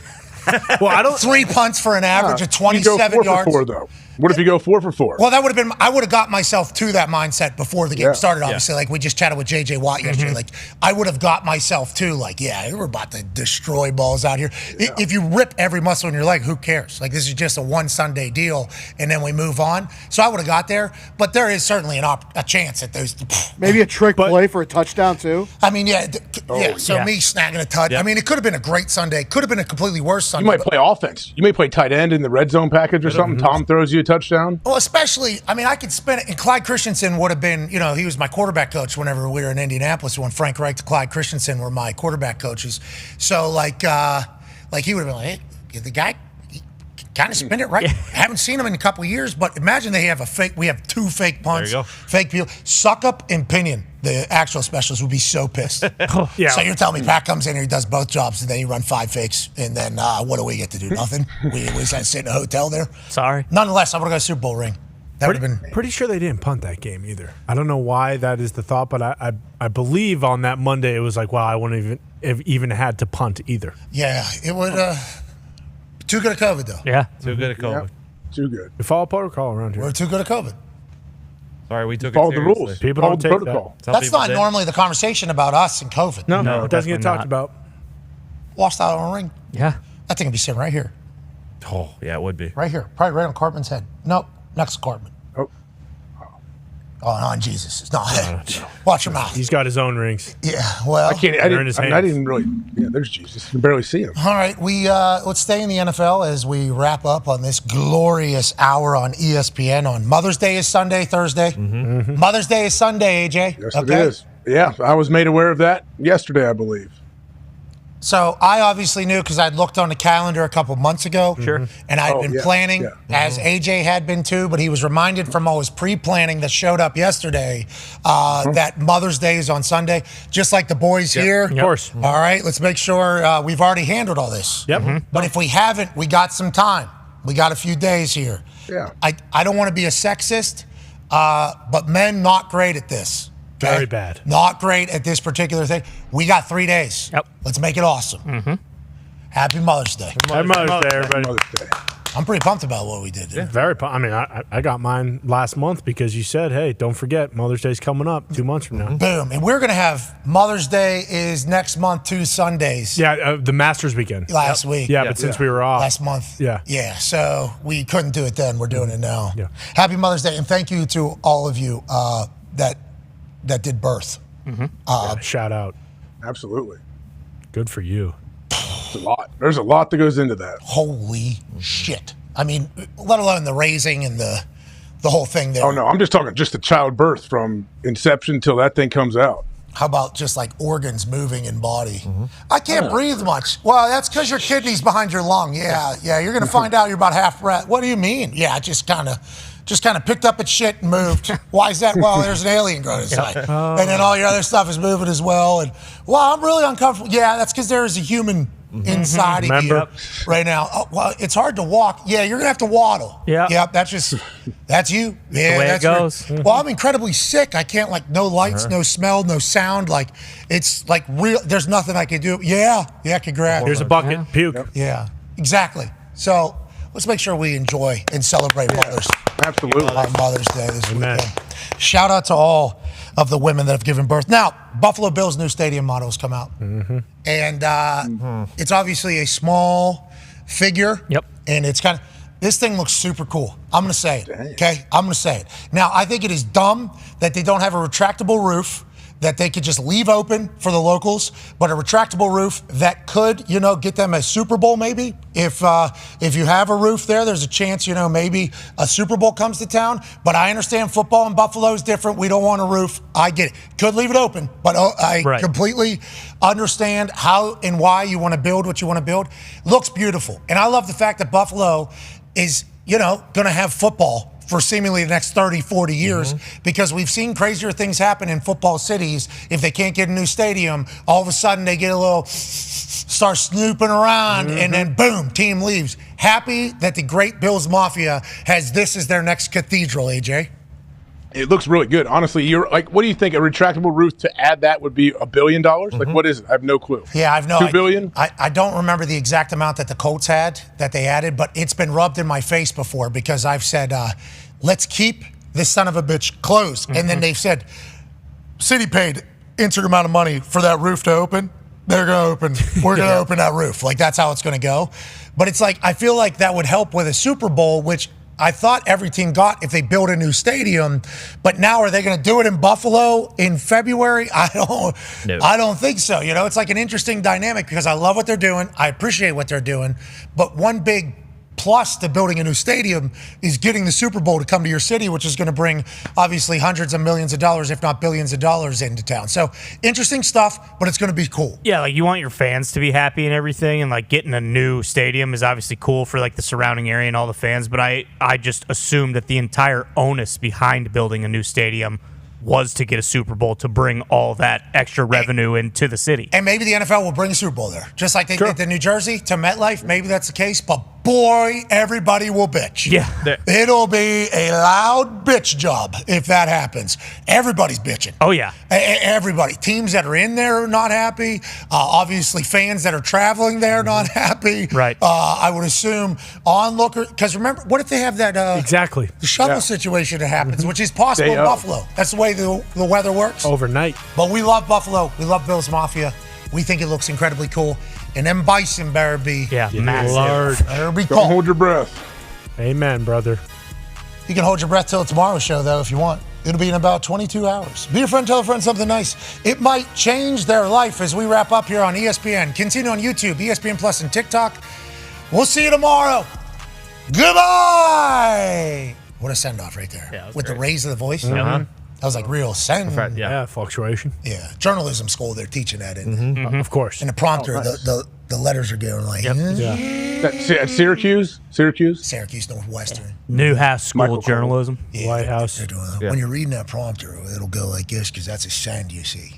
Well, I don't. 3 punts for an average of 27 you go 4 yards. for 4, though. What if you go 4 for 4? Well, that would have been. I would have got myself to that mindset before the game started. Obviously, like we just chatted with JJ Watt yesterday. Like I would have got myself to like, we're about to destroy balls out here. If you rip every muscle in your leg, who cares? Like this is just a one Sunday deal, and then we move on. So I would have got there, but there is certainly a chance that those Maybe a trick play for a touchdown too. I mean, So me snagging a touch. I mean, it could have been a great Sunday. Could have been a completely worse Sunday. You might play offense. You may play tight end in the red zone package or something. Tom throws you a touchdown. Well, especially, I mean, I could spin it. And Clyde Christensen would have been, he was my quarterback coach whenever we were in Indianapolis when Frank Reich and Clyde Christensen were my quarterback coaches. So, like he would have been like, hey, the guy, kind of spin it right. Haven't seen him in a couple of years, but imagine we have 2 fake punts, fake peel. Suck up and Pinion, the actual specialist, would be so pissed. So you're telling me Pat comes in here, he does both jobs, and then he run 5 fakes, and then what do we get to do? Nothing. We just had to sit in a hotel there. Sorry. Nonetheless, I'm going to go Super Bowl ring. That would have been pretty sure they didn't punt that game either. I don't know why that is the thought, but I believe on that Monday it was like, wow, I wouldn't even had to punt either. Yeah, it would. Too good at COVID though. Yeah, too good at COVID. Too good. We follow protocol around here. We're too good at COVID. Sorry, we took Follow it the seriously. rules. People Follow don't the take protocol. that. That's not normally the conversation about us and COVID. No, it doesn't get talked about. Lost out on a ring. Yeah. That thing would be sitting right here. Oh, yeah, it would be. Right here. Probably right on Cartman's head. Nope. Next to Cartman. Oh, on Jesus. It's not. Watch your mouth. He's got his own rings. Yeah, well. I didn't really. Yeah, there's Jesus. You can barely see him. All right, let's stay in the NFL as we wrap up on this glorious hour on ESPN on Mother's Day is Sunday, Thursday. Mm-hmm. Mother's Day is Sunday, AJ. Yes, it is. Yeah, I was made aware of that yesterday, I believe. So I obviously knew because I'd looked on the calendar a couple months ago. Sure. And I'd been planning, as AJ had been too, but he was reminded from all his pre-planning that showed up yesterday that Mother's Day is on Sunday, just like the boys here. Of course. All right, let's make sure we've already handled all this. Yep. But if we haven't, we got some time. We got a few days here. Yeah. I don't want to be a sexist, but men not great at this. Okay? Very bad. Not great at this particular thing. We got 3 days. Yep. Let's make it awesome. Happy Mother's Day. Happy Mother's Day, everybody. Mother's Day. I'm pretty pumped about what we did. Yeah, very pumped. I mean, I got mine last month because you said, hey, don't forget, Mother's Day's coming up 2 months from now. Boom. And we're going to have Mother's Day is next month, 2 Sundays. Yeah, the Masters weekend. Last week. Yeah, but since we were off. Last month. Yeah. Yeah, so we couldn't do it then. We're doing it now. Yeah. Happy Mother's Day, and thank you to all of you that did birth. Shout out. Absolutely. Good for you. It's a lot. There's a lot that goes into that. Holy shit. I mean, let alone the raising and the whole thing there. Oh, no. I'm just talking just the childbirth from inception till that thing comes out. How about just like organs moving in body? I can't breathe much. Well, that's because your kidney's behind your lung. Yeah. You're going to find out you're about half breath. What do you mean? Yeah, just kind of picked up its shit and moved. Why is that? Well, there's an alien growing inside. And then all your other stuff is moving as well. And, well, I'm really uncomfortable. Yeah, that's because there is a human inside of you right now. Oh, well, it's hard to walk. Yeah, you're going to have to waddle. Yeah. Yep, that's you. Yeah, the way that's it goes. Well, I'm incredibly sick. I can't, no lights, no smell, no sound. It's real. There's nothing I can do. Yeah, congrats. Here's a bucket. Puke. Yeah, exactly. So let's make sure we enjoy and celebrate mothers. Absolutely. On Mother's Day this weekend. Shout out to all of the women that have given birth. Now, Buffalo Bills' new stadium motto has come out. And it's obviously a small figure. Yep. And it's this thing looks super cool. I'm going to say it. Okay? I'm going to say it. Now, I think it is dumb that they don't have a retractable roof that they could just leave open for the locals, but a retractable roof that could, get them a Super Bowl maybe. If you have a roof there, there's a chance, maybe a Super Bowl comes to town. But I understand football in Buffalo is different. We don't want a roof. I get it. Could leave it open, but I completely understand how and why you want to build what you want to build. Looks beautiful. And I love the fact that Buffalo is, going to have football for seemingly the next 30, 40 years, because we've seen crazier things happen in football cities. If they can't get a new stadium, all of a sudden they get start snooping around, and then boom, team leaves. Happy that the great Bills Mafia has this as their next cathedral, AJ. It looks really good. Honestly, you're like, what do you think? A retractable roof to add that would be $1 billion? Like, what is it? I have no clue. Yeah, I've no $2 billion? I don't remember the exact amount that the Colts had that they added, but it's been rubbed in my face before because I've said, let's keep this son of a bitch closed. And then they've said, City paid insert amount of money for that roof to open. They're going to open. We're going to open that roof. Like, that's how it's going to go. But it's like, I feel like that would help with a Super Bowl, which I thought every team got if they build a new stadium. But now are they going to do it in Buffalo in February? I don't think so. You know, it's like an interesting dynamic because I love what they're doing. I appreciate what they're doing. But one big plus to building a new stadium is getting the Super Bowl to come to your city, which is going to bring obviously hundreds of millions of dollars, if not billions of dollars into town. So interesting stuff, but it's going to be cool. Yeah, like you want your fans to be happy and everything, and like getting a new stadium is obviously cool for like the surrounding area and all the fans, but I just assumed that the entire onus behind building a new stadium was to get a Super Bowl to bring all that extra revenue into the city. And maybe the NFL will bring a Super Bowl there, just like they did to New Jersey, to MetLife. Maybe that's the case, but boy, everybody will bitch. Yeah. It'll be a loud bitch job if that happens. Everybody's bitching. Oh, yeah. Everybody. Teams that are in there are not happy. Obviously, fans that are traveling there are not happy. Right. I would assume onlookers, because remember, what if they have that exactly the shuttle situation that happens, which is possible in Buffalo. That's the way the weather works. Overnight. But we love Buffalo. We love Bills Mafia. We think it looks incredibly cool. And them bison better be massive. Large. Better be Don't cool. hold your breath. Amen, brother. You can hold your breath till tomorrow's show, though, if you want. It'll be in about 22 hours. Be a friend, tell a friend something nice. It might change their life as we wrap up here on ESPN. Continue on YouTube, ESPN Plus, and TikTok. We'll see you tomorrow. Goodbye. What a send-off right there. With the raise of the voice. That was like real send. Yeah, fluctuation. Yeah, journalism school, they're teaching that in. Of course. In the prompter, nice. the letters are going like, At Syracuse? Syracuse Northwestern. Newhouse School of Journalism. Yeah, White House. They're doing that. When you're reading that prompter, it'll go like this because that's a send, you see.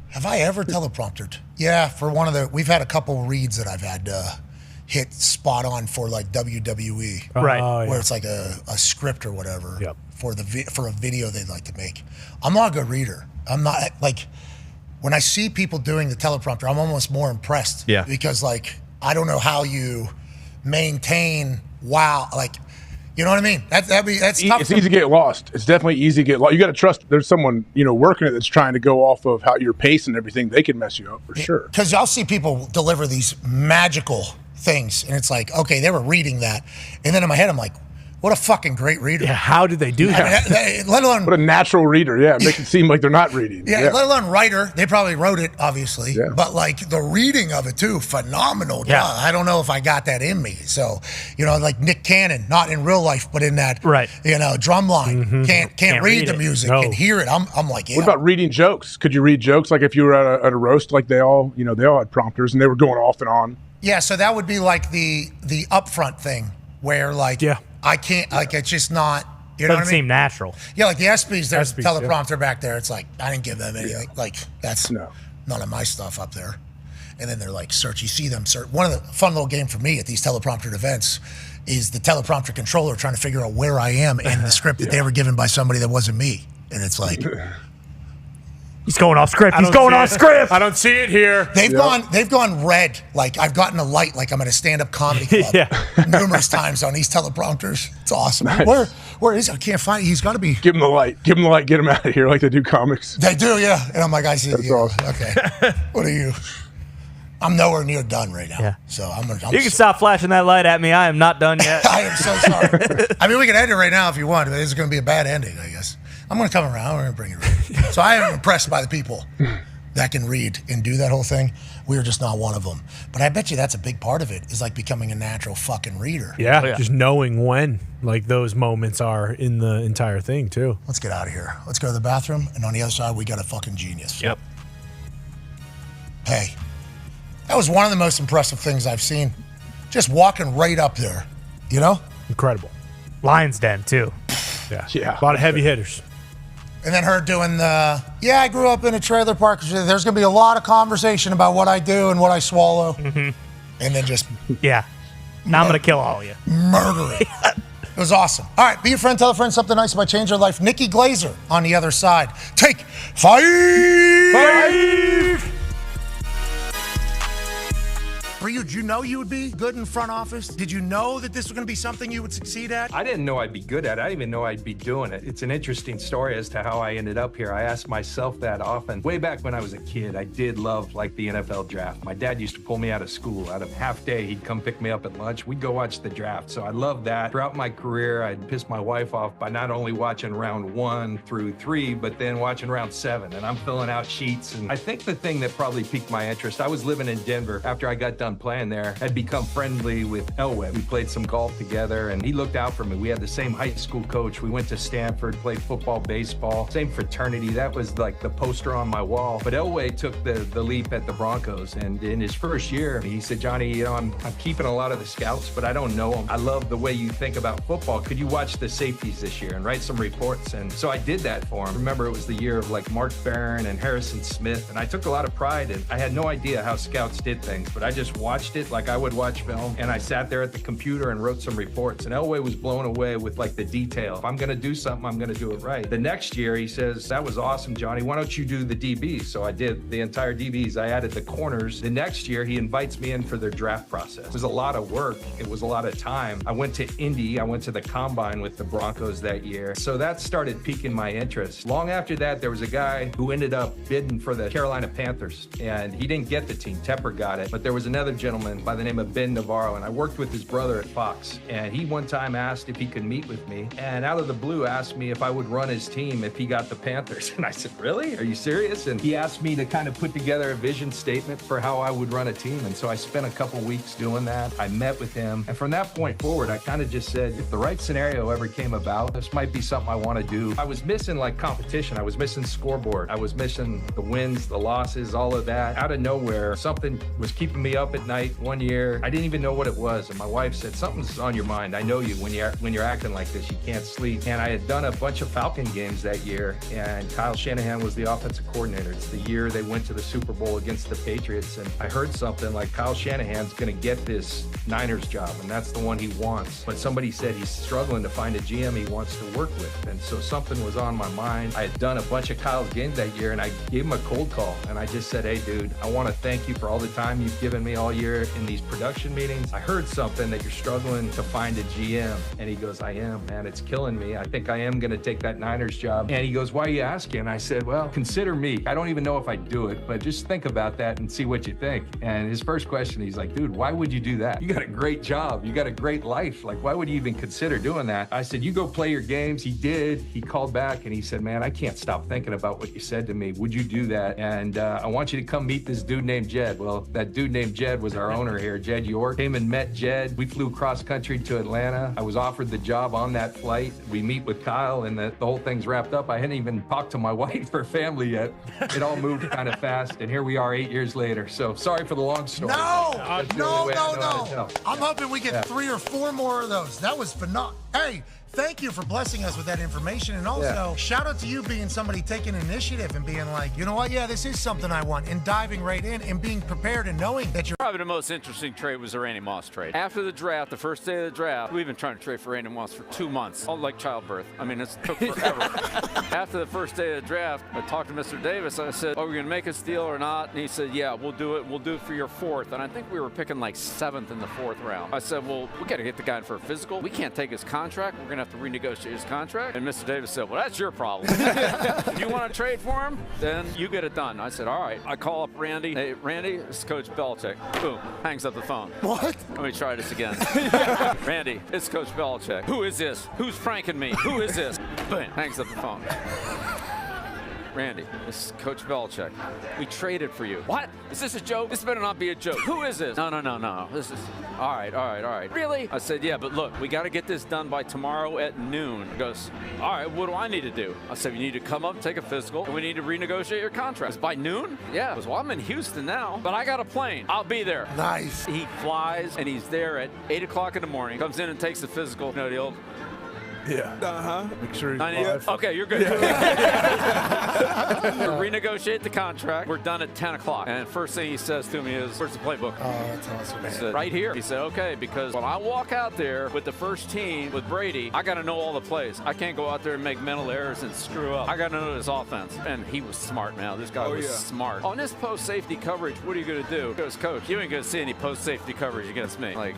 Have I ever telepromptered? Yeah, for one of we've had a couple reads that I've had hit spot on for like WWE. Right. Where it's like a script or whatever Yep. for a video they'd like to make. I'm not a good reader. I'm not like, when I see people doing the teleprompter, I'm almost more impressed. Yeah. Because like, I don't know how you maintain, like, you know what I mean? That's tough. It's easy to get lost. It's definitely easy to get lost. You got to trust there's someone, working it that's trying to go off of how your pace and everything. They can mess you up for sure. Because I'll see people deliver these magical things, and it's like, okay, they were reading that. And then in my head, I'm like, what a fucking great reader. Yeah, how did they do that? Let alone what a natural reader. Yeah, make it seem like they're not reading. let alone writer. They probably wrote it, obviously. Yeah. But like the reading of it too, phenomenal. Yeah. I don't know if I got that in me. So, like Nick Cannon, not in real life, but in that drum line. Can't read the music, No. can hear it. I'm like, yeah. What about reading jokes? Could you read jokes? Like if you were at a roast, like they all had prompters and they were going off and on. Yeah, so that would be like the upfront thing where like I can't, like, it's just not, you know what I mean? Doesn't seem natural. Yeah, like the ESPYs, there's a ESPYs, teleprompter back there. It's like, I didn't give them anything. Like, that's none of my stuff up there. And then they're like, search. You see them search. One of the fun little game for me at these teleprompter events is the teleprompter controller trying to figure out where I am in the script that they were given by somebody that wasn't me. And it's like... He's going off script. He's going off script. I don't see it here. They've gone red. Like I've gotten a light. Like I'm at a stand-up comedy club numerous times on these teleprompters. It's awesome. Nice. Where is it? I can't find it. He's got to be. Give him the light. Get him out of here like they do comics. They do, yeah. And I'm like, I see. That's awesome. Okay. What are you? I'm nowhere near done right now. Yeah. So I'm you can stop flashing that light at me. I am not done yet. I am so sorry. I mean, we can end it right now if you want, but it's going to be a bad ending, I guess. I'm going to come around. We're going to bring it around. So I am impressed by the people that can read and do that whole thing. We are just not one of them. But I bet you that's a big part of it, is like becoming a natural fucking reader. Yeah, just knowing when like those moments are in the entire thing too. Let's get out of here. Let's go to the bathroom. And on the other side, we got a fucking genius. Yep. Hey, that was one of the most impressive things I've seen. Just walking right up there, Incredible. Lion's Den too. Yeah. A lot of heavy hitters. And then her doing I grew up in a trailer park. There's going to be a lot of conversation about what I do and what I swallow. And then just... Yeah. Now I'm going to kill all of you. Murder it. It was awesome. All right, be a friend, tell a friend something nice about change your life. Nikki Glazer on the other side. Take 5. Ryu, did you know you would be good in front office? Did you know that this was going to be something you would succeed at? I didn't know I'd be good at it. I didn't even know I'd be doing it. It's an interesting story as to how I ended up here. I ask myself that often. Way back when I was a kid, I did love like the NFL draft. My dad used to pull me out of school. Out of half day, he'd come pick me up at lunch. We'd go watch the draft. So I loved that. Throughout my career, I'd piss my wife off by not only watching round 1 through 3, but then watching round 7. And I'm filling out sheets. And I think the thing that probably piqued my interest, I was living in Denver after I got done playing there. I'd become friendly with Elway. We played some golf together and he looked out for me. We had the same high school coach. We went to Stanford, played football, baseball, same fraternity. That was like the poster on my wall. But Elway took the leap at the Broncos. And in his first year, he said, Johnny, you know, I'm keeping a lot of the scouts, but I don't know them. I love the way you think about football. Could you watch the safeties this year and write some reports? And so I did that for him. Remember, it was the year of like Mark Barron and Harrison Smith. And I took a lot of pride in. I had no idea how scouts did things, but I just watched it like I would watch film, and I sat there at the computer and wrote some reports, and Elway was blown away with like the detail. If I'm gonna do something, I'm gonna do it right. The next year he says, that was awesome, Johnny, why don't you do the DBs? So I did the entire DBs. I added the corners. The next year he invites me in for their draft process. It was a lot of work. It was a lot of time. I went to Indy. I went to the combine with the Broncos that year. So that started piquing my interest. Long after that, there was a guy who ended up bidding for the Carolina Panthers, and he didn't get the team. Tepper got it, but there was another gentleman by the name of Ben Navarro, and I worked with his brother at Fox, and he one time asked if he could meet with me, and out of the blue asked me if I would run his team if he got the Panthers. And I said, really? Are you serious? And he asked me to kind of put together a vision statement for how I would run a team, and so I spent a couple weeks doing that. I met with him, and from that point forward, I kind of just said, if the right scenario ever came about, this might be something I want to do. I was missing like competition. I was missing scoreboard. I was missing the wins, the losses, all of that. Out of nowhere, something was keeping me up at night one year. I didn't even know what it was, and my wife said, something's on your mind. I know you when you're acting like this. You can't sleep. And I had done a bunch of Falcon games that year, and Kyle Shanahan was the offensive coordinator. It's the year they went to the Super Bowl against the Patriots, and I heard something like Kyle Shanahan's going to get this Niners job, and that's the one he wants. But somebody said he's struggling to find a GM he wants to work with, and so something was on my mind. I had done a bunch of Kyle's games that year, and I gave him a cold call, and I just said, hey, dude, I want to thank you for all the time you've given me all year in these production meetings. I heard something that you're struggling to find a GM. And he goes, I am, man, it's killing me. I think I am going to take that Niners job. And he goes, why are you asking? And I said, well, consider me. I don't even know if I'd do it, but just think about that and see what you think. And his first question, he's like, dude, why would you do that? You got a great job. You got a great life. Like, why would you even consider doing that? I said, you go play your games. He did. He called back and he said, man, I can't stop thinking about what you said to me. Would you do that? And I want you to come meet this dude named Jed. Well, that dude named Jed was our owner here, Jed York. Came and met Jed. We flew cross country to Atlanta. I was offered the job on that flight. We meet with Kyle and the whole thing's wrapped up. I hadn't even talked to my wife or family yet. It all moved kind of fast, and here we are 8 years later. So sorry for the long story. No. No. I'm hoping we get 3 or 4 more of those. That was phenomenal. Hey, thank you for blessing us with that information. And also, shout out to you being somebody taking initiative and being like, you know what? Yeah, this is something I want. And diving right in and being prepared and knowing that you're... Probably the most interesting trade was the Randy Moss trade. After the draft, the first day of the draft, we've been trying to trade for Randy Moss for 2 months. All like childbirth. I mean, it took forever. After the first day of the draft, I talked to Mr. Davis. I said, are we going to make this deal or not? And he said, yeah, we'll do it. We'll do it for your 4th. And I think we were picking like 7th in the 4th round. I said, well, we got to get the guy in for a physical. We can't take his contract. We're going to have to renegotiate his contract. And Mr. Davis said, well, that's your problem. If you want to trade for him, then you get it done. I said, all right. I call up Randy. Hey, Randy, it's Coach Belichick. Boom. Hangs up the phone. What? Let me try this again. Randy, it's Coach Belichick. Who is this? Who's pranking me? Who is this? Boom. Hangs up the phone. Randy, this is Coach Belichick. We traded for you. What? Is this a joke? This better not be a joke. Who is this? No. This is... All right. Really? I said, yeah, but look, we got to get this done by tomorrow at noon. He goes, all right, what do I need to do? I said, you need to come up, take a physical, and we need to renegotiate your contract. It's by noon? Yeah. He goes, well, I'm in Houston now, but I got a plane. I'll be there. Nice. He flies, and he's there at 8 o'clock in the morning, comes in and takes the physical. You know, the old... Yeah. Make sure he's live. Okay, you're good. Renegotiate the contract. We're done at 10 o'clock. And first thing he says to me is, where's the playbook? Oh, that's awesome. I said, right here. He said, okay, because when I walk out there with the first team with Brady, I got to know all the plays. I can't go out there and make mental errors and screw up. I got to know his offense. And he was smart, man. This guy was smart. On this post-safety coverage, what are you going to do? He goes, Coach, you ain't going to see any post-safety coverage against me. Like,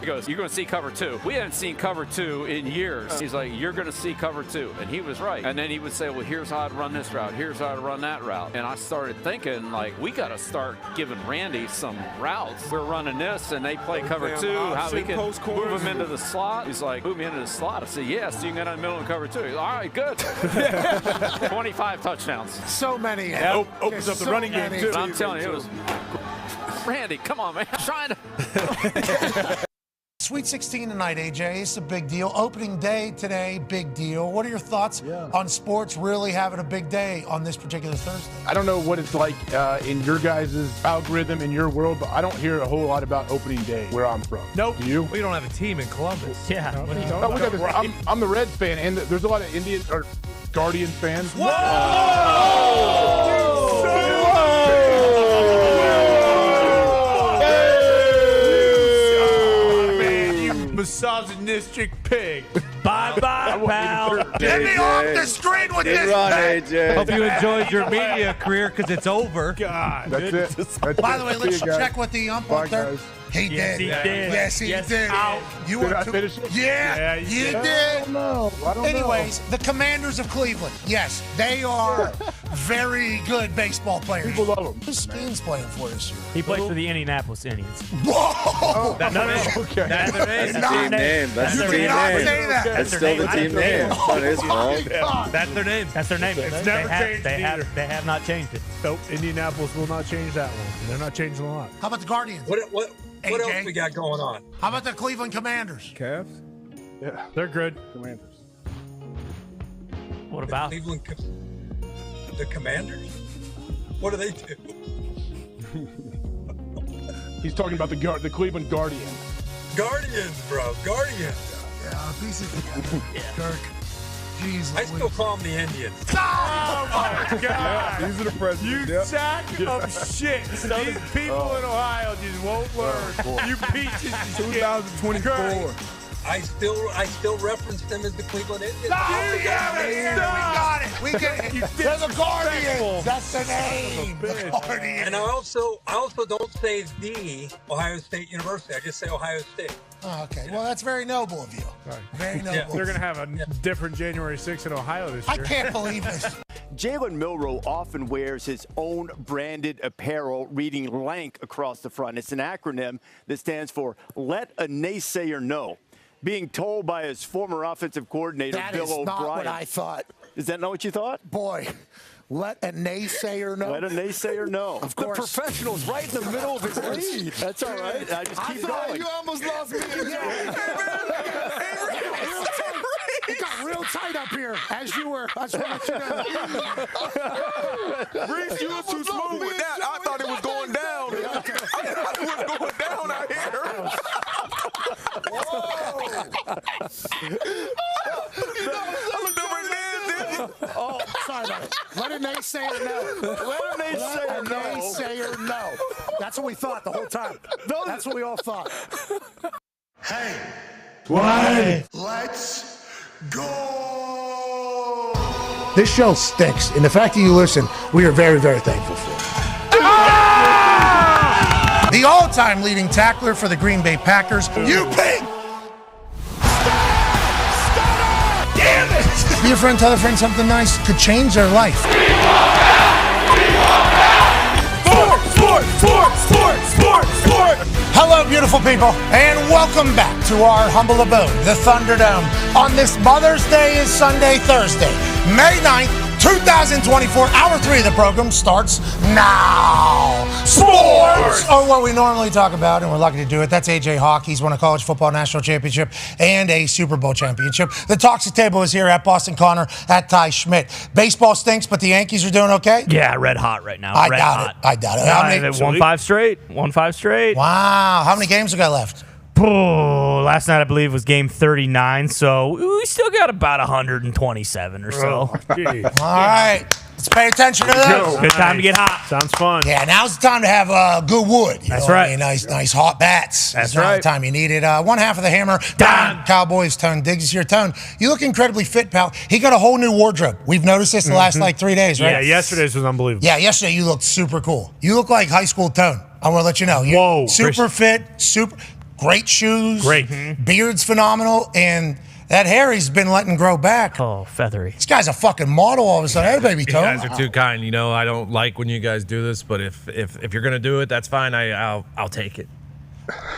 he goes, you're going to see cover 2. We haven't seen cover 2 in years. He's like, you're going to see cover 2. And he was right. And then he would say, well, here's how I'd run this route. Here's how I'd run that route. And I started thinking, like, we got to start giving Randy some routes. We're running this, and they play cover 2. How we can move him into the slot. He's like, move me into the slot. I said, yes, so you can get in the middle and cover 2. He's like, all right, good. 25 touchdowns. So many. Yep. Opens up the running game, too. But I'm telling you, it was Randy, come on, man. Trying to. Sweet 16 tonight, AJ. It's a big deal. Opening day today, big deal. What are your thoughts on sports really having a big day on this particular Thursday? I don't know what it's like in your guys' algorithm in your world, but I don't hear a whole lot about opening day where I'm from. Nope. Do you? We don't have a team in Columbus. Yeah. What are you No, talking we got about? this. I'm the Reds fan, and there's a lot of Indian or Guardian fans. Misogynistic pig. Bye-bye, pal. Get me off the screen with Get this run, thing. AJ. Hope you enjoyed your media career because it's over. God. That's it. By the way, let's check with the ump Bye, up there. guys. He Yes, did. he did. Yes, he Yes, did. out. You Did were I too- finish it? Yeah, you you did. did. I don't know. Anyways, the Commanders of Cleveland. Yes, they are very good baseball players. People love them. Who's Skeen's playing for this year? He plays for the Indianapolis Indians. Whoa! That's their name. Okay. That's their name. That's the team name. That's the You team cannot name. say that. That's still the team name. It's not his fault. That's their name. That's their name. It's never changed either. They have not changed it. Nope. Indianapolis will not change that one. They're not changing a lot. How about the Guardians? What AJ? else we got going on? How about the Cleveland Commanders? Cavs? Yeah. They're good. Commanders. What about? The Commanders? What do they do? He's talking about the Cleveland Guardians. Guardians, bro. Guardians. Yeah, pieces. Kirk. Jeez. I still call them the Indians. Oh, my God. These are the presidents. You sack of shit. These people in Ohio just won't learn. You pieces of shit. 2024. I still reference them as the Cleveland Indians. We got it. We get it. They're the Guardians. That's the name. The Guardians. And I also don't say the Ohio State University. I just say Ohio State. Oh, okay. Well, that's very noble of you. Very noble. Yeah. They're going to have a different January 6th in Ohio this I year. can't believe this. Jalen Milroe often wears his own branded apparel reading LANK across the front. It's an acronym that stands for Let a Naysayer Know. Being told by his former offensive coordinator, That Bill is O'Brien. not what I thought. Is that not what you thought? Boy, let a naysayer know. Let a naysayer know. Of course. The professional's right in the middle of his lead. That's all right. I just keep going. You almost lost me. It got real tight up here as you were. I just want to let you know. Reese, you was too smooth with that. I thought it was going down. I thought it was going down out here. I looked over at Liz. Oh, sorry about it. Let a naysayer know. Let a naysayer know. Naysayer know. That's what we thought the whole time. That's what we all thought. Hey. Why? Let's go. This show stinks, and the fact that you listen, we are very, very thankful for. The all-time leading tackler for the Green Bay Packers, you pig! Damn it! Be a friend, tell a friend something nice could change their life. Sport! Hello, beautiful people, and welcome back to our humble abode, the Thunderdome. On this Mother's Day is Sunday, Thursday, May 9th, 2024. Hour 3 of the program starts now. Sports! Or what we normally talk about, and we're lucky to do it. That's AJ Hawk. He's won a college football national championship and a Super Bowl championship. The Toxic Table is here at Boston Connor, at Ty Schmidt. Baseball stinks, but the Yankees are doing okay? Yeah, red hot right now. I red doubt hot. it. I doubt it. How many? Won 5 straight. Wow. How many games we got left? Last night, I believe, was game 39, so we still got about 127 or so. All right. Let's pay attention to those. Good time to get hot. Sounds fun. Yeah, now's the time to have good wood. That's know what right. I mean? Nice hot bats. That's Now's right. the time you need it. One half of the hammer, Dahn. Cowboys, Tone. Diggs is here. Tone, you look incredibly fit, pal. He got a whole new wardrobe. We've noticed this the last 3 days, right? Yeah, yesterday's was unbelievable. Yeah, yesterday you looked super cool. You look like high school Tone. I want to let you know. You're super fit, super great shoes. Great. Beard's phenomenal, and that hair he's been letting grow back. Oh, feathery. This guy's a fucking model all of a sudden. Hey, baby, You Tone. guys are too kind. You know, I don't like when you guys do this, but if you're gonna do it, that's fine. I'll take it.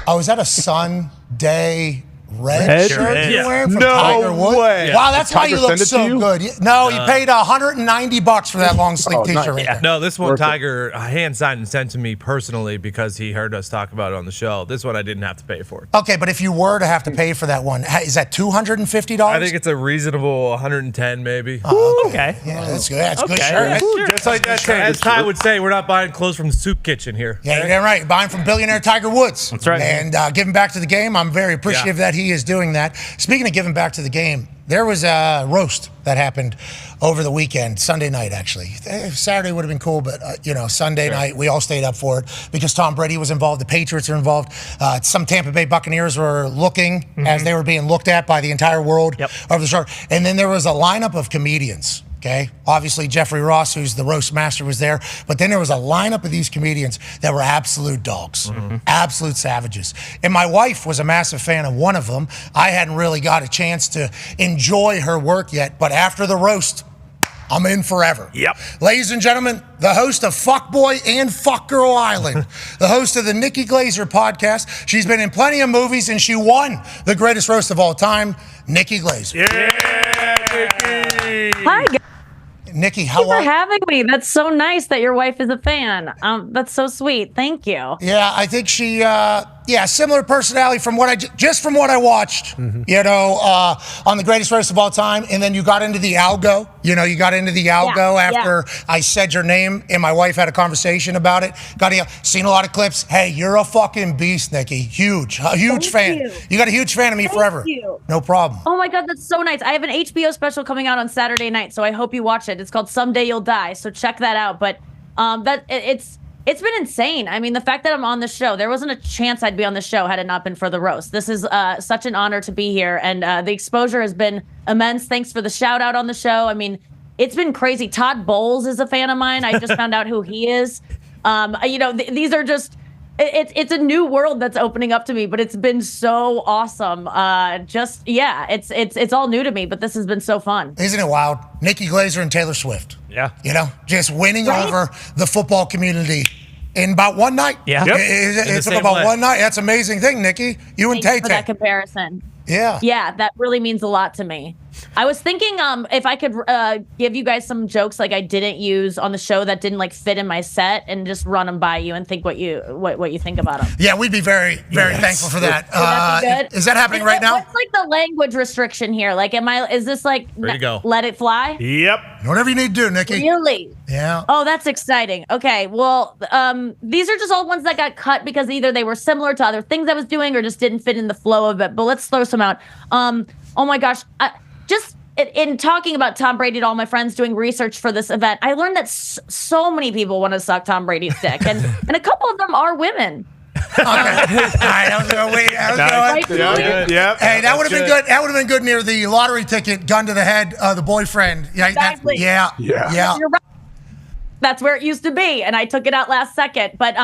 Oh, is that a Sunday red shirt you're wearing from No Tiger Woods? way. Wow, that's Did why you Tiger look send it so to you? good. No, he paid $190 for that long sleeve T-shirt right there. No, this one Tiger hand signed and sent to me personally because he heard us talk about it on the show. This one I didn't have to pay for. Okay, but if you were to have to pay for that one, is that $250? I think it's a reasonable 110 maybe. Okay. Yeah, that's good. That's a good shirt. Just like that. As Ty would say, we're not buying clothes from the soup kitchen here. Yeah, you're damn right. You're buying from billionaire Tiger Woods. That's right. And giving back to the game, I'm very appreciative that he is doing that. Speaking of giving back to the game, there was a roast that happened over the weekend, Sunday night, actually. Saturday would have been cool, but, Sunday night, we all stayed up for it because Tom Brady was involved. The Patriots are involved. Some Tampa Bay Buccaneers were looking as they were being looked at by the entire world over the show. And then there was a lineup of comedians. Okay. Obviously, Jeffrey Ross, who's the roast master, was there. But then there was a lineup of these comedians that were absolute dogs, absolute savages. And my wife was a massive fan of one of them. I hadn't really got a chance to enjoy her work yet. But after the roast, I'm in forever. Yep. Ladies and gentlemen, the host of Fuckboy and Fuckgirl Island, the host of the Nikki Glazer podcast. She's been in plenty of movies, and she won the greatest roast of all time, Nikki Glazer. Yeah, Nikki. Hi, guys. Nikki, Thank you for having me. That's so nice that your wife is a fan. That's so sweet. Thank you. Yeah, I think she, similar personality from what I watched, on the greatest roast of all time. And then you got into the algo, you got into the algo after I said your name and my wife had a conversation about it. Seen a lot of clips. Hey, you're a fucking beast, Nikki. Huge fan. You got a huge fan of me forever. You. No problem. Oh my God, that's so nice. I have an HBO special coming out on Saturday night, so I hope you watch it. It's called Someday You'll Die, so check that out. But it's been insane. I mean, the fact that I'm on the show, there wasn't a chance I'd be on the show had it not been for the roast. This is such an honor to be here, and the exposure has been immense. Thanks for the shout out on the show. I mean, it's been crazy. Todd Bowles is a fan of mine. I just found out who he is. These are just. It's a new world that's opening up to me, but it's been so awesome. It's all new to me, but this has been so fun. Isn't it wild? Nikki Glazer and Taylor Swift. Yeah. Just winning over the football community in about one night. Yeah. It took about one night. That's an amazing thing, Nikki. You and Thanks for that Tay. comparison. Yeah. Yeah, that really means a lot to me. I was thinking if I could give you guys some jokes like I didn't use on the show that didn't fit in my set and just run them by you and think what you think about them. Yeah, we'd be very, very thankful for that. Would that be good? Is that happening right now? What's the language restriction here? Is this Ready to go. let it fly? Yep. Whatever you need to do, Nikki. Really? Yeah. Oh, that's exciting. Okay, well, these are just all ones that got cut because either they were similar to other things I was doing or just didn't fit in the flow of it. But let's throw some out. Oh my gosh. Just in talking about Tom Brady to all my friends doing research for this event, I learned that so many people want to suck Tom Brady's dick, and a couple of them are women. Okay. All right, I was going to wait. Yep. Hey, that would have been good. That would have been good near the lottery ticket, gun to the head, the boyfriend. Yeah, Exactly. Yeah. You're right. That's where it used to be, and I took it out last second. But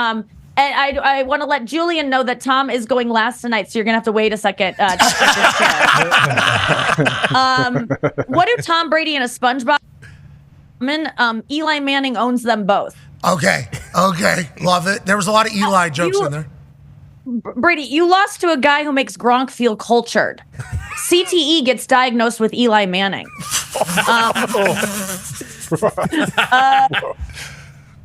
and I want to let Julian know that Tom is going last tonight, so you're gonna have to wait a second. To get this chair. What do Tom Brady and a SpongeBob? Eli Manning owns them both. Okay. Love it. There was a lot of Eli jokes in there. Brady, you lost to a guy who makes Gronk feel cultured. CTE gets diagnosed with Eli Manning.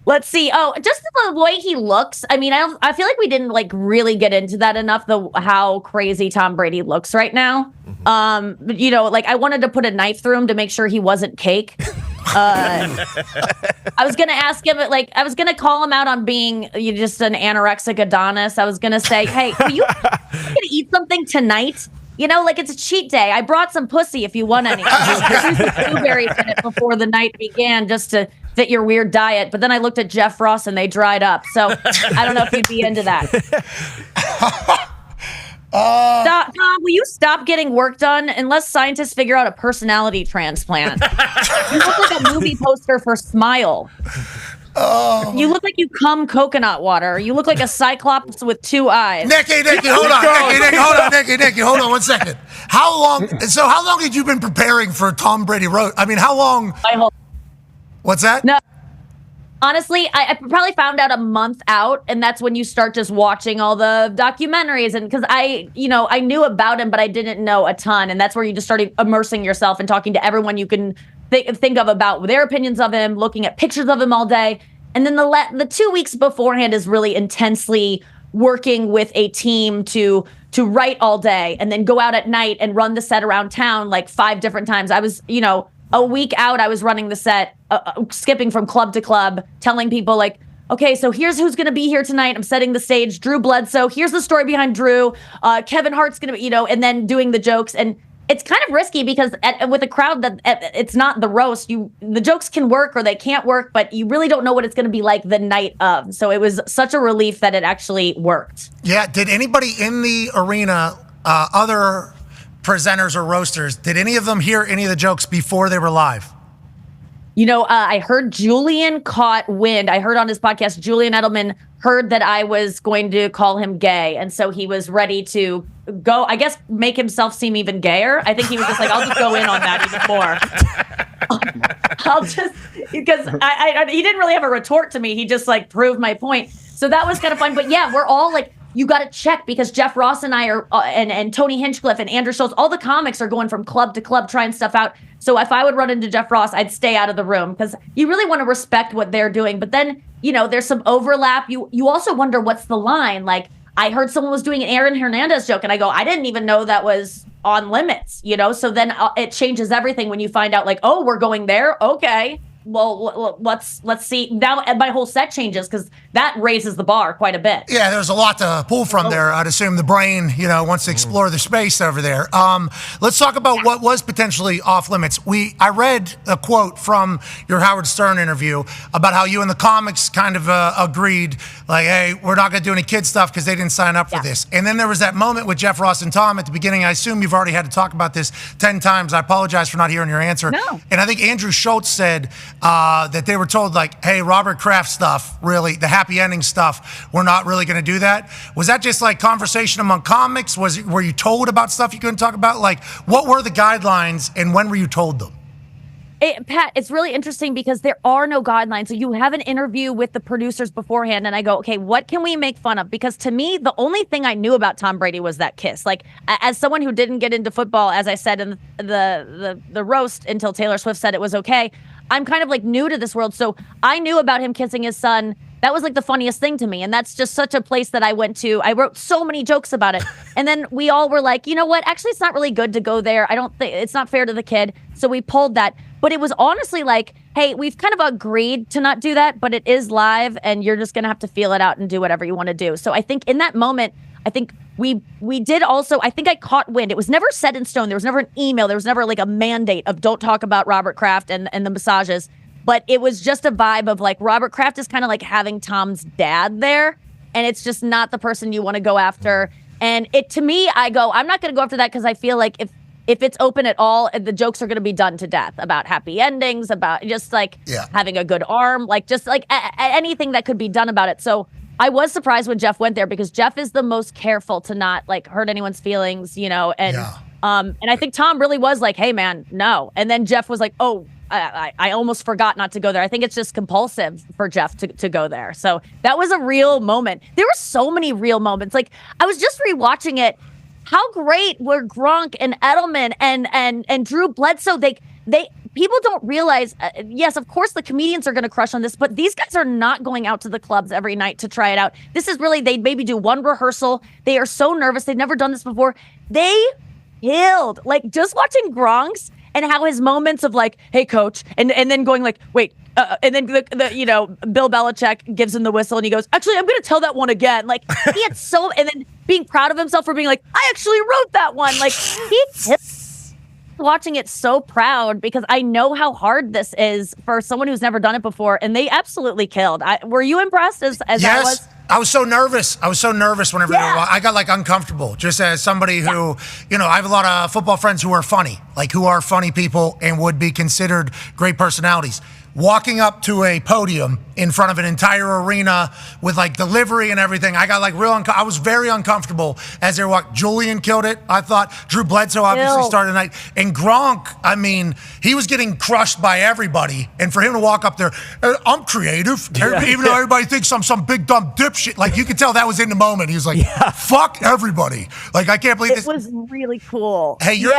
Let's see. Oh, just the way he looks. I mean, I feel like we didn't really get into that enough. How crazy Tom Brady looks right now. I wanted to put a knife through him to make sure he wasn't cake. I was gonna ask him, like, I was gonna call him out on being just an anorexic Adonis. I was gonna say, hey, are you gonna eat something tonight? You know, like, it's a cheat day. I brought some pussy if you want any. I threw some blueberries in it before the night began just to fit your weird diet. But then I looked at Jeff Ross and they dried up. So I don't know if you'd be into that. Stop, Tom, will you stop getting work done unless scientists figure out a personality transplant? You look like a movie poster for Smile. You look like you cum coconut water. You look like a cyclops with 2 eyes. Nikki, hold on. Nikki, hold on 1 second. How long had you been preparing for Tom Brady roast? I mean, how long? What's that? No. Honestly, I probably found out a month out, and that's when you start just watching all the documentaries. And because I knew about him, but I didn't know a ton. And that's where you just started immersing yourself and talking to everyone you can think of about their opinions of him, looking at pictures of him all day. And then the 2 weeks beforehand is really intensely working with a team to write all day and then go out at night and run the set around town like 5 different times. I was, a week out, I was running the set, skipping from club to club, telling people like, okay, so here's who's going to be here tonight. I'm setting the stage. Drew Bledsoe. Here's the story behind Drew. Kevin Hart's going to be, and then doing the jokes. And it's kind of risky because with a crowd that it's not the roast. The jokes can work or they can't work, but you really don't know what it's going to be like the night of. So it was such a relief that it actually worked. Yeah. Did anybody in the arena, other presenters or roasters, did any of them hear any of the jokes before they were live? I heard Julian caught wind. I heard on his podcast, Julian Edelman heard that I was going to call him gay. And so he was ready to go, I guess, make himself seem even gayer. I think he was just like, I'll just go in on that even more. Because he didn't really have a retort to me. He just like proved my point. So that was kind of fun. But yeah, we're all like, you got to check because Jeff Ross and I are, and Tony Hinchcliffe and Andrew Schultz, all the comics are going from club to club trying stuff out. So if I would run into Jeff Ross, I'd stay out of the room because you really want to respect what they're doing. But then, there's some overlap. You also wonder what's the line. Like, I heard someone was doing an Aaron Hernandez joke and I go, I didn't even know that was on limits, So then it changes everything when you find out like, oh, we're going there. Okay. Well, let's see. Now my whole set changes because that raises the bar quite a bit. Yeah, there's a lot to pull from there. I'd assume the brain, wants to explore the space over there. Let's talk about what was potentially off limits. I read a quote from your Howard Stern interview about how you and the comics kind of agreed, like, hey, we're not going to do any kid stuff because they didn't sign up for this. And then there was that moment with Jeff Ross and Tom at the beginning. I assume you've already had to talk about this 10 times. I apologize for not hearing your answer. No. And I think Andrew Schultz said that they were told, like, hey, Robert Kraft stuff, really, the happy ending stuff, we're not really going to do that. Was that just like conversation among comics? Were you told about stuff you couldn't talk about? Like, what were the guidelines and when were you told them? Pat, it's really interesting because there are no guidelines. So you have an interview with the producers beforehand, and I go, okay, what can we make fun of? Because to me, the only thing I knew about Tom Brady was that kiss. Like, as someone who didn't get into football, as I said in the roast until Taylor Swift said it was okay, I'm kind of like new to this world. So I knew about him kissing his son. That was like the funniest thing to me. And that's just such a place that I went to. I wrote so many jokes about it. And then we all were like, you know what? Actually, it's not really good to go there. I don't think it's not fair to the kid. So we pulled that. But it was honestly like, hey, we've kind of agreed to not do that, but it is live and you're just going to have to feel it out and do whatever you want to do. So I think in that moment, I think we did also, I think I caught wind. It was never set in stone. There was never an email. There was never like a mandate of don't talk about Robert Kraft and the massages. But it was just a vibe of like Robert Kraft is kind of like having Tom's dad there. And it's just not the person you want to go after. And to me, I go, I'm not going to go after that because I feel like if it's open at all, the jokes are going to be done to death about happy endings, about just like having a good arm, like just like anything that could be done about it. So I was surprised when Jeff went there because Jeff is the most careful to not like hurt anyone's feelings, and I think Tom really was like, hey man, no. And then Jeff was like, oh, I almost forgot not to go there. I think it's just compulsive for Jeff to go there. So that was a real moment. There were so many real moments. Like I was just rewatching it. How great were Gronk and Edelman and Drew Bledsoe? People don't realize, yes, of course the comedians are going to crush on this, but these guys are not going out to the clubs every night to try it out. This is really, they maybe do one rehearsal. They are so nervous. They've never done this before. They killed. Like just watching Gronk's and how his moments of like, hey coach, and then going like, wait, and then Bill Belichick gives him the whistle and he goes, actually, I'm going to tell that one again. Like he had and then being proud of himself for being like, I actually wrote that one. Like watching it so proud because I know how hard this is for someone who's never done it before, and they absolutely killed. Were you impressed as I was? I was so nervous. Whenever I got like uncomfortable. Just as somebody who, I have a lot of football friends who are funny, who are funny people and would be considered great personalities. Walking up to a podium in front of an entire arena with like delivery and everything, I got like I was very uncomfortable as they walked. Julian killed it. I thought Drew Bledsoe obviously started tonight. And Gronk, I mean, he was getting crushed by everybody. And for him to walk up there, I'm creative. Even though everybody thinks I'm some big dumb dipshit. Like you could tell that was in the moment. He was like, fuck everybody. Like I can't believe this. It was really cool. Hey, you're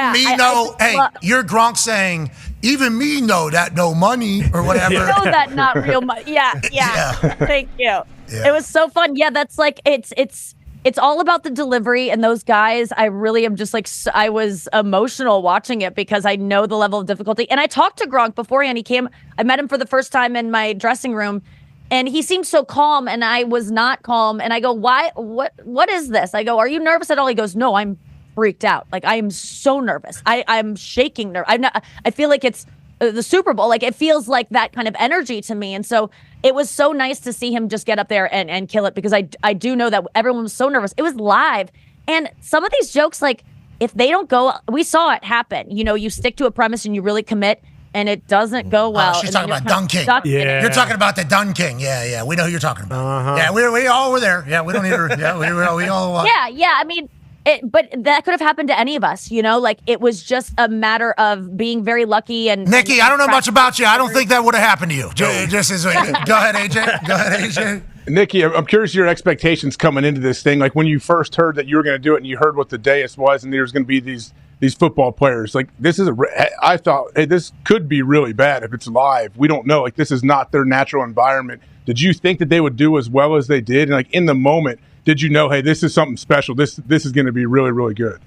you're Gronk saying, even me know that no money or whatever. You know that not real money. Yeah. Thank you. Yeah. It was so fun. Yeah, that's like it's all about the delivery and those guys. I really am just like I was emotional watching it because I know the level of difficulty. And I talked to Gronk beforehand. I met him for the first time in my dressing room, and he seemed so calm, and I was not calm. And I go, why? What is this? I go, are you nervous at all? He goes, no, I'm freaked out. Like I am so nervous. I'm shaking. I feel like it's the Super Bowl. Like it feels like that kind of energy to me. And so it was so nice to see him just get up there and kill it because I do know that everyone was so nervous. It was live. And some of these jokes, like if they don't go, we saw it happen. You stick to a premise and you really commit and it doesn't go well. She's talking about Dun King. Yeah. You're talking about the Dun King. Yeah. We know who you're talking about. Uh-huh. Yeah, we all were there. Yeah, we don't need to. Yeah, we all. Yeah. I mean, but that could have happened to any of us, Like it was just a matter of being very lucky. And Nikki, I don't know much about you. I don't think that would have happened to you. Go ahead, AJ. Nikki, I'm curious your expectations coming into this thing. Like when you first heard that you were going to do it, and you heard what the dais was, and there's going to be these football players. Like this is I thought, hey, this could be really bad if it's live. We don't know. Like this is not their natural environment. Did you think that they would do as well as they did? And like in the moment, did you know, hey, this is something special? This is going to be really, really good.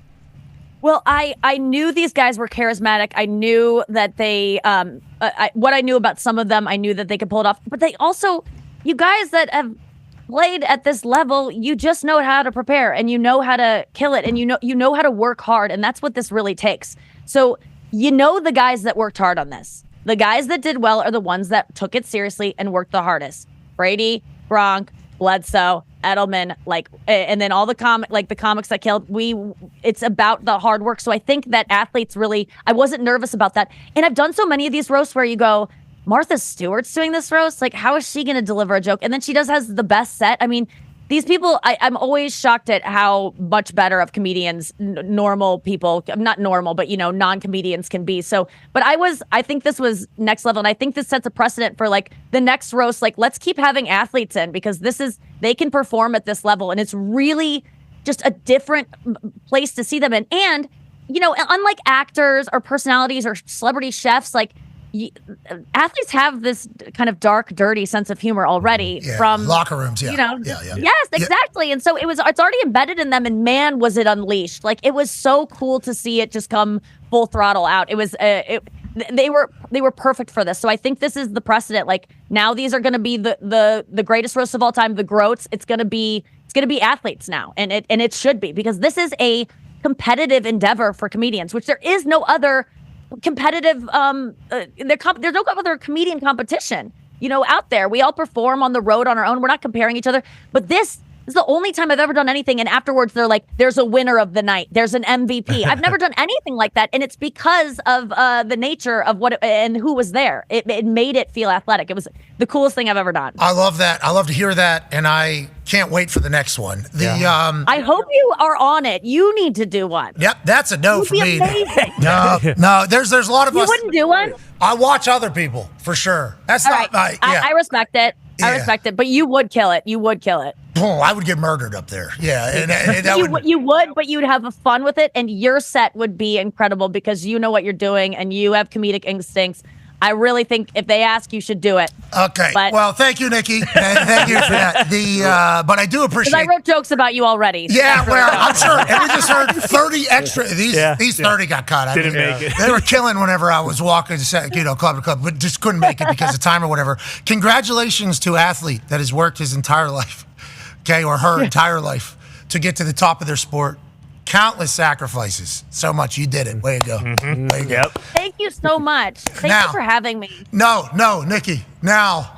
Well, I knew these guys were charismatic. I knew that they, what I knew about some of them, I knew that they could pull it off. But they also, you guys that have played at this level, you just know how to prepare and you know how to kill it and you know how to work hard. And that's what this really takes. So the guys that worked hard on this. The guys that did well are the ones that took it seriously and worked the hardest. Brady, Gronk, Bledsoe, Edelman, and then all the comics that killed. It's about the hard work. So I think that athletes really, I wasn't nervous about that. And I've done so many of these roasts where you go, Martha Stewart's doing this roast. Like, how is she going to deliver a joke? And then she has the best set. I mean, these people, I'm always shocked at how much better of comedians normal people, not normal, but, non-comedians can be. So, but I think this was next level. And I think this sets a precedent for the next roast. Let's keep having athletes in because they can perform at this level. And it's really just a different place to see them in. And, unlike actors or personalities or celebrity chefs, athletes have this kind of dark, dirty sense of humor already from locker rooms. Yeah. Yes, exactly. And so it's already embedded in them. And man, was it unleashed! It was so cool to see it just come full throttle out. It was they were perfect for this. So I think this is the precedent. Now these are going to be the greatest roasts of all time. The GROATs. It's going to be athletes now, and it should be because this is a competitive endeavor for comedians, which there is no other competitive there's no other comedian competition out there. We all perform on the road on our own. We're not comparing each other, but this is the only time I've ever done anything and afterwards they're like, there's a winner of the night, there's an MVP. I've never done anything like that, and it's because of the nature of and who was there. It made it feel athletic. It was the coolest thing I've ever done. I love that. I love to hear that, and I can't wait for the next one. I hope you are on it. You need to do one. Yep, that's a no for me. Amazing. No. There's a lot of us. You wouldn't do one? I watch other people for sure. That's all not right. I respect it. I respect it, but you would kill it. You would kill it. Oh, I would get murdered up there. Yeah, and you would, but you'd have fun with it, and your set would be incredible because you know what you're doing and you have comedic instincts. I really think if they ask, you should do it. Okay. But, well, thank you, Nikki. Thank you for that. But I do appreciate. Because I wrote jokes about you already. So yeah, well, I'm sure. And we just heard 30 extra. These 30 got cut. Didn't make it. They were killing whenever I was walking, club to club, but just couldn't make it because of time or whatever. Congratulations to athlete that has worked his entire life, okay, or her entire life to get to the top of their sport. Countless sacrifices. So much. You did it. Way to go. Way to go. Thank you so much. Thank you for having me. No, Nikki. Now,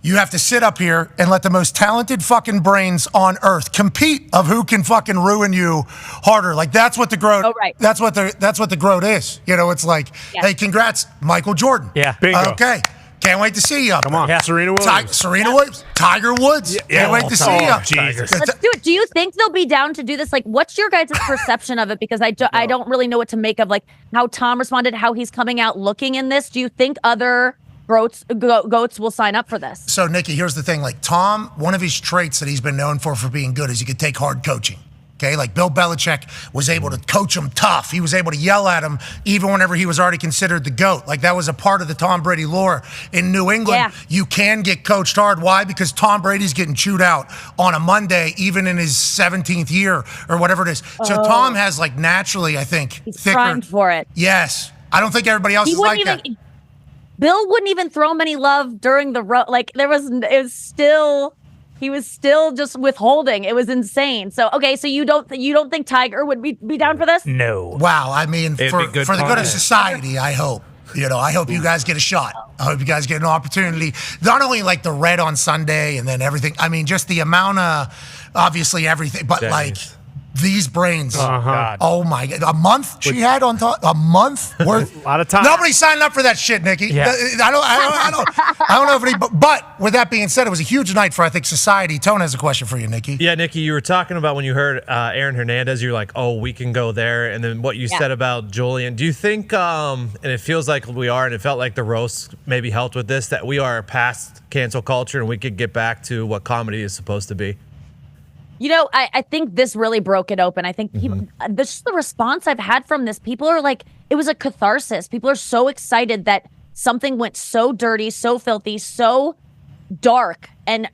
you have to sit up here and let the most talented fucking brains on earth compete of who can fucking ruin you harder. Like that's what the growth. Oh, right. That's what the growth is. You know, it's like, hey, congrats, Michael Jordan. Yeah. Bingo. Okay. Can't wait to see you up Come on. there. Yeah. Serena Williams. Serena Williams. Tiger Woods. Can't wait to see you. Jesus. Let's do it. Do you think they'll be down to do this? Like, what's your guys' perception of it? Because I don't really know what to make of, like, how Tom responded, how he's coming out looking in this. Do you think other goats will sign up for this? So, Nikki, here's the thing. Like, Tom, one of his traits that he's been known for being good is he could take hard coaching. Okay, like Bill Belichick was able to coach him tough. He was able to yell at him even whenever he was already considered the GOAT. Like that was a part of the Tom Brady lore. In New England, you can get coached hard. Why? Because Tom Brady's getting chewed out on a Monday, even in his 17th year or whatever it is. So Tom has like naturally, I think, he's primed for it. Yes. I don't think everybody else is like that. Bill wouldn't even throw him any love during the like he was still just withholding. It was insane. So so you don't think Tiger would be down for this? No. Wow. I mean, for the good of society, I hope. I hope you guys get a shot. I hope you guys get an opportunity. Not only like the red on Sunday and then everything. I mean, just the amount of obviously everything, but like these brains. Oh my God. A month she had on top. A month worth. A lot of time. Nobody signed up for that shit, Nikki. Yeah. I don't know if anybody. But with that being said, it was a huge night for I think society. Tone has a question for you, Nikki. Yeah, Nikki, you were talking about when you heard Aaron Hernandez, you're like, oh, we can go there, and then what you said about Julian. Do you think, and it feels like we are, and it felt like the roast maybe helped with this, that we are past cancel culture and we could get back to what comedy is supposed to be? I think this really broke it open. I think this is the response I've had from this. People are like, it was a catharsis. People are so excited that something went so dirty, so filthy, so dark and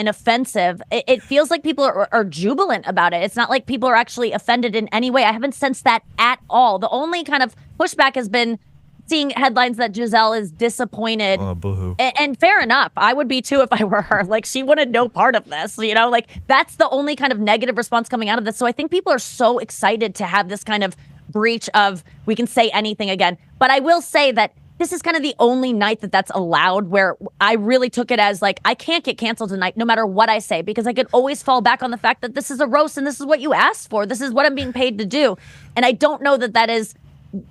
offensive. It feels like people are jubilant about it. It's not like people are actually offended in any way. I haven't sensed that at all. The only kind of pushback has been seeing headlines that Giselle is disappointed. Oh, boo-hoo. And fair enough. I would be too if I were her. Like, she wanted no part of this, like that's the only kind of negative response coming out of this. So I think people are so excited to have this kind of breach of we can say anything again. But I will say that this is kind of the only night that's allowed where I really took it as like, I can't get canceled tonight no matter what I say, because I could always fall back on the fact that this is a roast and this is what you asked for. This is what I'm being paid to do. And I don't know that is,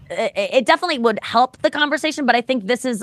it definitely would help the conversation, but I think this is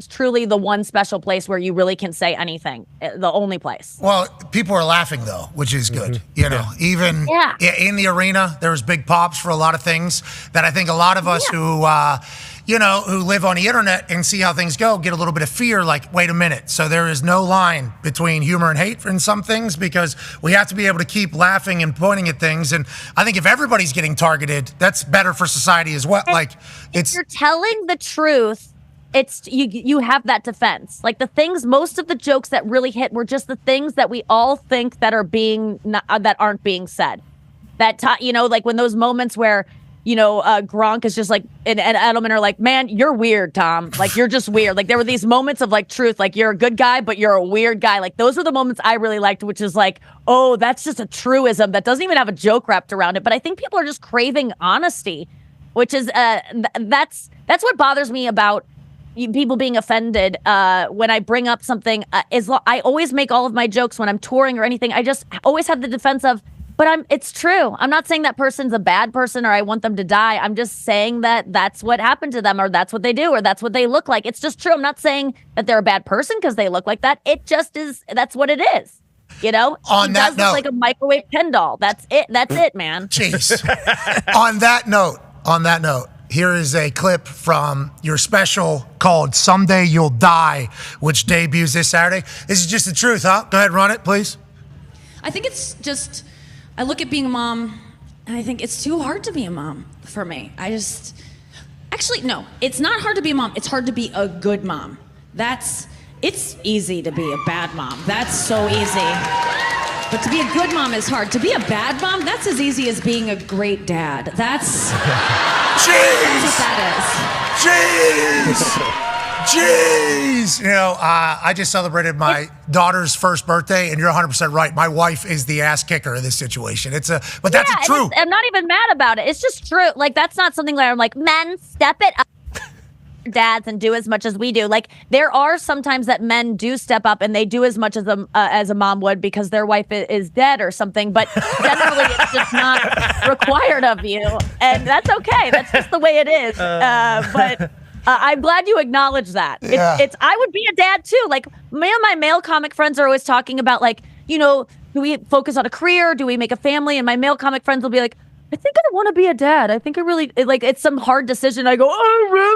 truly the one special place where you really can say anything. The only place. Well, people are laughing though, which is good. Even in the arena, there was big pops for a lot of things that I think a lot of us who live on the internet and see how things go, get a little bit of fear, like, wait a minute. So there is no line between humor and hate in some things because we have to be able to keep laughing and pointing at things. And I think if everybody's getting targeted, that's better for society as well. And if you're telling the truth, it's you have that defense. Like most of the jokes that really hit were just the things that we all think that that aren't being said. Like when those moments where Gronk is just like, and Edelman are like, man, you're weird, Tom. Like, you're just weird. Like, there were these moments of like truth, like you're a good guy, but you're a weird guy. Like, those were the moments I really liked, which is like, oh, that's just a truism that doesn't even have a joke wrapped around it. But I think people are just craving honesty, which is, that's what bothers me about people being offended when I bring up something. I always make all of my jokes when I'm touring or anything. I just always have the defense of, but it's true. I'm not saying that person's a bad person or I want them to die. I'm just saying that that's what happened to them or that's what they do or that's what they look like. It's just true. I'm not saying that they're a bad person because they look like that. It just is. That's what it is. On that note, look like a microwave Ken doll. That's it. That's it, man. Jeez. On that note, here is a clip from your special called Someday You'll Die, which debuts this Saturday. This is just the truth, huh? Go ahead, run it, please. I think it's just, I look at being a mom and I think it's too hard to be a mom for me. I Actually, no. It's not hard to be a mom. It's hard to be a good mom. It's easy to be a bad mom. That's so easy. But to be a good mom is hard. To be a bad mom, that's as easy as being a great dad. That's what that Jeez! You know, I just celebrated my daughter's first birthday, and you're 100% right. My wife is the ass kicker in this situation. But that's true. I'm not even mad about it. It's just true. Like, that's not something where I'm like, men, step it up, dads, and do as much as we do. Like, there are sometimes that men do step up and they do as much as a mom would because their wife is dead or something. But generally, it's just not required of you, and that's okay. That's just the way it is. But I'm glad you acknowledge that. I would be a dad too. Like, me and my male comic friends are always talking about, like, you know, do we focus on a career? Do we make a family? And my male comic friends will be like, I think I want to be a dad. I think I really, like, it's some hard decision. I go, oh, really?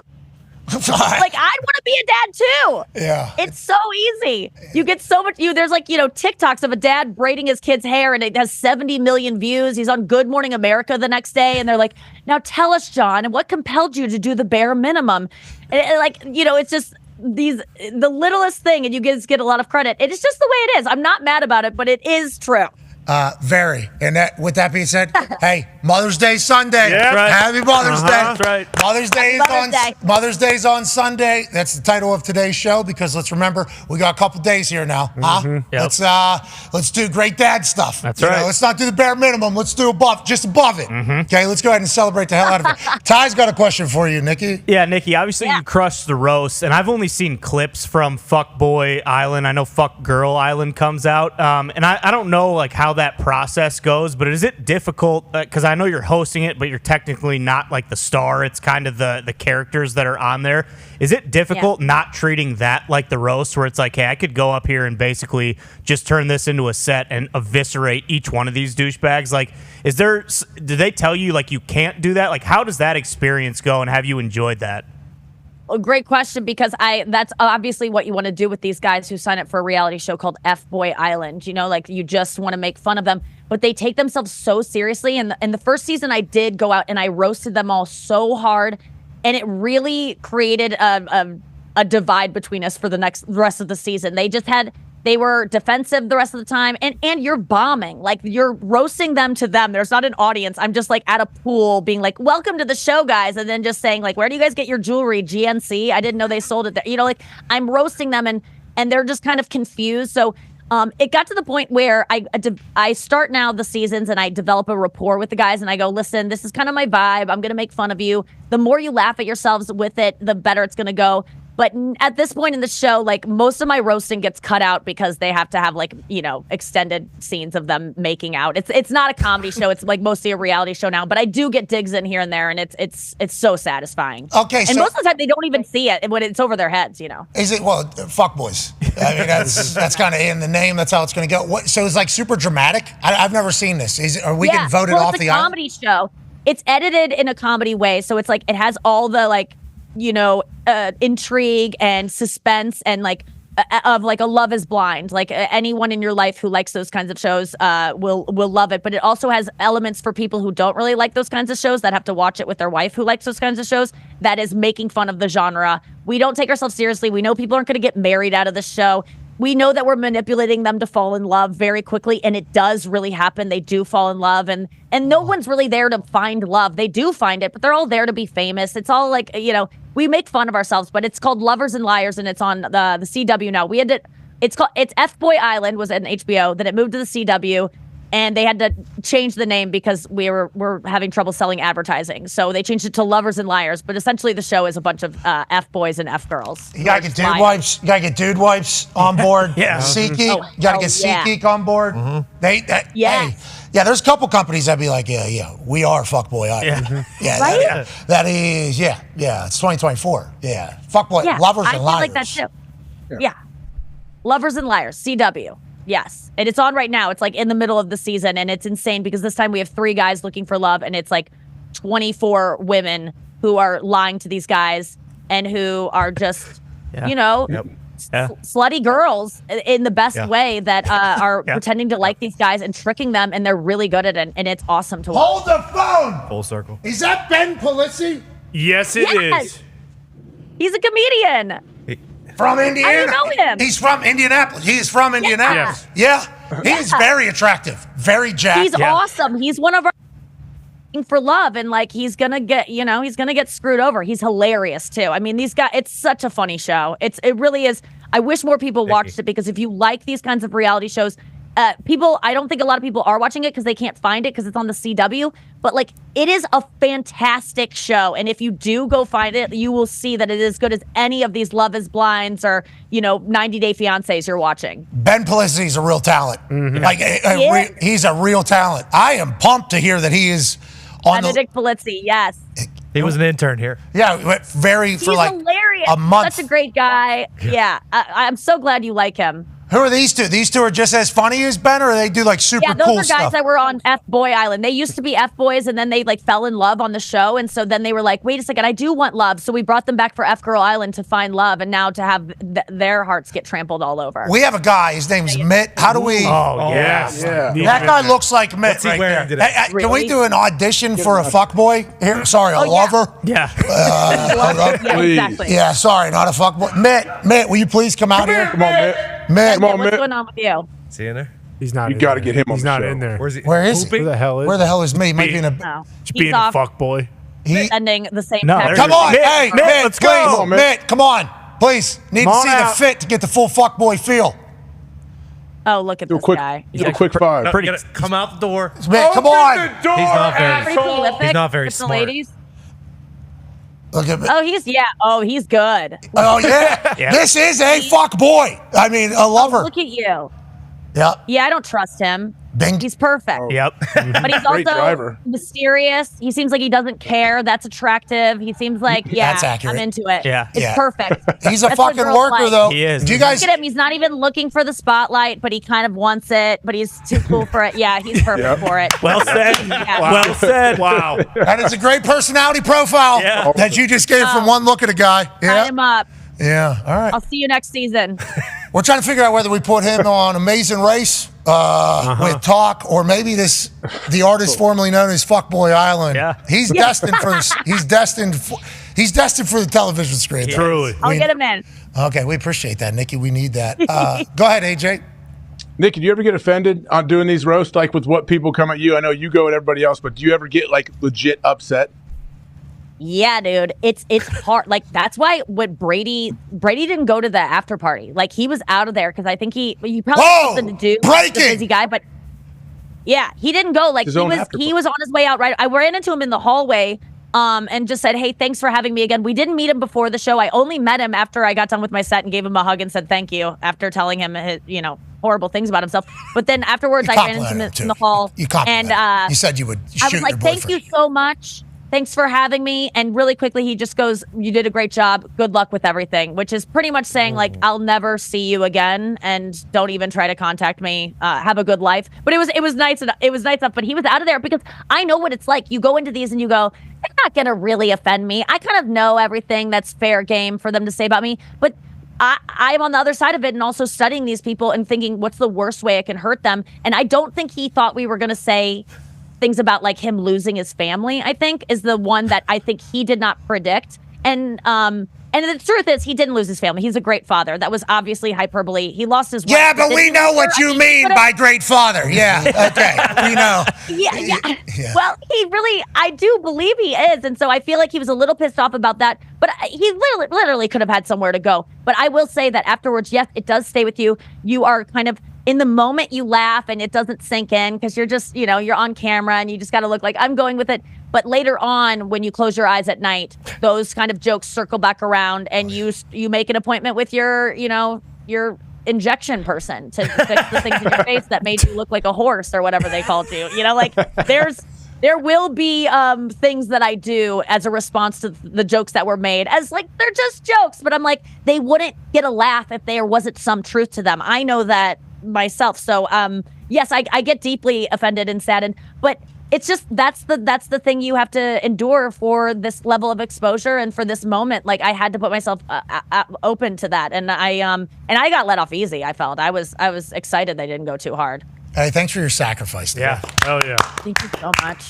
Like, I want to be a dad too. Yeah. It's so easy. You get so much, there's like, TikToks of a dad braiding his kid's hair and it has 70 million views. He's on Good Morning America the next day. And they're like, now tell us, John, what compelled you to do the bare minimum? And it's just the littlest thing, and you guys get a lot of credit. It is just the way it is. I'm not mad about it, but it is true. Very. And with that being said, hey, Mother's Day Sunday. Yeah, right. Happy Mother's Day. That's right. Mother's Day's on Sunday. That's the title of today's show, because let's remember, we got a couple days here now. Yep. Let's do great dad stuff. That's right. Let's not do the bare minimum. Let's do just above it. Okay, let's go ahead and celebrate the hell out of it. Ty's got a question for you, Nikki. Yeah, Nikki, obviously you crushed the roast, and I've only seen clips from Fuckboy Island. I know Fuck Girl Island comes out, and I don't know like how that process goes, but is it difficult? Because I know you're hosting it, but you're technically not like the star. It's kind of the characters that are on there. Is it difficult not treating that like the roast, where it's like, hey, I could go up here and basically just turn this into a set and eviscerate each one of these douchebags? Like, do they tell you like you can't do that? Like, how does that experience go, and have you enjoyed that? A great question, because that's obviously what you want to do with these guys who sign up for a reality show called F-Boy Island. Like, you just want to make fun of them, but they take themselves so seriously. And in the first season, I did go out and I roasted them all so hard, and it really created a divide between us for the rest of the season. They were defensive the rest of the time, and you're bombing. Like, you're roasting them to them. There's not an audience. I'm just like at a pool being like, welcome to the show, guys. And then just saying like, where do you guys get your jewelry? GNC? I didn't know they sold it there. Like, I'm roasting them, and they're just kind of confused. So it got to the point where I start now the seasons and I develop a rapport with the guys, and I go, listen, this is kind of my vibe. I'm going to make fun of you. The more you laugh at yourselves with it, the better it's going to go. But at this point in the show, like, most of my roasting gets cut out because they have to have like, extended scenes of them making out. It's not a comedy show. It's like mostly a reality show now. But I do get digs in here and there, and it's so satisfying. Okay, and so most of the time they don't even see it when it's over their heads. Is it fuck boys? I mean, that's kind of in the name. That's how it's going to go. So it's like super dramatic. I've never seen this. Are we getting voted off the island? It's a comedy show. It's edited in a comedy way, so it's like it has all the like, intrigue and suspense and like of like a Love is Blind. Like, anyone in your life who likes those kinds of shows will love it. But it also has elements for people who don't really like those kinds of shows, that have to watch it with their wife who likes those kinds of shows. That is making fun of the genre. We don't take ourselves seriously. We know people aren't going to get married out of the show. We know that we're manipulating them to fall in love very quickly, and it does really happen. They do fall in love, and no one's really there to find love. They do find it, but they're all there to be famous. It's all like, we make fun of ourselves, but it's called Lovers and Liars, and it's on the CW now. It's F-Boy Island was an HBO, then it moved to the CW, and they had to change the name because we're having trouble selling advertising. So they changed it to Lovers and Liars, but essentially the show is a bunch of F-boys and F-girls. You gotta get dude wipes. You gotta get dude wipes on board. SeatGeek. You gotta get SeatGeek on board. Hey, there's a couple companies that'd be like, we are Fuckboy Island. Right? That is, it's 2024. Yeah. Fuckboy, Lovers and Liars. I feel like that too. Yeah. Lovers and Liars, CW. Yes. And it's on right now. It's like in the middle of the season, and it's insane because this time we have 3 guys looking for love, and it's like 24 women who are lying to these guys and who are just, slutty girls in the best way that are pretending to like these guys and tricking them, and they're really good at it, and it's awesome to watch. Hold the phone! Full circle. Is that Ben Polisi? Yes, it is. He's a comedian. From Indiana. How do you know him? He's from Indianapolis. He is from Indianapolis. Yeah. He is very attractive. Very jacked. He's awesome. He's one of our for love, and like he's gonna get screwed over. He's hilarious too. I mean, these guys, it's such a funny show. It really is. I wish more people watched it, because if you like these kinds of reality shows, I don't think a lot of people are watching it because they can't find it because it's on the CW. But like, it is a fantastic show, and if you do go find it, you will see that it is as good as any of these Love Is Blinds or 90 Day Fiancés you're watching. Ben Pelici's a real talent. He's a real talent. I am pumped to hear that he is on Benedict Pelizzi, yes. He was an intern here. Yeah, he's hilarious. a month. Such a great guy. Yeah, I'm so glad you like him. Who are these two? These two are just as funny as Ben, or they do like super cool stuff? Yeah, those are guys that were on F-Boy Island. They used to be F-Boys, and then they like fell in love on the show, and so then they were like, wait a second, I do want love. So we brought them back for F-Girl Island to find love, and now to have their hearts get trampled all over. We have a guy. His name's Mitt. How do we? Oh, yes. Yeah. That guy looks like Mitt What's he right wearing there. today? Hey, can we do an audition for a fuckboy here? Sorry, a lover? Yeah. Exactly. Yeah, sorry, not a fuckboy. Mitt, will you please come out here? Come on, Mitt. Mitt. What's going on with you? Is he in there? He's not. You got to get him on He's the not show. in there. Where's he? Where is he? Where the hell is? Where the hell is me? He might be in a. No. Just being a fuck boy. Ending the same. No, text. Come on, Mitt, hey, Mitt, Mitt, let's please, go. Mitt, come on, please. Need Come to on see out. the fit to get the full fuckboy feel. Oh, look at Do a this quick, guy. do a quick five. No, you gotta come out the door. Mitt, come on. He's not very. Pretty prolific. He's not very with the smart. ladies. Look at Mitt. Oh, he's good. Oh yeah, Yeah. This is a fuck boy. I mean, a lover. Look at you. Yeah. Yeah, I don't trust him. Bing. He's perfect. Yep. But he's Great also driver. mysterious. He seems like he doesn't care. That's attractive. He seems like, That's accurate. I'm into it. Yeah. It's Yeah. perfect. He's a That's what fucking girls worker, like. though. He is. Do you guys? Look at him. He's not even looking for the spotlight, but he kind of wants it, but he's too cool for it. Yeah, he's perfect for it. Well said. Yeah. Well said. Wow. That is a great personality profile Yeah. that you just gave from one look at a guy. Tie Yeah. him up. Yeah. All right. I'll see you next season. We're trying to figure out whether we put him on Amazing Race with Talk, or maybe the artist formerly known as Fuckboy Island. Yeah. He's destined for this. He's destined for the television screen. Truly. I'll get him in. Okay, we appreciate that, Nikki. We need that. Go ahead, AJ. Nick, do you ever get offended on doing these roasts, like with what people come at you? I know you go at everybody else, but do you ever get like legit upset? Yeah, dude. It's hard. Like, that's why Brady didn't go to the after party. Like, he was out of there because I think he probably had something to do. Breaking! He's a busy guy, but yeah, he didn't go. Like, His he own was after he party. was on his way out. Right, I ran into him in the hallway. And just said, hey, thanks for having me again. We didn't meet him before the show. I only met him after I got done with my set and gave him a hug and said thank you after telling him his, horrible things about himself. But then afterwards, I ran into him in the hall. You complimented him. You said you would shoot I was your like, boyfriend. thank you so much. Thanks for having me. And really quickly, he just goes, you did a great job. Good luck with everything, which is pretty much saying, like, I'll never see you again and don't even try to contact me. Have a good life. But it was nice. It was nice enough. But he was out of there because I know what it's like. You go into these and you go, they're not going to really offend me. I kind of know everything that's fair game for them to say about me. But I'm on the other side of it and also studying these people and thinking, what's the worst way I can hurt them? And I don't think he thought we were going to say things about like him losing his family, I think, is the one that I think he did not predict. And the truth is, he didn't lose his family. He's a great father. That was obviously hyperbole. He lost his wife. Yeah, but we know what you mean by great father. Yeah, okay, we know. Yeah. Well, I do believe he is. And so I feel like he was a little pissed off about that. But he literally could have had somewhere to go. But I will say that afterwards, yes, it does stay with you. You are kind of, in the moment you laugh and it doesn't sink in because you're just, you're on camera and you just got to look like I'm going with it. But later on, when you close your eyes at night, those kind of jokes circle back around and you make an appointment with your injection person to fix the things in your face that made you look like a horse or whatever they called you. There will be things that I do as a response to the jokes that were made as like, they're just jokes, but I'm like, they wouldn't get a laugh if there wasn't some truth to them. I know that myself. So, yes, I get deeply offended and saddened, but it's just, that's the thing you have to endure for this level of exposure and for this moment. Like, I had to put myself open to that. And I got let off easy. I felt I was excited. I didn't go too hard. Hey, thanks for your sacrifice. Yeah. Oh, yeah. Thank you so much.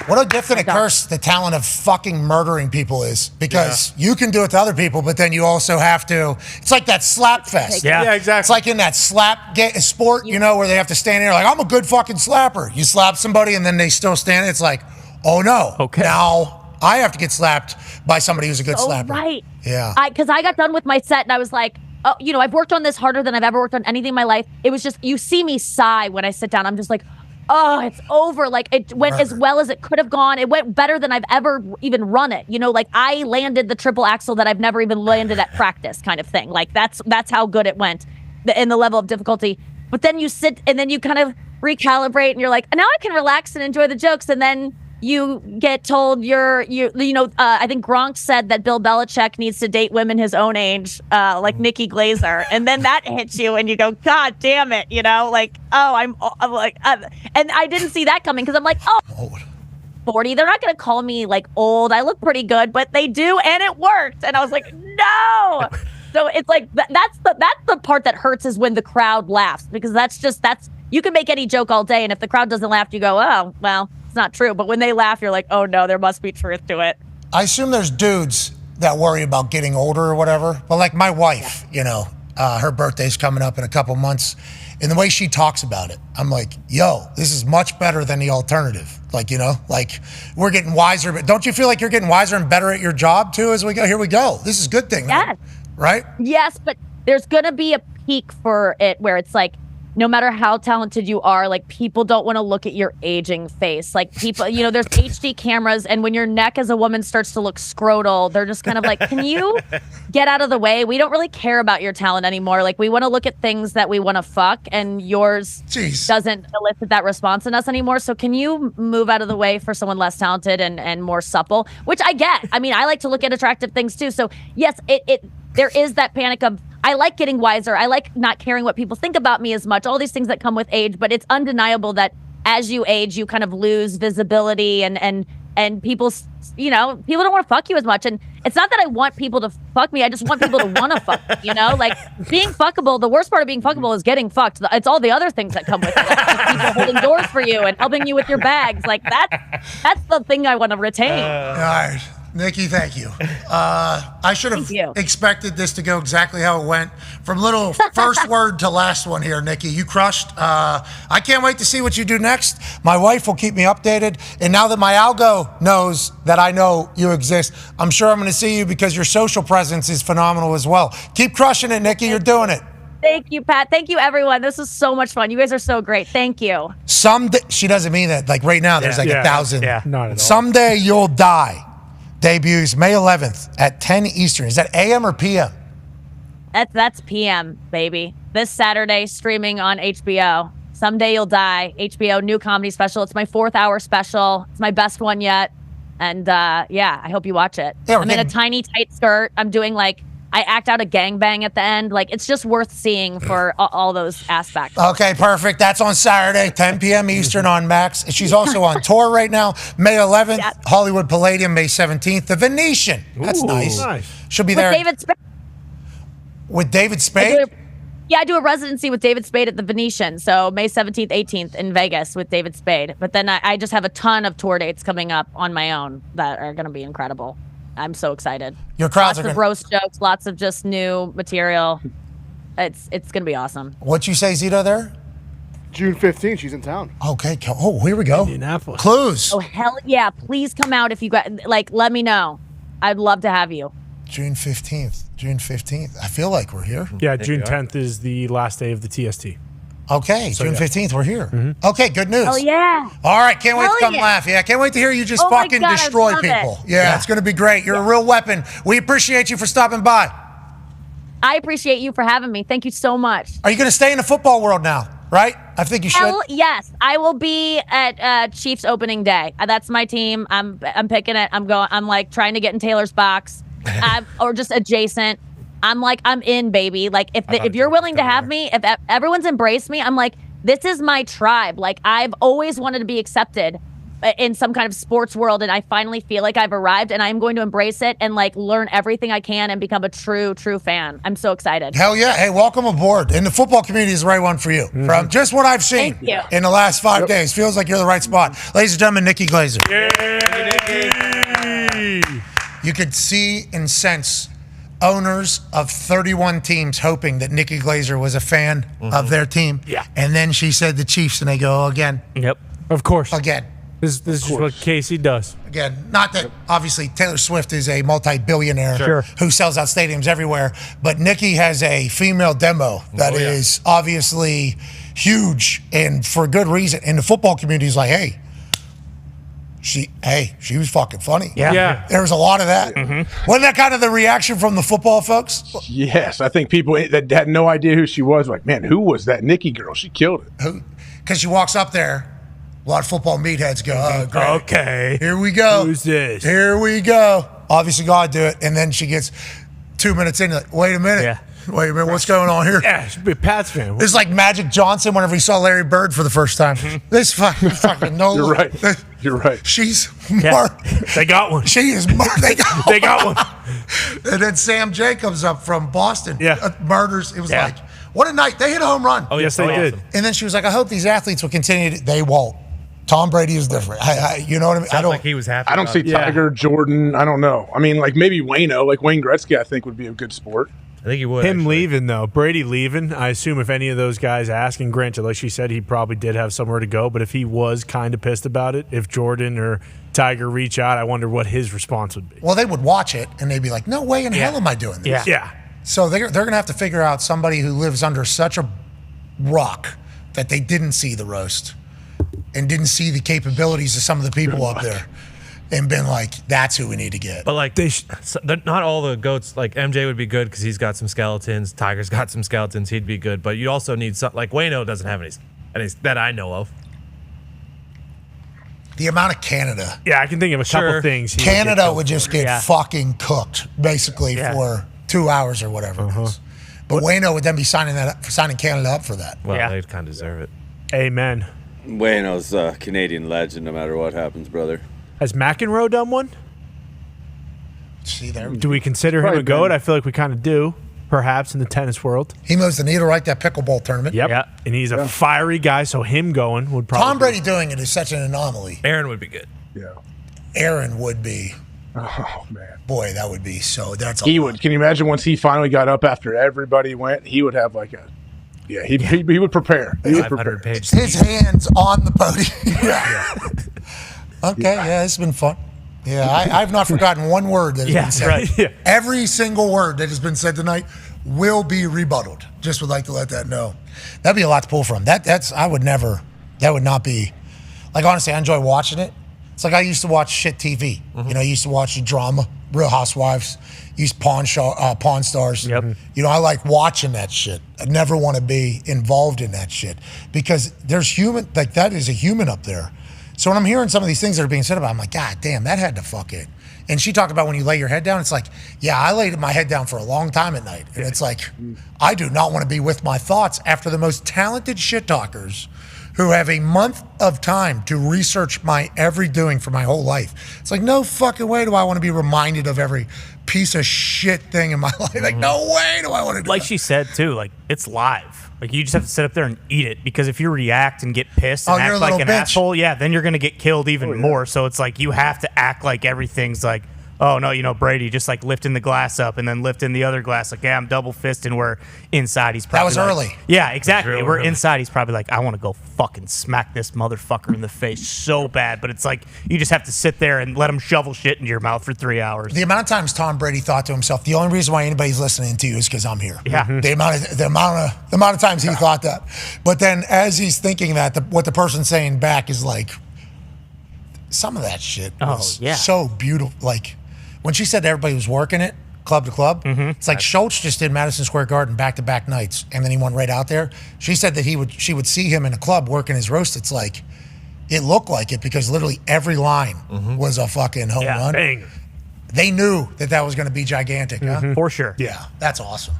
What a gift and a curse the talent of fucking murdering people is, because you can do it to other people, but then you also have to. It's like that slap fest. Yeah, exactly. It's like in that slap sport, where they have to stand there like, I'm a good fucking slapper. You slap somebody and then they still stand. It's like, oh no, now I have to get slapped by somebody who's a good slapper. Right. Yeah. Because I got done with my set and I was like, oh, I've worked on this harder than I've ever worked on anything in my life. It was just, you see me sigh when I sit down. I'm just like, oh, it's over. Like, it went as well as it could have gone. It went better than I've ever even run it. Like I landed the triple axel that I've never even landed at practice, kind of thing. Like that's how good it went in the level of difficulty. But then you sit and then you kind of recalibrate and you're like, now I can relax and enjoy the jokes. And then you get told I think Gronk said that Bill Belichick needs to date women his own age, like Nikki Glazer. And then that hits you and you go, God damn it. Like, oh, I'm like, and I didn't see that coming because I'm like, oh, 40. They're not going to call me like old. I look pretty good, but they do. And it worked. And I was like, no. So it's like, that's the part that hurts is when the crowd laughs, because you can make any joke all day. And if the crowd doesn't laugh, you go, oh, well, it's not true. But when they laugh, you're like, oh no, there must be truth to it. I assume there's dudes that worry about getting older or whatever. But like my wife, her birthday's coming up in a couple months. And the way she talks about it, I'm like, yo, this is much better than the alternative. Like, we're getting wiser. But don't you feel like you're getting wiser and better at your job too as we go? Here we go. This is a good thing. Yes. Right? Yes, but there's going to be a peak for it where it's like, no matter how talented you are, like people don't want to look at your aging face. Like people, there's HD cameras, and when your neck as a woman starts to look scrotal, they're just kind of like, can you get out of the way? We don't really care about your talent anymore. Like we want to look at things that we want to fuck, and yours doesn't elicit that response in us anymore. So can you move out of the way for someone less talented and more supple? Which I get. I mean, I like to look at attractive things too. So yes, there is that panic of, I like getting wiser. I like not caring what people think about me as much. All these things that come with age, but it's undeniable that as you age, you kind of lose visibility and people, people don't want to fuck you as much. And it's not that I want people to fuck me. I just want people to want to fuck me, Like being fuckable, the worst part of being fuckable is getting fucked. It's all the other things that come with it. Like people holding doors for you and helping you with your bags. Like that's the thing I want to retain. All right. Nikki, thank you. I should have expected this to go exactly how it went. From little first word to last one here, Nikki. You crushed. I can't wait to see what you do next. My wife will keep me updated. And now that my algo knows that I know you exist, I'm sure I'm going to see you because your social presence is phenomenal as well. Keep crushing it, Nikki. You're doing it. Thank you, Pat. Thank you, everyone. This was so much fun. You guys are so great. Thank you. Someday, she doesn't mean that. Like right now, there's 1,000. Yeah, not at all. Someday You'll Die. Debuts May 11th at 10 Eastern. Is that AM or PM? That's PM, baby. This Saturday, streaming on HBO. Someday You'll Die. HBO new comedy special. It's my 4th hour special. It's my best one yet. And I hope you watch it. Yeah, I'm in a tiny, tight skirt. I'm doing I act out a gangbang at the end. Like, it's just worth seeing for all those aspects. Okay, perfect. That's on Saturday, 10 p.m. Eastern on Max. She's also on tour right now. May 11th, Hollywood Palladium, May 17th. The Venetian. That's nice. She'll be there. David Spade. With David Spade? I do a residency with David Spade at the Venetian. So May 17th, 18th in Vegas with David Spade. But then I just have a ton of tour dates coming up on my own that are going to be incredible. I'm so excited. Your crowds lots of roast jokes, lots of just new material. It's going to be awesome. What'd you say, Zito, there? June 15th, she's in town. Okay. Oh, here we go. Indianapolis. Clues. Oh, hell yeah. Please come out if you got, let me know. I'd love to have you. June 15th. I feel like we're here. Yeah, June 10th is the last day of the TST. Okay, so June 15th, we're here. Mm-hmm. Okay, good news. Oh, yeah. All right, can't wait to come laugh. Yeah, can't wait to hear you just fucking destroy people. Yeah, it's going to be great. You're a real weapon. We appreciate you for stopping by. I appreciate you for having me. Thank you so much. Are you going to stay in the football world now, right? I think you should. Hell yes. I will be at Chiefs opening day. That's my team. I'm picking it. I'm trying to get in Taylor's box or just adjacent. I'm in, baby. Like, if you're willing to have me, if everyone's embraced me, I'm like, this is my tribe. Like, I've always wanted to be accepted in some kind of sports world, and I finally feel like I've arrived, and I'm going to embrace it and like learn everything I can and become a true fan. I'm so excited. Hell yeah. Hey, welcome aboard. And the football community is the right one for you. From just what I've seen Thank you. in the last 5 days, feels like you're the right spot. Ladies and gentlemen, Nikki Glazer. You could see and sense owners of 31 teams hoping that Nikki Glazer was a fan of their team. Yeah. And then she said the Chiefs, and they go, again. Yep. Of course. Again. This is what Casey does. Again, not that obviously Taylor Swift is a multi-billionaire Sure. who sells out stadiums everywhere, but Nikki has a female demo that is obviously huge and for good reason. And the football community is like, hey, she was fucking funny. Yeah. There was a lot of that. Wasn't that kind of the reaction from the football folks? Yes, I think people that had no idea who she was like, man, who was that Nikki girl? She killed it. Because she walks up there, a lot of football meatheads go, oh, great. Okay. Here we go. Who's this? Here we go. Obviously, God do it. And then she gets 2 minutes in, like, wait a minute. Yeah. Wait a minute, what's going on here? Yeah, she'd be a Pats fan. It's like Magic Johnson whenever he saw Larry Bird for the first time. This fucking no. You're right. You're right. She's They got one. She is they got one. And then Sam Jacobs up from Boston. Yeah. Murders. It was like, what a night. They hit a home run. Oh, yes, they did. And then she was like, I hope these athletes will continue. They won't. Tom Brady is different. You know what I mean? Sounds like he was happy. I don't see Tiger, Jordan. I don't know. I mean, like maybe Wayno, like Wayne Gretzky, I think would be a good sport. I think he would. Him leaving, though. Brady leaving, I assume if any of those guys ask, and granted, like she said, he probably did have somewhere to go, but if he was kind of pissed about it, if Jordan or Tiger reach out, I wonder what his response would be. Well, they would watch it, and they'd be like, no way in hell am I doing this. Yeah. So they're going to have to figure out somebody who lives under such a rock that they didn't see the roast and didn't see the capabilities of some of the people up there and been like, that's who we need to get. But like, not all the GOATs, like MJ would be good because he's got some skeletons. Tiger's got some skeletons. He'd be good. But you also need some, like Wayno doesn't have any that I know of. The amount of Canada. Yeah, I can think of a couple things. Canada would just get fucking cooked, basically, for 2 hours or whatever it is. But Wayno would then be signing Canada up for that. Well, they'd kind of deserve it. Amen. Wayno's a Canadian legend no matter what happens, brother. Has McEnroe done one? See there. Do we consider him a GOAT? I feel like we kind of do, perhaps, in the tennis world. He moves the needle right, that pickleball tournament. Yep. Yeah. And he's a fiery guy, so him going would probably Tom Brady doing it is such an anomaly. Aaron would be good. Yeah. Aaron would be. Oh, man. Boy, that would be so. He would. Can you imagine once he finally got up after everybody went, he would have like a. Yeah, he would prepare. He would prepare. His hands on the podium. Okay, yeah, it's been fun. Yeah, I've not forgotten one word that has been said. Right. Yeah. Every single word that has been said tonight will be rebutted. Just would like to let that know. That'd be a lot to pull from. That would not be, like, honestly, I enjoy watching it. It's like I used to watch shit TV. You know, I used to watch the drama, Real Housewives, Pawn Stars. Yep. You know, I like watching that shit. I never want to be involved in that shit because there's that is a human up there. So when I'm hearing some of these things that are being said about, I'm like, God damn, that had to fuck it. And she talked about when you lay your head down, it's like, yeah, I laid my head down for a long time at night. And it's like, I do not want to be with my thoughts after the most talented shit talkers who have a month of time to research my every doing for my whole life. It's like, no fucking way do I want to be reminded of every piece of shit thing in my life. Like, no way do I want to do Like that. she said, too, like, it's live. Like, you just have to sit up there and eat it because if you react and get pissed and you're a act like little an bitch. asshole, then you're going to get killed even more. So it's like you have to act like everything's like, oh, no, you know, Brady just like lifting the glass up and then lifting the other glass. Like, yeah, I'm double fisting where inside he's probably was like- early. Yeah, exactly. Real Where early. inside he's probably like, I want to go fucking smack this motherfucker in the face so bad. But it's like you just have to sit there and let him shovel shit into your mouth for 3 hours. The amount of times Tom Brady thought to himself, the only reason why anybody's listening to you is because I'm here. Yeah. The amount of times he thought that. But then as he's thinking that, what the person's saying back is like, some of that shit was so beautiful. Like when she said everybody was working it, club to club, it's like Schultz just did Madison Square Garden back-to-back nights, and then he went right out there. She said that she would see him in a club working his roast. It's like, it looked like it because literally every line was a fucking home run. Bang. They knew that was going to be gigantic, huh? For sure. Yeah, that's awesome.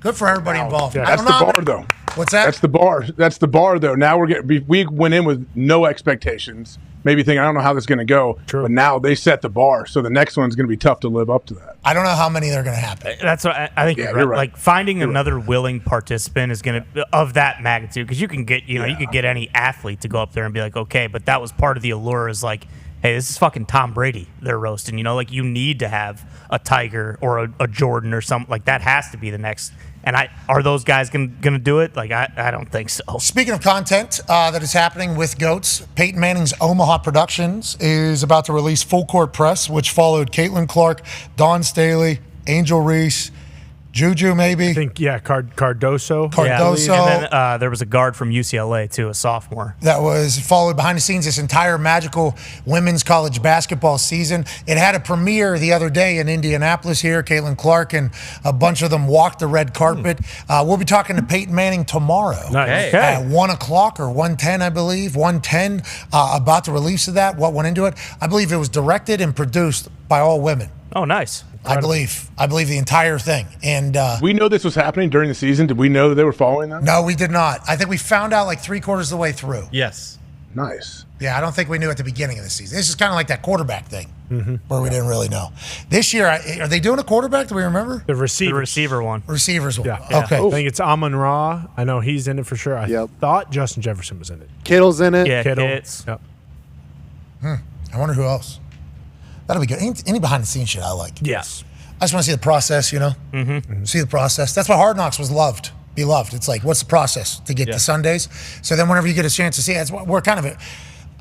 Good for everybody involved. Yeah, I that's don't the know. bar, though. What's that? That's the bar. That's the bar, though. Now we went in with no expectations. maybe thinking, I don't know how this is going to go. True. But now they set the bar, so the next one's going to be tough to live up to that. I don't know how many they're going to happen. That's what I think. Yeah, you're you're right. right. Like finding another willing participant is going to of that magnitude, because you can get you could get any athlete to go up there and be like, okay, but that was part of the allure. Is like, hey, this is fucking Tom Brady they're roasting. Like you need to have a Tiger or a Jordan or something like that. Has to be the next. And are those guys gonna do it? Like I don't think so. Speaking of content that is happening with GOATs, Peyton Manning's Omaha Productions is about to release Full Court Press, which followed Caitlin Clark, Dawn Staley, Angel Reese, Juju maybe. I think, Cardoso. Cardoso. And then there was a guard from UCLA, too, a sophomore. That was followed behind the scenes this entire magical women's college basketball season. It had a premiere the other day in Indianapolis here. Caitlin Clark and a bunch of them walked the red carpet. We'll be talking to Peyton Manning tomorrow at 1 o'clock or 1:10, I believe, 1:10, about the release of that, what went into it. I believe it was directed and produced by all women. Oh, nice. I believe the entire thing. And we know this was happening during the season. Did we know that they were following that? No, we did not. I think we found out like 3/4 of the way through. Yes. Nice. Yeah, I don't think we knew at the beginning of the season. This is kind of like that quarterback thing where we didn't really know. This year, are they doing a quarterback? Do we remember? The receiver. The receiver one. Receivers one. Yeah. Okay. I think it's Amon-Ra. I know he's in it for sure. I thought Justin Jefferson was in it. Kittle's in it. Yeah, Kittle. Kitts. Yep. I wonder who else. That'll be good. Any behind the scenes shit I like. Yes. I just want to see the process, See the process. That's why Hard Knocks was beloved. It's like, what's the process to get to Sundays? So then whenever you get a chance to see it, we're kind of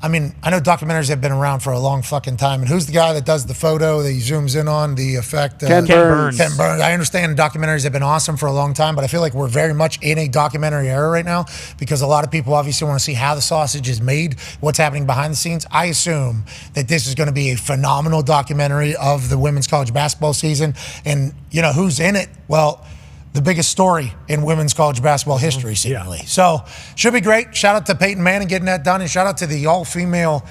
I know documentaries have been around for a long fucking time. And who's the guy that does the photo that he zooms in on, the effect? Ken Burns. Ken Burns. I understand documentaries have been awesome for a long time, but I feel like we're very much in a documentary era right now because a lot of people obviously want to see how the sausage is made, what's happening behind the scenes. I assume that this is going to be a phenomenal documentary of the women's college basketball season. And, who's in it? Well, the biggest story in women's college basketball history, seemingly. So, should be great. Shout out to Peyton Manning getting that done, and shout out to the all-female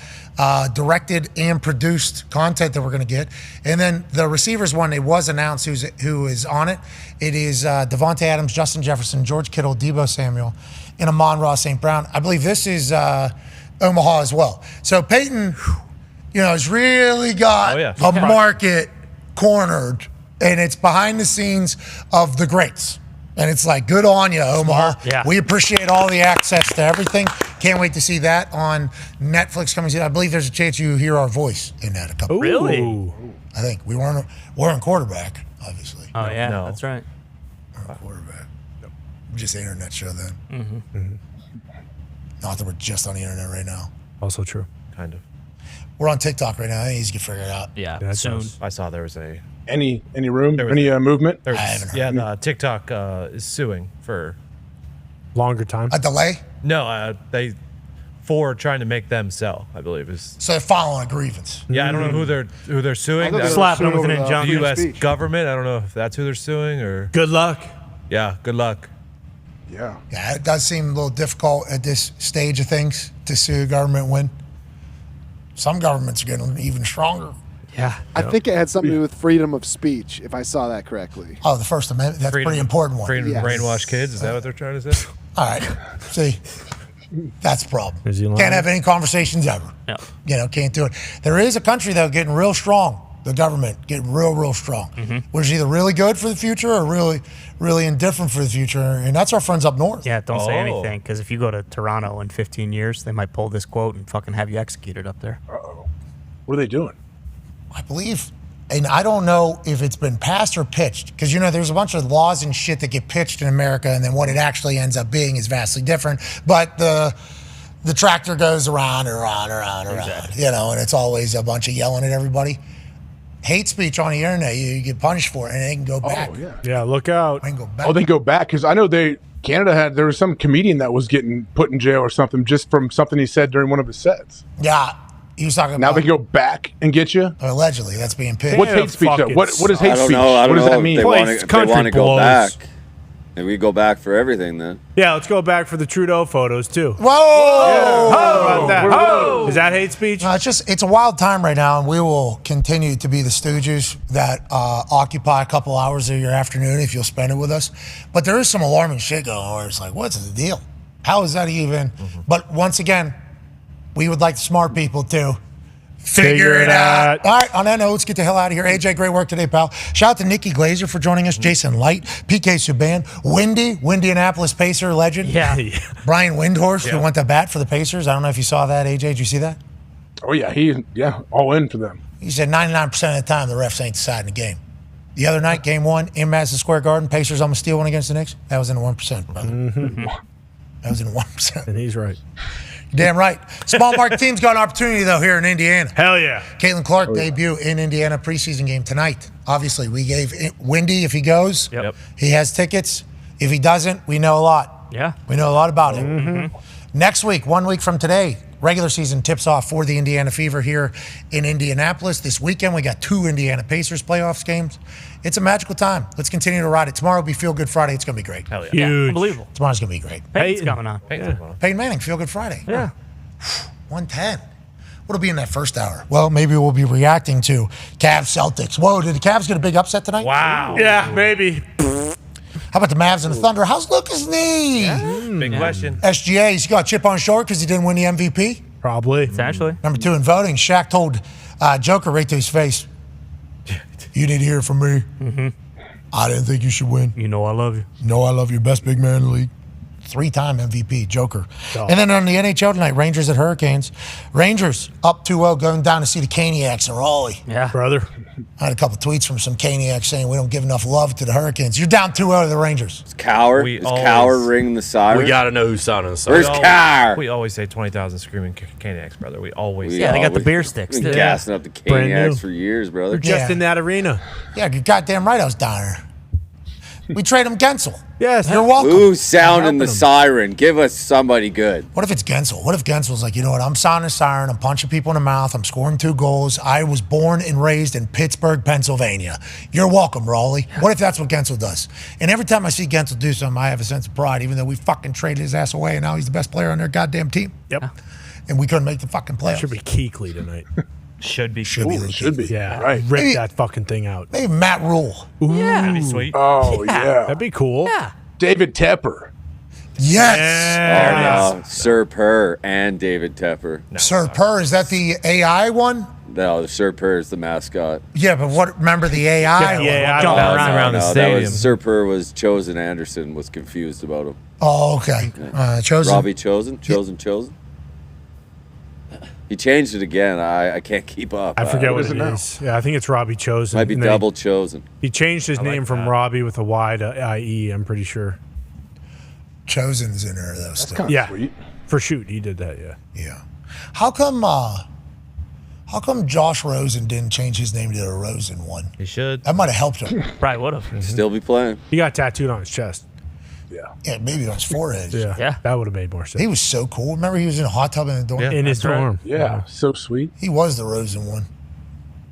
directed and produced content that we're going to get. And then the receivers one, it was announced who is on it. It is Devontae Adams, Justin Jefferson, George Kittle, Deebo Samuel, and Amon-Ra St. Brown. I believe this is Omaha as well. So Peyton, has really got a market cornered. And it's behind the scenes of the greats. And it's like, good on you, Omaha. Yeah. We appreciate all the access to everything. Can't wait to see that on Netflix coming soon. I believe there's a chance you hear our voice in that a couple. Really? I think we weren't quarterback, obviously. Oh, yeah, that's right. We're a quarterback. Just an internet show then. Mm-hmm. Not that we're just on the internet right now. Also true. Kind of. We're on TikTok right now. I think he's going to figure it out. Yeah, soon. I saw there was a... Any room? Any movement? TikTok is suing for longer time. A delay? No, for trying to make them sell, I believe is. So they're filing a grievance. Yeah, I don't know who they're suing. Slapping them with an injunction. The U.S. government. I don't know if that's who they're suing or. Good luck. Yeah, good luck. Yeah. Yeah, it does seem a little difficult at this stage of things to sue a government when some governments are getting even stronger. Yeah. I think it had something to do with freedom of speech, if I saw that correctly. Oh, the First Amendment. That's a pretty important one. Freedom to brainwash kids. Is that what they're trying to say? All right. See, that's the problem. Is he lying? Can't have any conversations ever. No. Can't do it. There is a country, though, getting real strong. The government getting real strong. Which is either really good for the future or really indifferent for the future. And that's our friends up north. Yeah, don't say anything, because if you go to Toronto in 15 years, they might pull this quote and fucking have you executed up there. Uh-oh. What are they doing? I believe, and I don't know if it's been passed or pitched, because there's a bunch of laws and shit that get pitched in America, and then what it actually ends up being is vastly different. But the tractor goes around, Exactly. and it's always a bunch of yelling at everybody. Hate speech on the internet, you get punished for it, and they can go back. Oh, yeah. Yeah, look out. They can go back. Oh, they go back because I know Canada there was some comedian that was getting put in jail or something just from something he said during one of his sets. Yeah. He was talking now about. Now they go back and get you? Allegedly, that's being pitched. What's hate speech, though? What is hate speech? I don't what does know that if mean? They want to go back. Maybe we go back for everything then. Yeah, let's go back for the Trudeau photos, too. Whoa! How about that? Is that hate speech? No, it's a wild time right now, and we will continue to be the stooges that occupy a couple hours of your afternoon if you'll spend it with us. But there is some alarming shit going on where it's like, what's the deal? How is that even? But once again, We would like the smart people to figure it out. All right, on that note, let's get the hell out of here. AJ, great work today, pal. Shout out to Nikki Glazer for joining us, Jason Licht, PK Subban, Indianapolis Pacer legend. Yeah. Brian Windhorst, who went to bat for the Pacers. I don't know if you saw that, AJ. Did you see that? Oh, yeah, all in for them. He said 99% of the time the refs ain't deciding the game. The other night, game 1 in Madison Square Garden, Pacers almost steal one against the Knicks. That was in the 1%, brother. That was in the 1%. And he's right. Damn right. Small market teams got an opportunity, though, here in Indiana. Hell yeah. Caitlin Clark debut in Indiana preseason game tonight. Obviously, we gave Windy, if he goes, he has tickets. If he doesn't, we know a lot. Yeah. We know a lot about it. Next week, 1 week from today, regular season tips off for the Indiana Fever here in Indianapolis. This weekend, we got 2 Indiana Pacers playoffs games. It's a magical time. Let's continue to ride it. Tomorrow will be Feel Good Friday. It's going to be great. Hell yeah. Yeah, unbelievable. Tomorrow's going to be great. Peyton's coming on. Peyton Manning, Feel Good Friday. Yeah. 110. What'll be in that first hour? Well, maybe we'll be reacting to Cavs Celtics. Whoa, did the Cavs get a big upset tonight? Wow. Yeah, maybe. How about the Mavs and the Thunder? How's Luka's knee? Big question. SGA, he's got a chip on his shoulder because he didn't win the MVP? Probably. Essentially. Number 2 in voting, Shaq told Joker right to his face, you need to hear from me. I didn't think you should win. You know I love you. No, I love you. Best big man in the league. 3-time MVP, Joker. And then on the NHL tonight, Rangers at Hurricanes. Rangers up 2-0, going down to see the Caniacs in Raleigh. Yeah. Brother. I had a couple tweets from some Caniacs saying we don't give enough love to the Hurricanes. You're down 2-0 to the Rangers. Is Cower ringing the siren? We got to know who's sounding the siren. Where's Cower? We always say 20,000 screaming Caniacs, brother. We always say. Yeah, they got the beer sticks. Been gassing up the Caniacs for years, brother. We're just in that arena. Yeah, you're goddamn right I was down there. We trade him Gensel. Yes. You're welcome. Who's sounding the siren? Give us somebody good. What if it's Gensel? What if Gensel's like, you know what, I'm sounding a siren, I'm punching people in the mouth, I'm scoring 2 goals. I was born and raised in Pittsburgh, Pennsylvania. You're welcome, Raleigh. What if that's what Gensel does? And every time I see Gensel do something, I have a sense of pride, even though we fucking traded his ass away and now he's the best player on their goddamn team. Yep. And we couldn't make the fucking playoffs. Should be Keekly tonight. Should be. Should be. Yeah. Right. Rip that fucking thing out. Maybe Matt Rule. Ooh. That'd be sweet. Oh, yeah. That'd be cool. Yeah. David Tepper. Yes. Oh, no. Sir Purr and David Tepper. No, Sir Purr, is that the AI one? No, the Sir Purr is the mascot. Yeah, but what? Remember the AI? Yeah, Jumping around the stadium. Sir Purr was Chosen Anderson was confused about him. Oh, okay. Chosen. Robbie Chosen? Chosen? He changed it again. I can't keep up. I forget what it is. Yeah, I think it's Robbie Chosen. Might be double Chosen. He changed his name from Robbie with a Y to IE, I'm pretty sure. Chosen's in there, though. That's kind of sweet. For shoot, he did that, yeah. Yeah. How come Josh Rosen didn't change his name to the Rosen one? He should. That might have helped him. Probably would have. Still be playing. He got tattooed on his chest. Yeah, maybe on his forehead. Yeah. That would have made more sense. He was so cool. Remember he was in a hot tub in the dorm? In his dorm. Yeah, so sweet. He was the Rosen one.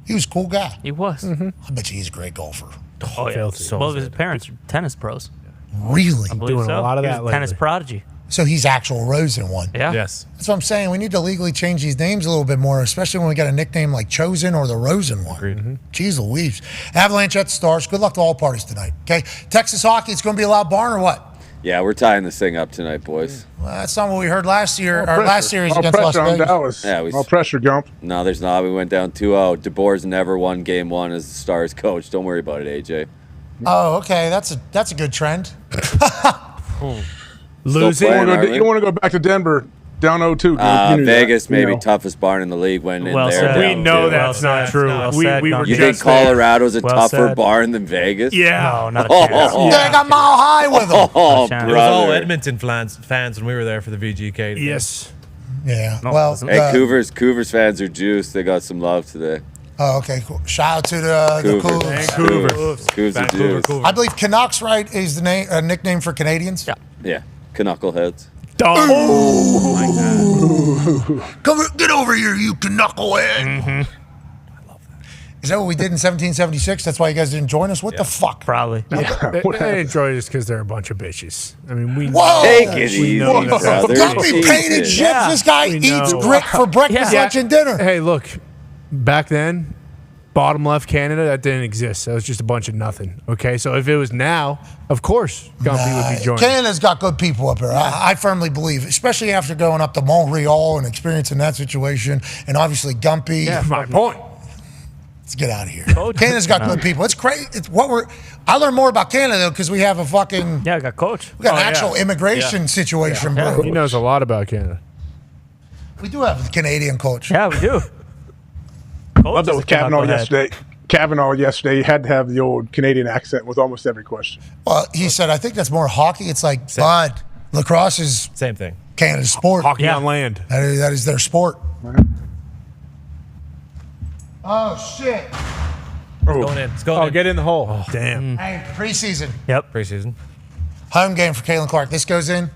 He was a cool guy. He was. I bet you he's a great golfer. Oh, yeah. Both of his parents are tennis pros. Really? I believe Doing so. a lot of He that was a tennis lately. prodigy. So he's actual Rosen one. Yeah. Yes. That's what I'm saying. We need to legally change these names a little bit more, especially when we got a nickname like Chosen or the Rosen one. Agreed. Jeez Louise. Avalanche at the Stars. Good luck to all parties tonight. Okay. Texas hockey, it's going to be a loud barn or what? Yeah, we're tying this thing up tonight, boys. Well, that's not what we heard last year, or last series All against Las pressure on Vegas. Dallas. Yeah, All pressure, Gump. No, there's not. We went down 2-0. DeBoer's never won game 1 as the Stars coach. Don't worry about it, AJ. Oh, okay. That's a good trend. Losing. You don't want to go back to Denver down 0-2. Vegas, maybe toughest barn in the league when in there. We know that's not true. We were You just think Colorado's a Well tougher said. barn than Vegas? Yeah. No, not a chance. They got Mile High with them. Oh, It was all brother. Edmonton fans when we were there for the VGK. Yes. Yeah. No, well, it Hey, Cougars fans are juiced. They got some love today. oh, okay, cool. Shout out to the Cougars. Cougs are juiced. I believe Canucks, right, is the name nickname for Canadians? Yeah, knuckleheads. Come get over here, you knucklehead. Is that what we did in 1776? That's why you guys didn't join us? What the fuck? Probably. They enjoy us because they're a bunch of bitches. I mean, we Whoa! Take it easy, know that. brother. Don't be painted Jesus. chips. This guy We eats know. grit for breakfast, lunch, and dinner. Hey, look, back then, bottom left Canada, that didn't exist. That was just a bunch of nothing. Okay, so if it was now, of course, Gumpy would be joining. Canada's got good people up here. I firmly believe, especially after going up to Montreal and experiencing that situation, and obviously Gumpy. Yeah, my point. Let's get out of here. Canada's got good people. It's crazy. I learned more about Canada because we have a fucking. Yeah, I got coach. We got an actual immigration situation, bro. He knows a lot about Canada. We do have a Canadian coach. Yeah, we do. Loved that with Kavanaugh yesterday. Kavanaugh yesterday had to have the old Canadian accent with almost every question. Well, he said, I think that's more hockey. It's like, bud, lacrosse is same thing. Canada's sport. Hockey on land. That is their sport. Oh, shit. Going in. It's going in. Get in the hole. Oh, damn. Hey, preseason. Yep. Preseason. Home game for Caitlin Clark. This goes in,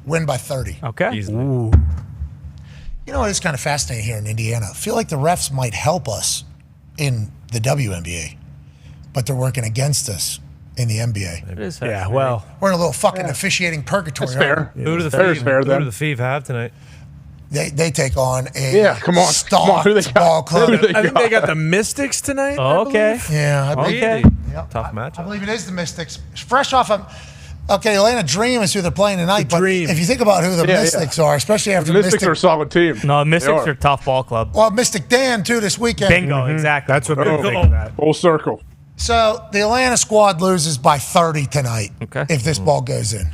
win by 30. Okay. Easily. You know, it's kind of fascinating here in Indiana. I feel like the refs might help us in the WNBA, but they're working against us in the NBA. It is Yeah, well. We're in a little fucking officiating purgatory. That's fair. Who do the Fair is Fever, fair, who then. do the Fever have tonight? They take on a Come on. Who they got? ball club. Who they I think they got the Mystics tonight. Oh, okay. Yeah, I believe, Okay. Tough I matchup. believe it is the Mystics. Fresh off of, okay, Atlanta Dream is who they're playing tonight, but Dream. if you think about who the Mystics are, especially after The Mystics are a solid team. No, Mystics They are tough ball club. well, Mystic Dan, too, this weekend. Bingo, exactly. That's what they're Oh, thinking that. full circle. So the Atlanta squad loses by 30 tonight Okay. if this ball goes in.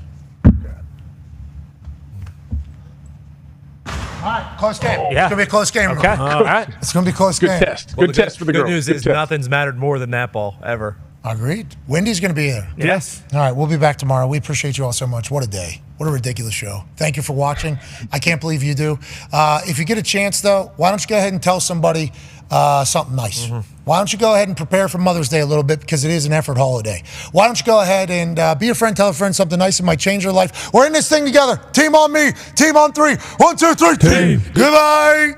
All right, close game. Yeah. It's going to be a close game. Okay. All right. It's going to be a close Good game. test. Well, Good test for the good girls. news Good is test. nothing's mattered more than that ball ever. Agreed. Wendy's going to be there. Yes. All right, we'll be back tomorrow. We appreciate you all so much. What a day. What a ridiculous show. Thank you for watching. I can't believe you do. If you get a chance, though, why don't you go ahead and tell somebody something nice? Why don't you go ahead and prepare for Mother's Day a little bit because it is an effort holiday. Why don't you go ahead and be a friend, tell a friend something nice that might change their life. We're in this thing together. Team on me. Team on three. 1, 2, 3. Team. Goodbye.